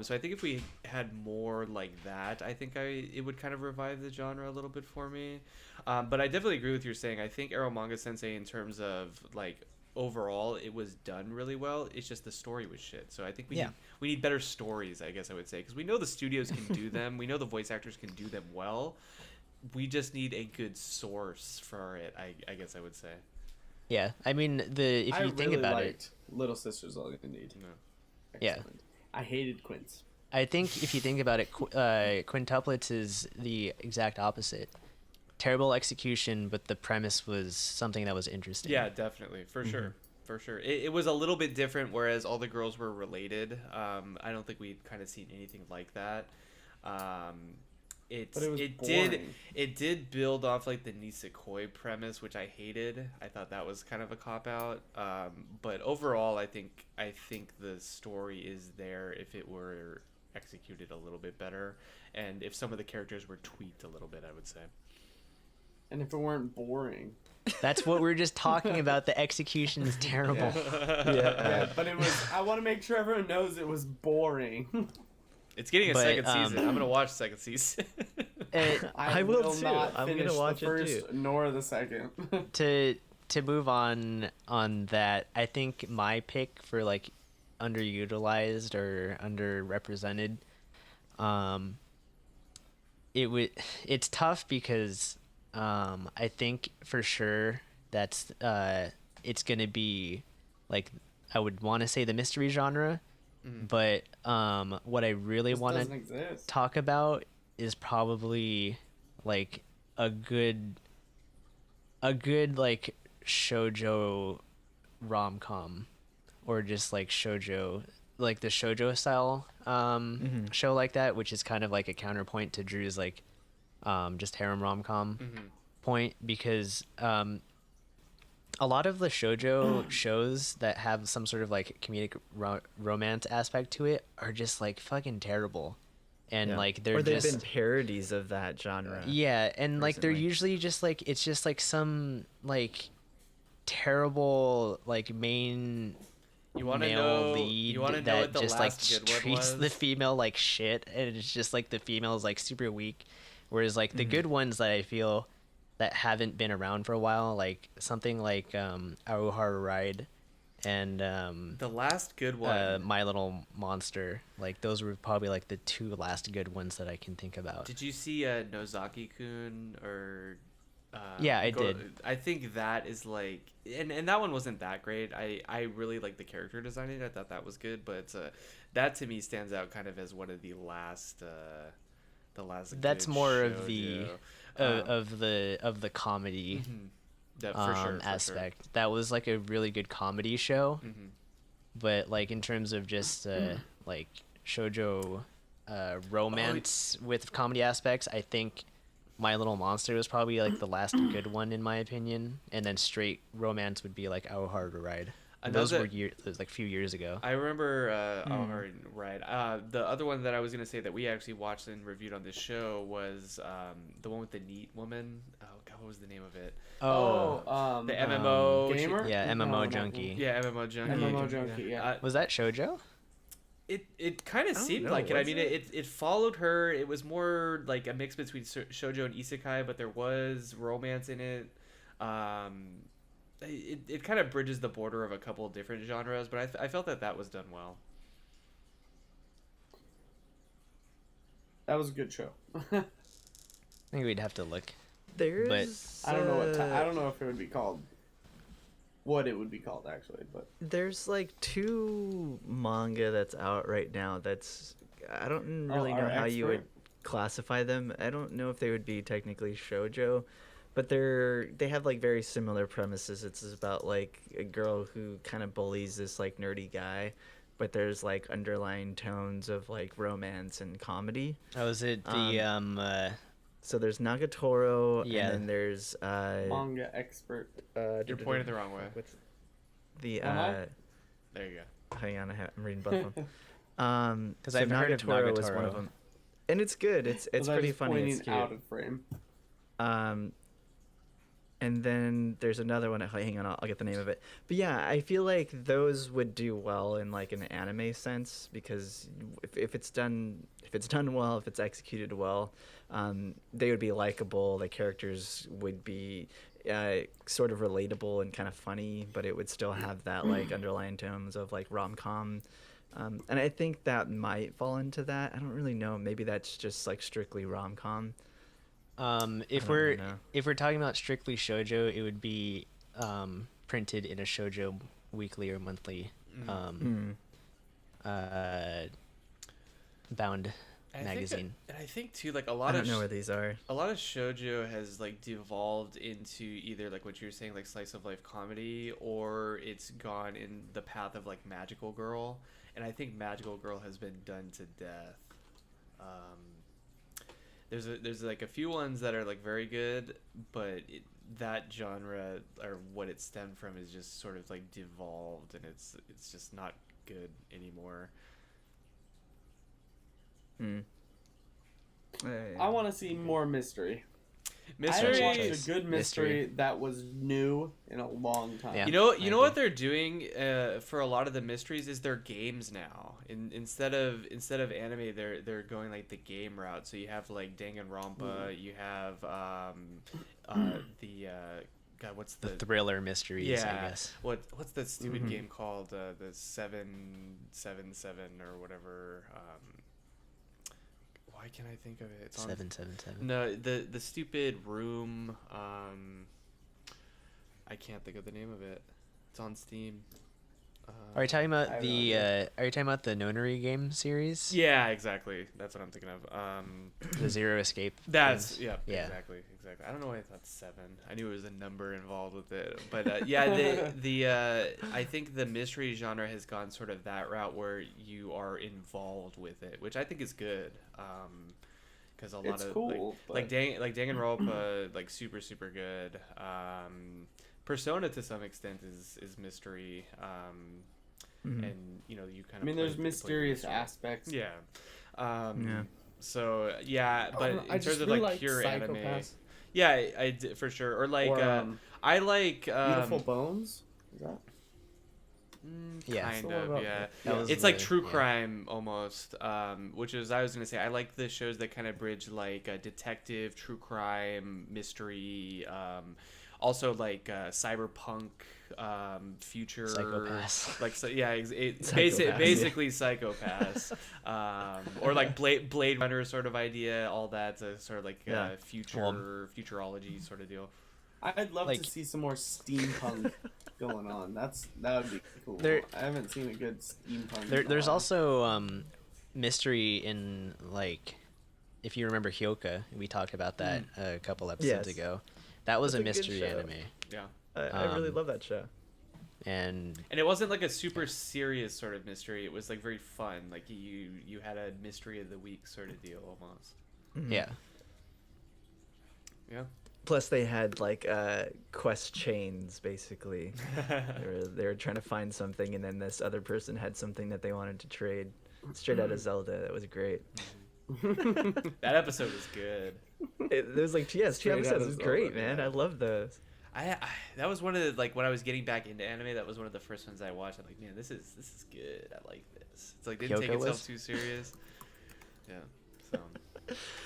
A: So I think if we had more like that, I think it would kind of revive the genre a little bit for me. But I definitely agree with you saying. I think Arrow Manga Sensei, in terms of like overall, it was done really well. It's just the story was shit. So I think we need better stories, I guess I would say, because we know the studios can do them. We know the voice actors can do them well. We just need a good source for it, I guess I would say.
C: Yeah, I mean, if you think about it,
B: Little Sisters All You Need.
A: No.
C: Yeah.
B: I hated Quince.
C: I think if you think about it, Quintuplets is the exact opposite. Terrible execution, but the premise was something that was interesting.
A: Yeah, definitely, for sure. It was a little bit different, whereas all the girls were related. I don't think we'd kind of seen anything like that. It's
B: But it was
A: did
B: boring.
A: it did build off like the Nisekoi premise, which I hated. I thought that was kind of a cop out. But overall, I think the story is there if it were executed a little bit better, and if some of the characters were tweaked a little bit, I would say.
B: And if it weren't boring.
C: That's what we're just talking about. The execution is terrible.
B: Yeah, but it was. I want to make sure everyone knows it was boring.
A: It's getting a
C: But,
A: second season. I'm gonna watch the second season.
D: I will too.
B: Not
D: I'm gonna
B: finish
D: watch
B: the
D: it
B: first
D: too.
B: nor the second.
C: To move on that, I think my pick for like underutilized or underrepresented, it's tough because I think for sure that's it's gonna be like, I would want to say the mystery genre, but what I really
B: This
C: want
B: doesn't
C: to
B: exist.
C: talk about is probably like a good like shoujo rom-com, or just like shoujo, like the shoujo style show like that, which is kind of like a counterpoint to Drew's like just harem rom-com point, because a lot of the shoujo shows that have some sort of like comedic romance aspect to it are just like fucking terrible, and
D: Yeah.
C: like they're
D: or they've
C: just
D: been parodies of that genre.
C: yeah, and like they're
D: recently.
C: usually just like, it's just like some like terrible like main
A: You want to
C: male
A: know?
C: lead
A: You want to know
C: that
A: what the
C: just like
A: last good one
C: treats
A: was?
C: the female like shit, and it's just like the female is like super weak, whereas like the good ones that I feel that haven't been around for a while, like something like Aoharu Ride and
A: The last good one.
C: My Little Monster, like those were probably like the two last good ones that I can think about.
A: Did you see Nozaki-kun or?
C: Yeah, I did.
A: I think that is like, and that one wasn't that great. I really like the character designing. I thought that was good, but that to me stands out kind of as one of the last.
C: That's
A: good
C: more of the
A: shoujo.
C: of the comedy
A: For sure,
C: aspect. That was like a really good comedy show,
A: Mm-hmm.
C: but like in terms of just like shoujo romance with comedy aspects, I think My Little Monster was probably like the last good one in my opinion, and then straight romance would be like Aoharu to Ride. And those were like a few years ago.
A: I remember right. The other one that I was gonna say that we actually watched and reviewed on this show was the one with the neat woman. Oh God, what was the name of it? The MMO
B: gamer.
C: Yeah,
B: No,
C: MMO
B: not
C: junkie.
A: Yeah, MMO junkie.
B: MMO junkie. Yeah.
C: Was that shoujo?
A: It kind of seemed
D: know,
A: like it. I
D: was
A: mean, it followed her. It was more like a mix between shoujo and isekai, but there was romance in it. It kind of bridges the border of a couple of different genres, but I felt that was done well.
B: That was a good show.
C: I think we'd have to look.
D: There's
B: I don't know I don't know if it would be called. What it would be called actually, but
D: there's like 2 manga that's out right now that's, I don't really know
B: our
D: how you would
B: expert?
D: classify them. I don't know if they would be technically shoujo, but they have like very similar premises. It's about like a girl who kind of bullies this like nerdy guy, but there's like underlying tones of like romance and comedy.
C: Oh, is it the
D: So there's Nagatoro,
C: Yeah.
D: and then there's
B: manga expert.
A: You're pointing the wrong way.
D: what's the
B: Am I?
A: There you go.
D: hang on, I'm reading both of them.
C: 'Cause I've heard of
D: was one
C: Nagatoro.
D: of them, and it's good. It's
B: Was I
D: pretty
B: just
D: funny. It's
B: pointing
D: cute.
B: out of frame.
D: And then there's another one. Hang on, I'll get the name of it. But yeah, I feel like those would do well in like an anime sense, because if it's done well, if it's executed well, they would be likable. The characters would be sort of relatable and kind of funny, but it would still have that like underlying tones of like rom-com. And I think that might fall into that. I don't really know. Maybe that's just like strictly rom-com.
C: If
D: I
C: we're
D: don't know.
C: if we're talking about strictly shoujo, it would be printed in a shoujo weekly or monthly bound magazine.
A: And I think too, like a
D: I
A: lot
D: don't
A: of
D: know where these are.
A: a lot of shoujo has like devolved into either like what you're saying, like slice of life comedy, or it's gone in the path of like magical girl. And I think magical girl has been done to death. there's like a few ones that are like very good, but that genre or what it stemmed from is just sort of like devolved, and it's just not good anymore.
B: I want to see more mystery. I
A: Mystery.
B: haven't watched a good mystery that was new in a long time.
C: Yeah.
A: You know what they're doing for a lot of the mysteries is they're games now. Instead of anime, they're going like the game route. So you have like Danganronpa, you have God, what's
C: The thriller mysteries, I guess.
A: What's that stupid game called? The 777 or whatever. Why can't I think of it? It's on
C: 777.
A: No, the stupid room. I can't think of the name of it. It's on Steam.
C: Are you talking about
B: I have no
C: the
B: idea.
C: Are you talking about the Nonary game series?
A: Yeah, exactly. That's what I'm thinking of.
C: The Zero Escape.
A: That's
C: games?
A: yeah, exactly. I don't know why I thought 7. I knew it was a number involved with it, but yeah, the I think the mystery genre has gone sort of that route where you are involved with it, which I think is good. Because a lot
B: It's
A: of
B: cool,
A: like Danganronpa, like super good. Persona to some extent is mystery. And you know you kind of.
B: I mean, there's mysterious
A: mystery.
B: aspects.
A: Yeah.
D: Yeah.
A: So yeah, but in
B: I
A: terms
B: just
A: of
B: really
A: like pure anime,
B: Psychopaths.
A: yeah, I did, for sure. Or like
B: Or,
A: I like
B: Beautiful Bones. Is that?
C: Yeah.
A: kind
B: So what
A: of,
B: about
A: yeah.
C: That was
A: It's like
C: the-
A: true
C: yeah.
A: crime almost, which is I was gonna say I like the shows that kind of bridge like detective, true crime, mystery, also like cyberpunk, future,
C: Psychopaths.
A: like so, yeah, it's
D: Psychopaths,
A: basically psychopaths, or like Blade Runner sort of idea, all that's a sort of like
D: Yeah.
A: futurology sort of deal.
B: I'd love
C: Like-
B: to see some more steampunk going on. That would be cool.
C: There-
B: I haven't seen a good steampunk.
C: There's
B: one.
C: also mystery in, like, if you remember Hyoka, we talked about that a couple episodes
D: Yes.
C: ago. That was
D: That's
C: a
D: a good
C: mystery
D: show.
C: anime,
A: Yeah.
D: I really
C: Um,
D: love that show.
C: and
A: And it wasn't like a super serious sort of mystery. It was like very fun. Like you had a mystery of the week sort of deal almost.
C: yeah,
A: Yeah.
D: Plus, they had like quest chains basically. they were trying to find something, and then this other person had something that they wanted to trade. Straight out of Zelda, that was great.
A: That episode was good.
D: It was like, yes, 2
B: Straight out
D: episodes
B: of
D: was
B: Zelda,
D: great, man.
B: yeah.
D: I love those.
A: I that was one of the like when I was getting back into anime. That was one of the first ones I watched. I'm like, man, this is good. I like this. It's like didn't take
C: Hyoka
A: itself
C: was?
A: too serious. Yeah. So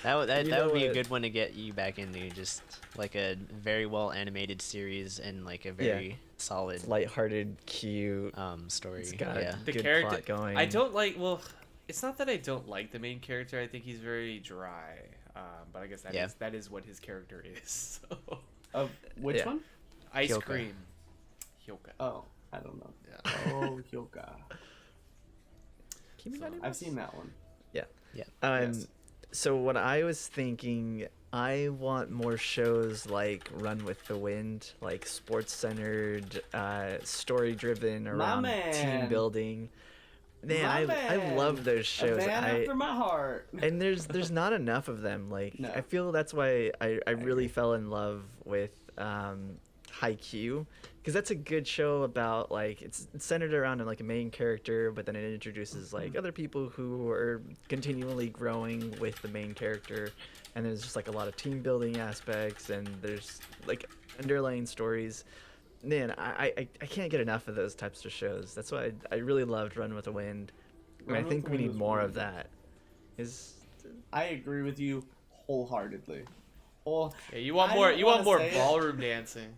C: that
D: You
C: that
D: know
C: would be a
D: what?
C: good one to get you back into, just like a very well animated series and like a very solid
D: It's lighthearted, cute.
C: story.
D: It's got
C: Yeah,
A: the
D: good
A: character
D: plot going.
A: I don't like. Well, it's not that I don't like the main character. I think he's very dry. But I guess that is what his character is. So.
B: Of which
D: Yeah.
B: one?
A: Ice
C: Hyoka.
A: cream. Hyoka.
B: Oh, I don't know.
A: Yeah.
B: Oh, Hyoka.
D: Kimi no Na
B: I've
D: Mas?
B: seen that one.
C: yeah.
B: Yes.
D: So what I was thinking, I want more shows like Run with the Wind, like sports-centered, story-driven around team
B: man.
D: building. Man,
B: My
D: I
B: man.
D: love those
B: A
D: shows.
B: man after my heart.
D: And there's not enough of them. Like
B: No.
D: I feel that's why I really
B: agree.
D: fell in love with Haikyuu, because that's a good show about like it's centered around like a main character, but then it introduces like other people who are continually growing with the main character, and there's just like a lot of team building aspects, and there's like underlying stories. Man, I can't get enough of those types of shows. That's why I really loved Run with the Wind. And I
B: Run with
D: think
B: the
D: we
B: Wind
D: need
B: was
D: more
B: really
D: of
B: good.
D: that. Is
B: I agree with you wholeheartedly. Well,
A: Yeah, you want
B: I
A: more.
B: don't
A: You want
B: wanna
A: more
B: say it.
A: ballroom dancing.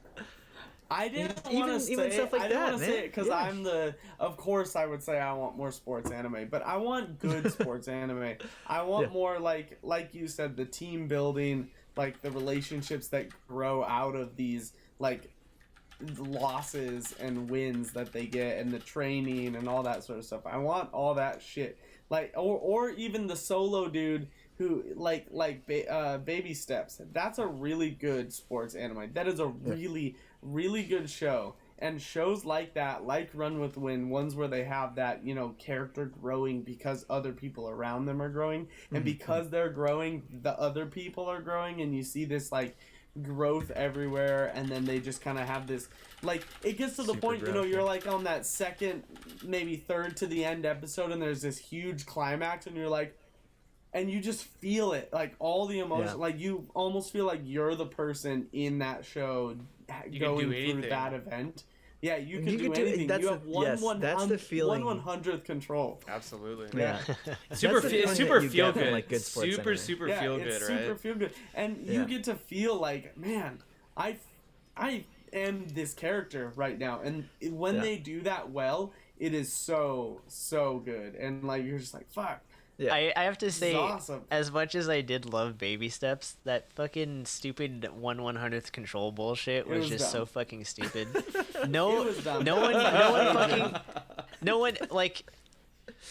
B: I didn't
D: Even-
B: want to say
D: even stuff like
B: I didn't
D: that,
B: want to say
D: man.
B: it because
D: Yeah.
B: I'm the. Of course, I would say I want more sports anime, but I want good sports anime. I want
D: Yeah.
B: more like you said, the team building, like the relationships that grow out of these like losses and wins that they get, and the training and all that sort of stuff. I want all that shit. Like or even the solo dude who Baby Steps. That's a really good sports anime. That is a really good show. And shows like that, like Run with the Wind, ones where they have that, you know, character growing because other people around them are growing, and because they're growing, the other people are growing, and you see this like growth everywhere, and then they just kind of have this, like, it gets to the
D: Super
B: point, you know,
D: growth,
B: you're
D: yeah.
B: like on that second, maybe third to the end episode, and there's this huge climax, and you're like, and you just feel it, like all the emotion,
D: Yeah.
B: like you almost feel like you're the person in that show
A: You can
B: going
A: do
B: through
A: anything.
B: that event. Yeah, you can
D: You
B: do
D: could do-
B: anything.
D: that's
B: You
D: the-
B: have one
D: yes, that's the feeling.
B: 1/100th control.
A: Absolutely.
D: Yeah.
A: Super,
D: That's the feeling
A: super
D: that you
A: feel
D: get from,
A: good.
D: like, good sports
A: super,
D: anime.
A: super
B: Yeah,
A: feel
B: it's
A: good,
B: super
A: right?
B: feel good, and
D: Yeah.
B: you get to feel like, man, I am this character right now, and when
D: Yeah.
B: they do that well, it is so good, and like you're just like, fuck.
D: Yeah.
C: I have to say,
B: awesome.
C: as much as I did love Baby Steps, that fucking stupid 1/100th control bullshit was
B: was
C: just so
B: dumb.
C: fucking stupid.
B: It
C: No,
B: was dumb.
C: no one like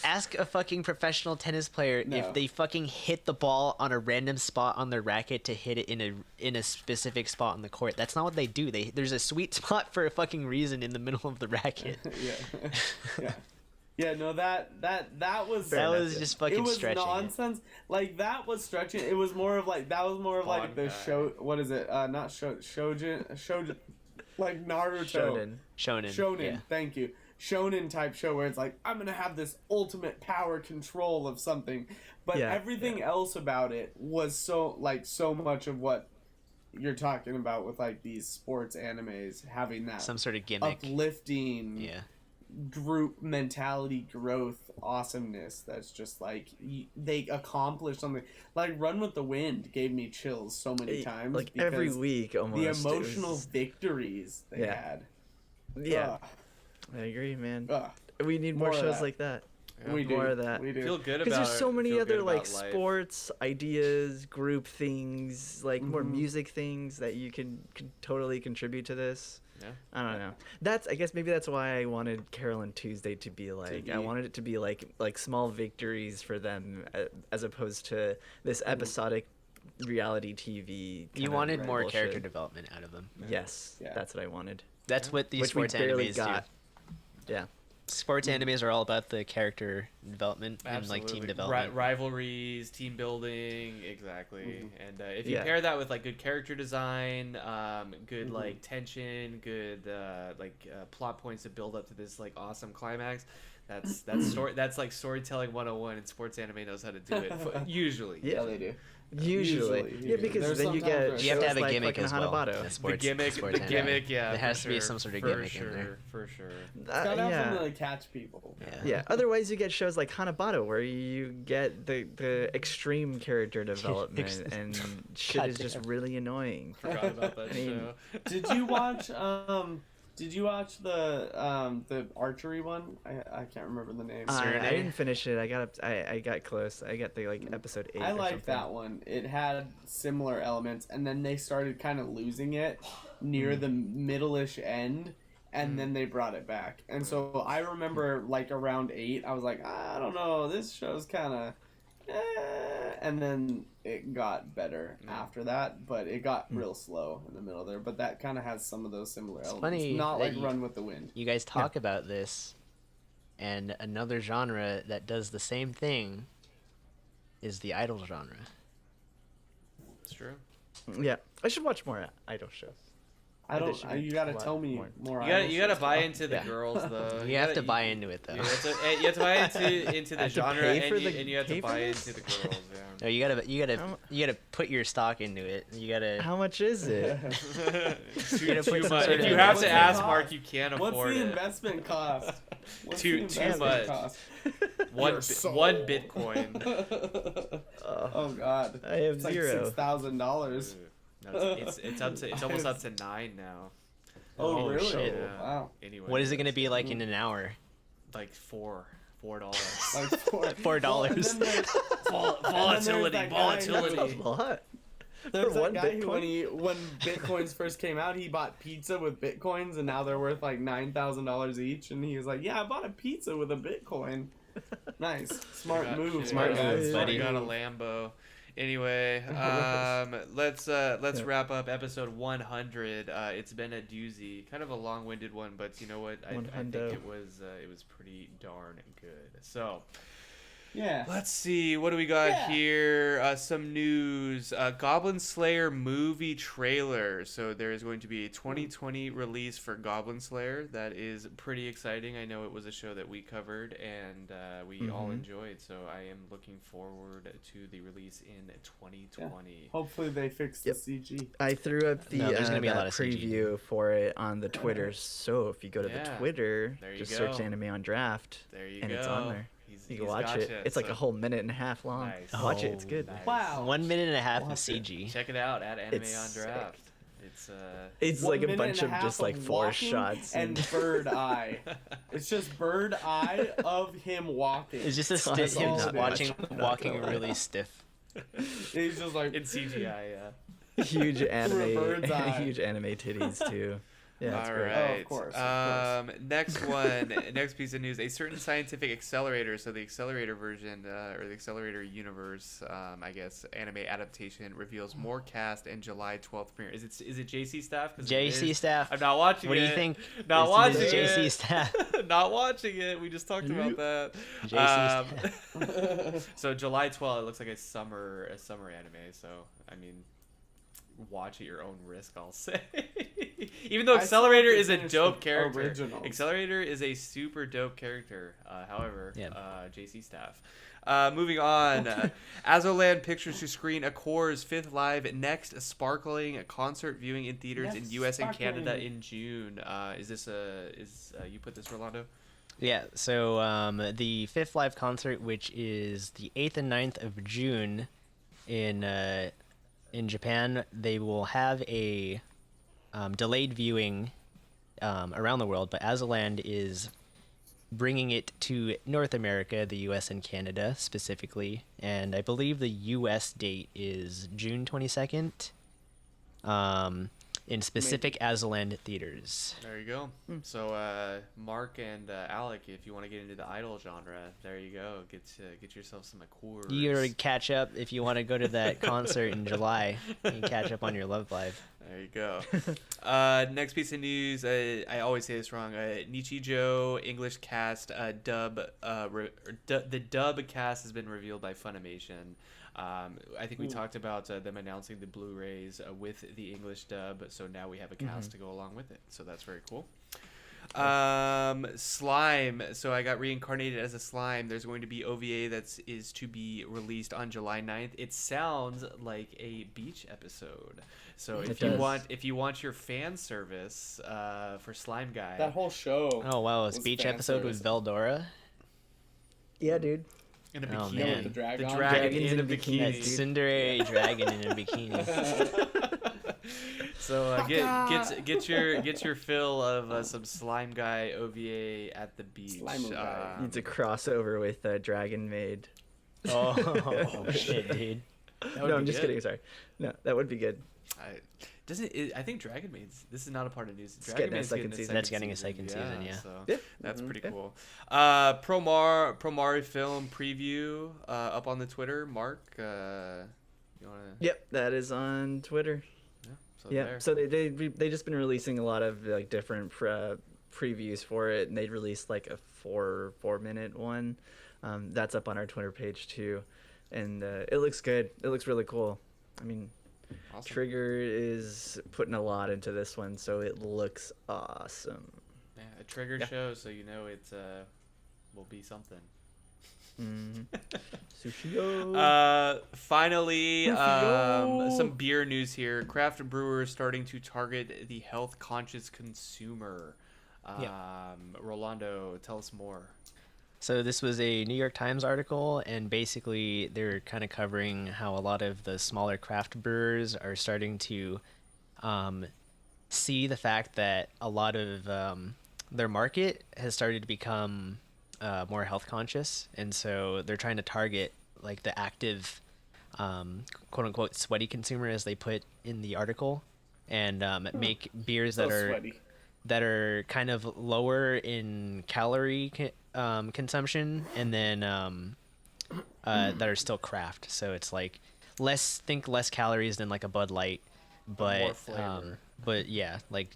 C: ask a fucking professional tennis player
B: No.
C: if they fucking hit the ball on a random spot on their racket to hit it in a specific spot on the court. That's not what they do. There's a sweet spot for a fucking reason in the middle of the racket.
B: yeah. Yeah, no, that was
C: That
D: enough,
C: was
D: yeah.
C: just fucking
B: it was
C: stretching it.
B: nonsense. Like that was stretching. It was more of like like the
A: Bankai.
B: show. What is it? Not Shojin, like Naruto.
C: Shonen.
B: Shonen.
C: Yeah.
B: Thank you. Shonen type show where it's like I'm gonna have this ultimate power control of something, but
D: Yeah,
B: everything else about it was so much of what you're talking about with like these sports animes having that
C: Some sort of gimmick.
B: uplifting
C: Yeah.
B: group mentality growth awesomeness that's just like they accomplished something. Like Run with the Wind gave me chills so many times,
D: Like every
B: because
D: week almost.
B: the
D: it
B: emotional
D: was-
B: victories they
D: Yeah.
B: had.
D: Yeah.
B: Ugh,
D: I agree, man.
B: ugh.
D: We need
B: More
D: more
B: of
D: shows
B: that.
D: like that.
B: We do
D: More of that.
B: we do
A: Feel good about
D: Because there's so
A: it.
D: many
A: Feel
D: other
A: good
D: like
A: about life.
D: sports ideas, group things, like more
B: Mhm.
D: music things that you can totally contribute to this.
A: Yeah.
D: I don't know. I guess maybe that's why I wanted Carol and Tuesday to be like. I
B: be-
D: wanted it to be like small victories for them, as opposed to this episodic reality TV.
C: You
D: kinda
C: wanted more
D: bullshit.
C: character development out of them.
D: Yes,
B: Yeah.
D: that's what I wanted.
C: That's what these
D: Which we
C: sports
D: barely
C: animes
D: got.
C: do.
D: Yeah.
C: Sports animes are all about the character development and like team
A: Absolutely.
C: development.
A: Rivalries, team building, exactly. And if you
D: Yeah.
A: pair that with like good character design, good like tension, good plot points to build up to this like awesome climax, that's like storytelling 101, and sports anime knows how to do it usually.
D: Yeah.
B: they do.
D: Usually. Yeah, because
B: There's
D: then you
B: sometimes
D: get
B: where
C: You have to
D: shows
C: have a
D: like
C: gimmick
D: fucking
C: as well.
D: Hanabado.
C: in a
A: The
C: sports-
A: gimmick,
C: sports
A: the
C: anime.
A: gimmick, yeah.
C: There
A: for
C: has to be
A: sure,
C: some sort of
A: for
C: gimmick
A: sure,
C: in there.
A: for sure.
B: Gotta have
D: yeah.
B: something to catch people.
C: Yeah.
D: Yeah. Otherwise, you get shows like Hanabado where you get the extreme character development, and shit is just
C: Goddamn.
D: really annoying.
A: Forgot about that
D: I mean,
A: show.
B: Did you watch the archery one? I can't remember the name.
D: I
C: Serenade?
D: didn't finish it. I got close. I got the episode 8.
B: I
D: or
B: liked
D: something.
B: that one. It had similar elements, and then they started kind of losing it near the middle-ish end, and then they brought it back. And so I remember, like, around 8, I was like, I don't know, this show's kind of... And then it got better after that, but it got real slow in the middle there. But that kind of has some of those similar elements.
C: funny
B: Not
C: that
B: like
C: you-
B: Run with the Wind.
C: You guys talk about this, and another genre that does the same thing is the idol genre.
A: It's true.
D: Yeah, I should watch more idol shows.
B: I don't.
D: should be
B: You gotta
D: a lot
B: tell me
D: more.
B: more.
A: You gotta
B: idol
A: buy
B: shows.
A: into the
D: Yeah.
A: girls though.
C: You have to buy into it though.
A: You have to buy into the
D: have to
A: genre,
D: pay for
A: and
D: the-
A: you have to
D: pay for
A: buy
D: this?
A: into the girls.
C: No, you gotta put your stock into it. You gotta.
D: How much is it?
A: Yeah. too,
C: gotta put
A: too
C: some
A: much.
C: sort
A: If
C: of
A: you have
B: What's
A: to
B: the
A: ask
B: cost?
A: Mark, you can't
B: What's
A: afford
B: the
A: it.
B: investment cost? What's
A: Too-
B: the
A: too
B: investment
A: much.
B: cost?
A: One Bitcoin.
B: Oh God.
D: I have
B: It's like
D: zero.
A: No,
B: $6,000.
A: it's almost up to 9 now.
B: Oh, really?
C: shit.
A: Yeah.
B: Wow.
A: Anyway,
C: What is it gonna be like in an hour?
A: like $4?
B: Like
C: $4.
B: Well, and then
A: Volatility,
B: that guy who-
A: volatility.
D: A lot.
B: There's
D: For
B: that
D: one
B: guy who,
D: Bitcoin?
B: when Bitcoins first came out, he bought pizza with Bitcoins, and now they're worth like $9,000 each. And he was like, "Yeah, I bought a pizza with a Bitcoin." Nice, smart move,
D: Smart
B: my guy.
D: move,
A: Smart
C: buddy.
A: got a Lambo. Anyway, let's wrap up episode 100. It's been a doozy, kind of a long-winded one, but you know what? I think it was pretty darn good. So.
B: Yeah.
A: Let's see, what do we got here? Some news. Goblin Slayer movie trailer. So there is going to be a 2020 release for Goblin Slayer. That is pretty exciting. I know it was a show that we covered and we all enjoyed. So I am looking forward to the release in 2020.
B: Yeah. Hopefully they fix the CG.
D: I threw up the
C: there's gonna be a lot of
D: preview for it on the Twitter. So if you go to the Twitter,
A: there you
D: just
A: go.
D: search Anime on Draft,
A: There you
D: and
A: go.
D: it's on there. You can watch
A: gotcha.
D: it. It's like a whole minute and a half long.
A: Nice.
D: Watch it. It's good.
A: Nice.
B: Wow.
C: 1 minute and a half of CG.
A: Check it out at Anime
D: It's
A: on
D: sick.
A: Draft.
D: It's
B: 1
D: like a
B: minute
D: bunch
B: and
D: of
B: half
D: just like four
B: walking
D: shots
B: and bird eye. It's just bird eye of him walking.
C: It's just a
D: Honestly,
C: him
D: not
C: watching,
D: much. I'm not
C: walking
D: gonna lie.
C: really stiff.
B: He's just like
A: in CGI, yeah.
D: huge anime,
B: bird's eye.
D: huge anime titties too. Yeah, it's
A: All
D: great.
A: right.
B: Oh, of course.
A: Next one. Next piece of news. A certain scientific accelerator, so the accelerator version, or the accelerator universe, I guess, anime adaptation reveals more cast and July 12th premiere. Is it JC Staff? 'Cause it
C: JC
A: is.
C: Staff.
A: I'm not watching
C: What
A: it.
C: do you think?
A: Not watching
C: This is JC
A: it.
C: Staff.
A: Not watching it. We just talked about that.
C: JC
A: So July 12th, it looks like a summer anime. So I mean, watch at your own risk, I'll say. Even though
B: I
A: Accelerator
B: still
A: is a
B: finished
A: dope
B: the
A: character.
B: originals.
A: Accelerator is a super dope character. However,
C: Yeah.
A: JC Staff. Moving on. Azoland Pictures to screen Accor's 5th live next sparkling concert viewing in theaters in
B: Yes,
A: US and Canada
B: sparkling.
A: in June. Is this you put this, Rolando?
C: Yeah, so the 5th live concert, which is the 8th and 9th of June in Japan, they will have a delayed viewing around the world, but Azaland is bringing it to North America, the US and Canada specifically, and I believe the US date is June 22nd. In specific Azaland theaters.
A: There you go. So, Mark and Alec, if you want to get into the idol genre, there you go. Get yourself some Accords.
C: You gotta catch up if you want to go to that concert in July. You can catch up on your Love Live.
A: There you go. Next piece of news. I always say this wrong. Nichijou English cast the dub cast has been revealed by Funimation. I think we talked about them announcing the Blu-rays with the English dub, so now we have a cast to go along with it. So that's very cool. Slime. So I got reincarnated as a slime. There's going to be OVA is to be released on July 9th. It sounds like a beach episode. So if you want your fan service for Slime Guy,
B: that whole show.
C: Oh wow, a
B: was
C: speech
B: fan
C: episode
B: service.
C: with Veldora.
D: Yeah, dude.
A: in a
C: Oh,
A: bikini,
C: man.
B: The dragon.
A: dragon in a
D: Dragons in a
A: bikini.
C: That
D: dude.
C: Cinderella dragon in a bikini.
A: So get your fill of some Slime Guy OVA at the beach.
B: Slime Guy.
D: Needs a crossover with Dragon Maid.
C: Oh shit, dude.
D: No, I'm just kidding. Sorry. No, that would be good.
A: I think Dragon Maid's. This is not a part of news.
D: getting
A: Dragon
D: a
A: Maid's
D: second
A: getting a
D: season.
C: That's getting a second season, yeah.
A: So
D: Yep.
A: that's pretty
D: Yeah.
A: cool. Promare film preview up on the Twitter. Mark, you wanna?
D: Yep, that is on Twitter.
A: So
D: Yeah,
A: there.
D: so they just been releasing a lot of like different previews for it, and they released like a 4-minute one. That's up on our Twitter page too, and it looks good. It looks really cool. I mean,
A: Awesome.
D: Trigger is putting a lot into this one, so it looks awesome.
A: Yeah, a Trigger
D: Yeah.
A: show, so you know it will be something.
D: Sushi.
A: Finally,
B: Rufio.
A: some beer news here. Craft brewers starting to target the health conscious consumer. Rolando, tell us more.
C: So this was a New York Times article, and basically they're kind of covering how a lot of the smaller craft brewers are starting to see the fact that a lot of their market has started to become more health conscious, and so they're trying to target like the active, quote unquote, sweaty consumer, as they put in the article, and make beers
B: So
C: that are
B: sweaty.
C: that are kind of lower in calorie consumption, and then that are still craft. So it's like less calories than like a Bud Light,
A: More
C: but
A: flavor.
C: but yeah, like,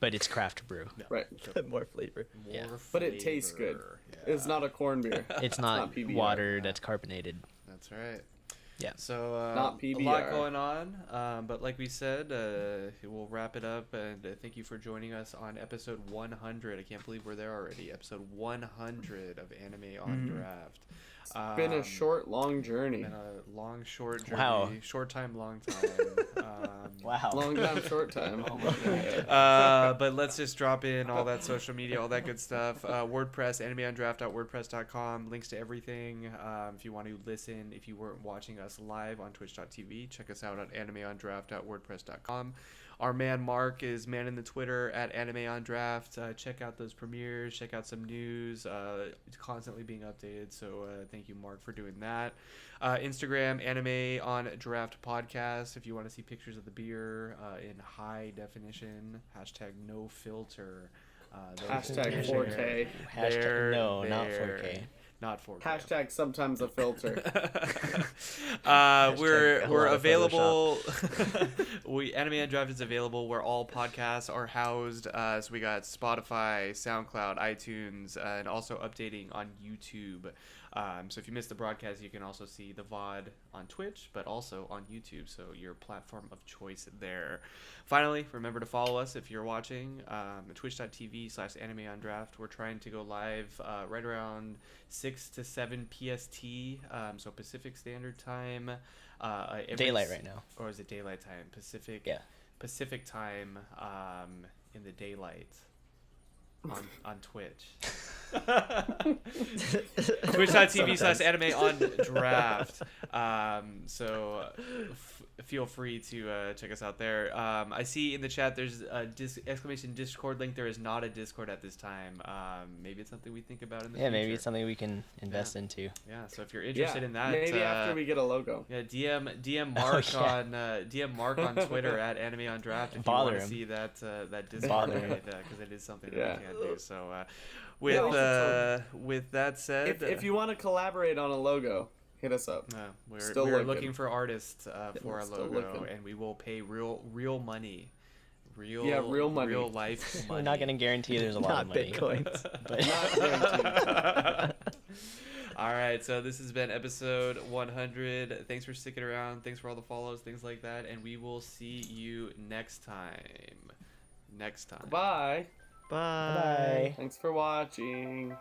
C: but it's craft brew.
B: Right.
D: More flavor.
A: More
C: Yeah.
B: But it tastes good.
A: flavor.
B: It's not a corn beer.
C: It's not
B: PBR.
C: water that's carbonated.
A: That's right.
C: Yeah.
A: So
B: Not
A: a lot
B: PBR.
A: going on, but like we said, we'll wrap it up. And thank you for joining us on episode 100. I can't believe we're there already. Episode 100 of Anime on Draft.
B: It's been a short, long journey.
A: Been a long, short journey.
C: Wow.
A: Short time, long time.
C: Wow.
B: Long time, short time.
A: But let's just drop in all that social media, all that good stuff. WordPress, animeondraft.wordpress.com, links to everything. If you want to listen, if you weren't watching us live on twitch.tv, check us out at animeondraft.wordpress.com. Our man Mark is manning the Twitter at animeondraft. Check out those premieres, check out some news. It's constantly being updated, so thank you, Mark, for doing that. Instagram, Anime on Draft Podcast. If you want to see pictures of the beer in high definition, hashtag no filter.
B: Hashtag 4K.
C: Hashtag no, not 4K.
A: Not 4K.
B: Hashtag sometimes a filter.
A: We're
D: a lot of
A: available. Anime on Draft is available where all podcasts are housed. So we got Spotify, SoundCloud, iTunes, and also updating on YouTube. So if you missed the broadcast, you can also see the VOD on Twitch, but also on YouTube. So your platform of choice there. Finally, remember to follow us if you're watching twitch.tv/animeondraft. We're trying to go live right around 6 to 7 PST, so Pacific Standard Time.
C: Daylight right now.
A: Or is it daylight time? Pacific.
C: Yeah.
A: Pacific time in the daylight on Twitch. Twitch.tv/anime on draft. So feel free to check us out there. I see in the chat there's a exclamation Discord link. There is not a Discord at this time. Maybe it's something we think about in the future.
C: Yeah, maybe it's something we can invest into.
A: Yeah, so if you're interested in that,
B: maybe after we get a logo.
A: yeah, DM Mark on DM Mark on Twitter at Anime on Draft if
C: Bother
A: you want to
C: him.
A: see that Discord
C: Bother him.
A: because it is something that
B: Yeah.
A: we can't do. So
B: Yeah,
A: with that said,
B: If you want to collaborate on a logo, hit us up.
A: we're
B: Still
A: we're
B: looking.
A: looking for artists for our
B: Still
A: logo,
B: looking.
A: and we will pay real money. Real
B: money.
A: Real life money.
C: We're not going to guarantee there's a lot
D: Not
C: of money.
D: bitcoins.
C: But
B: Not guaranteed.
A: All right, so this has been episode 100. Thanks for sticking around. Thanks for all the follows, things like that, and we will see you next time.
B: Bye.
D: Bye.
C: Bye.
B: Thanks for watching.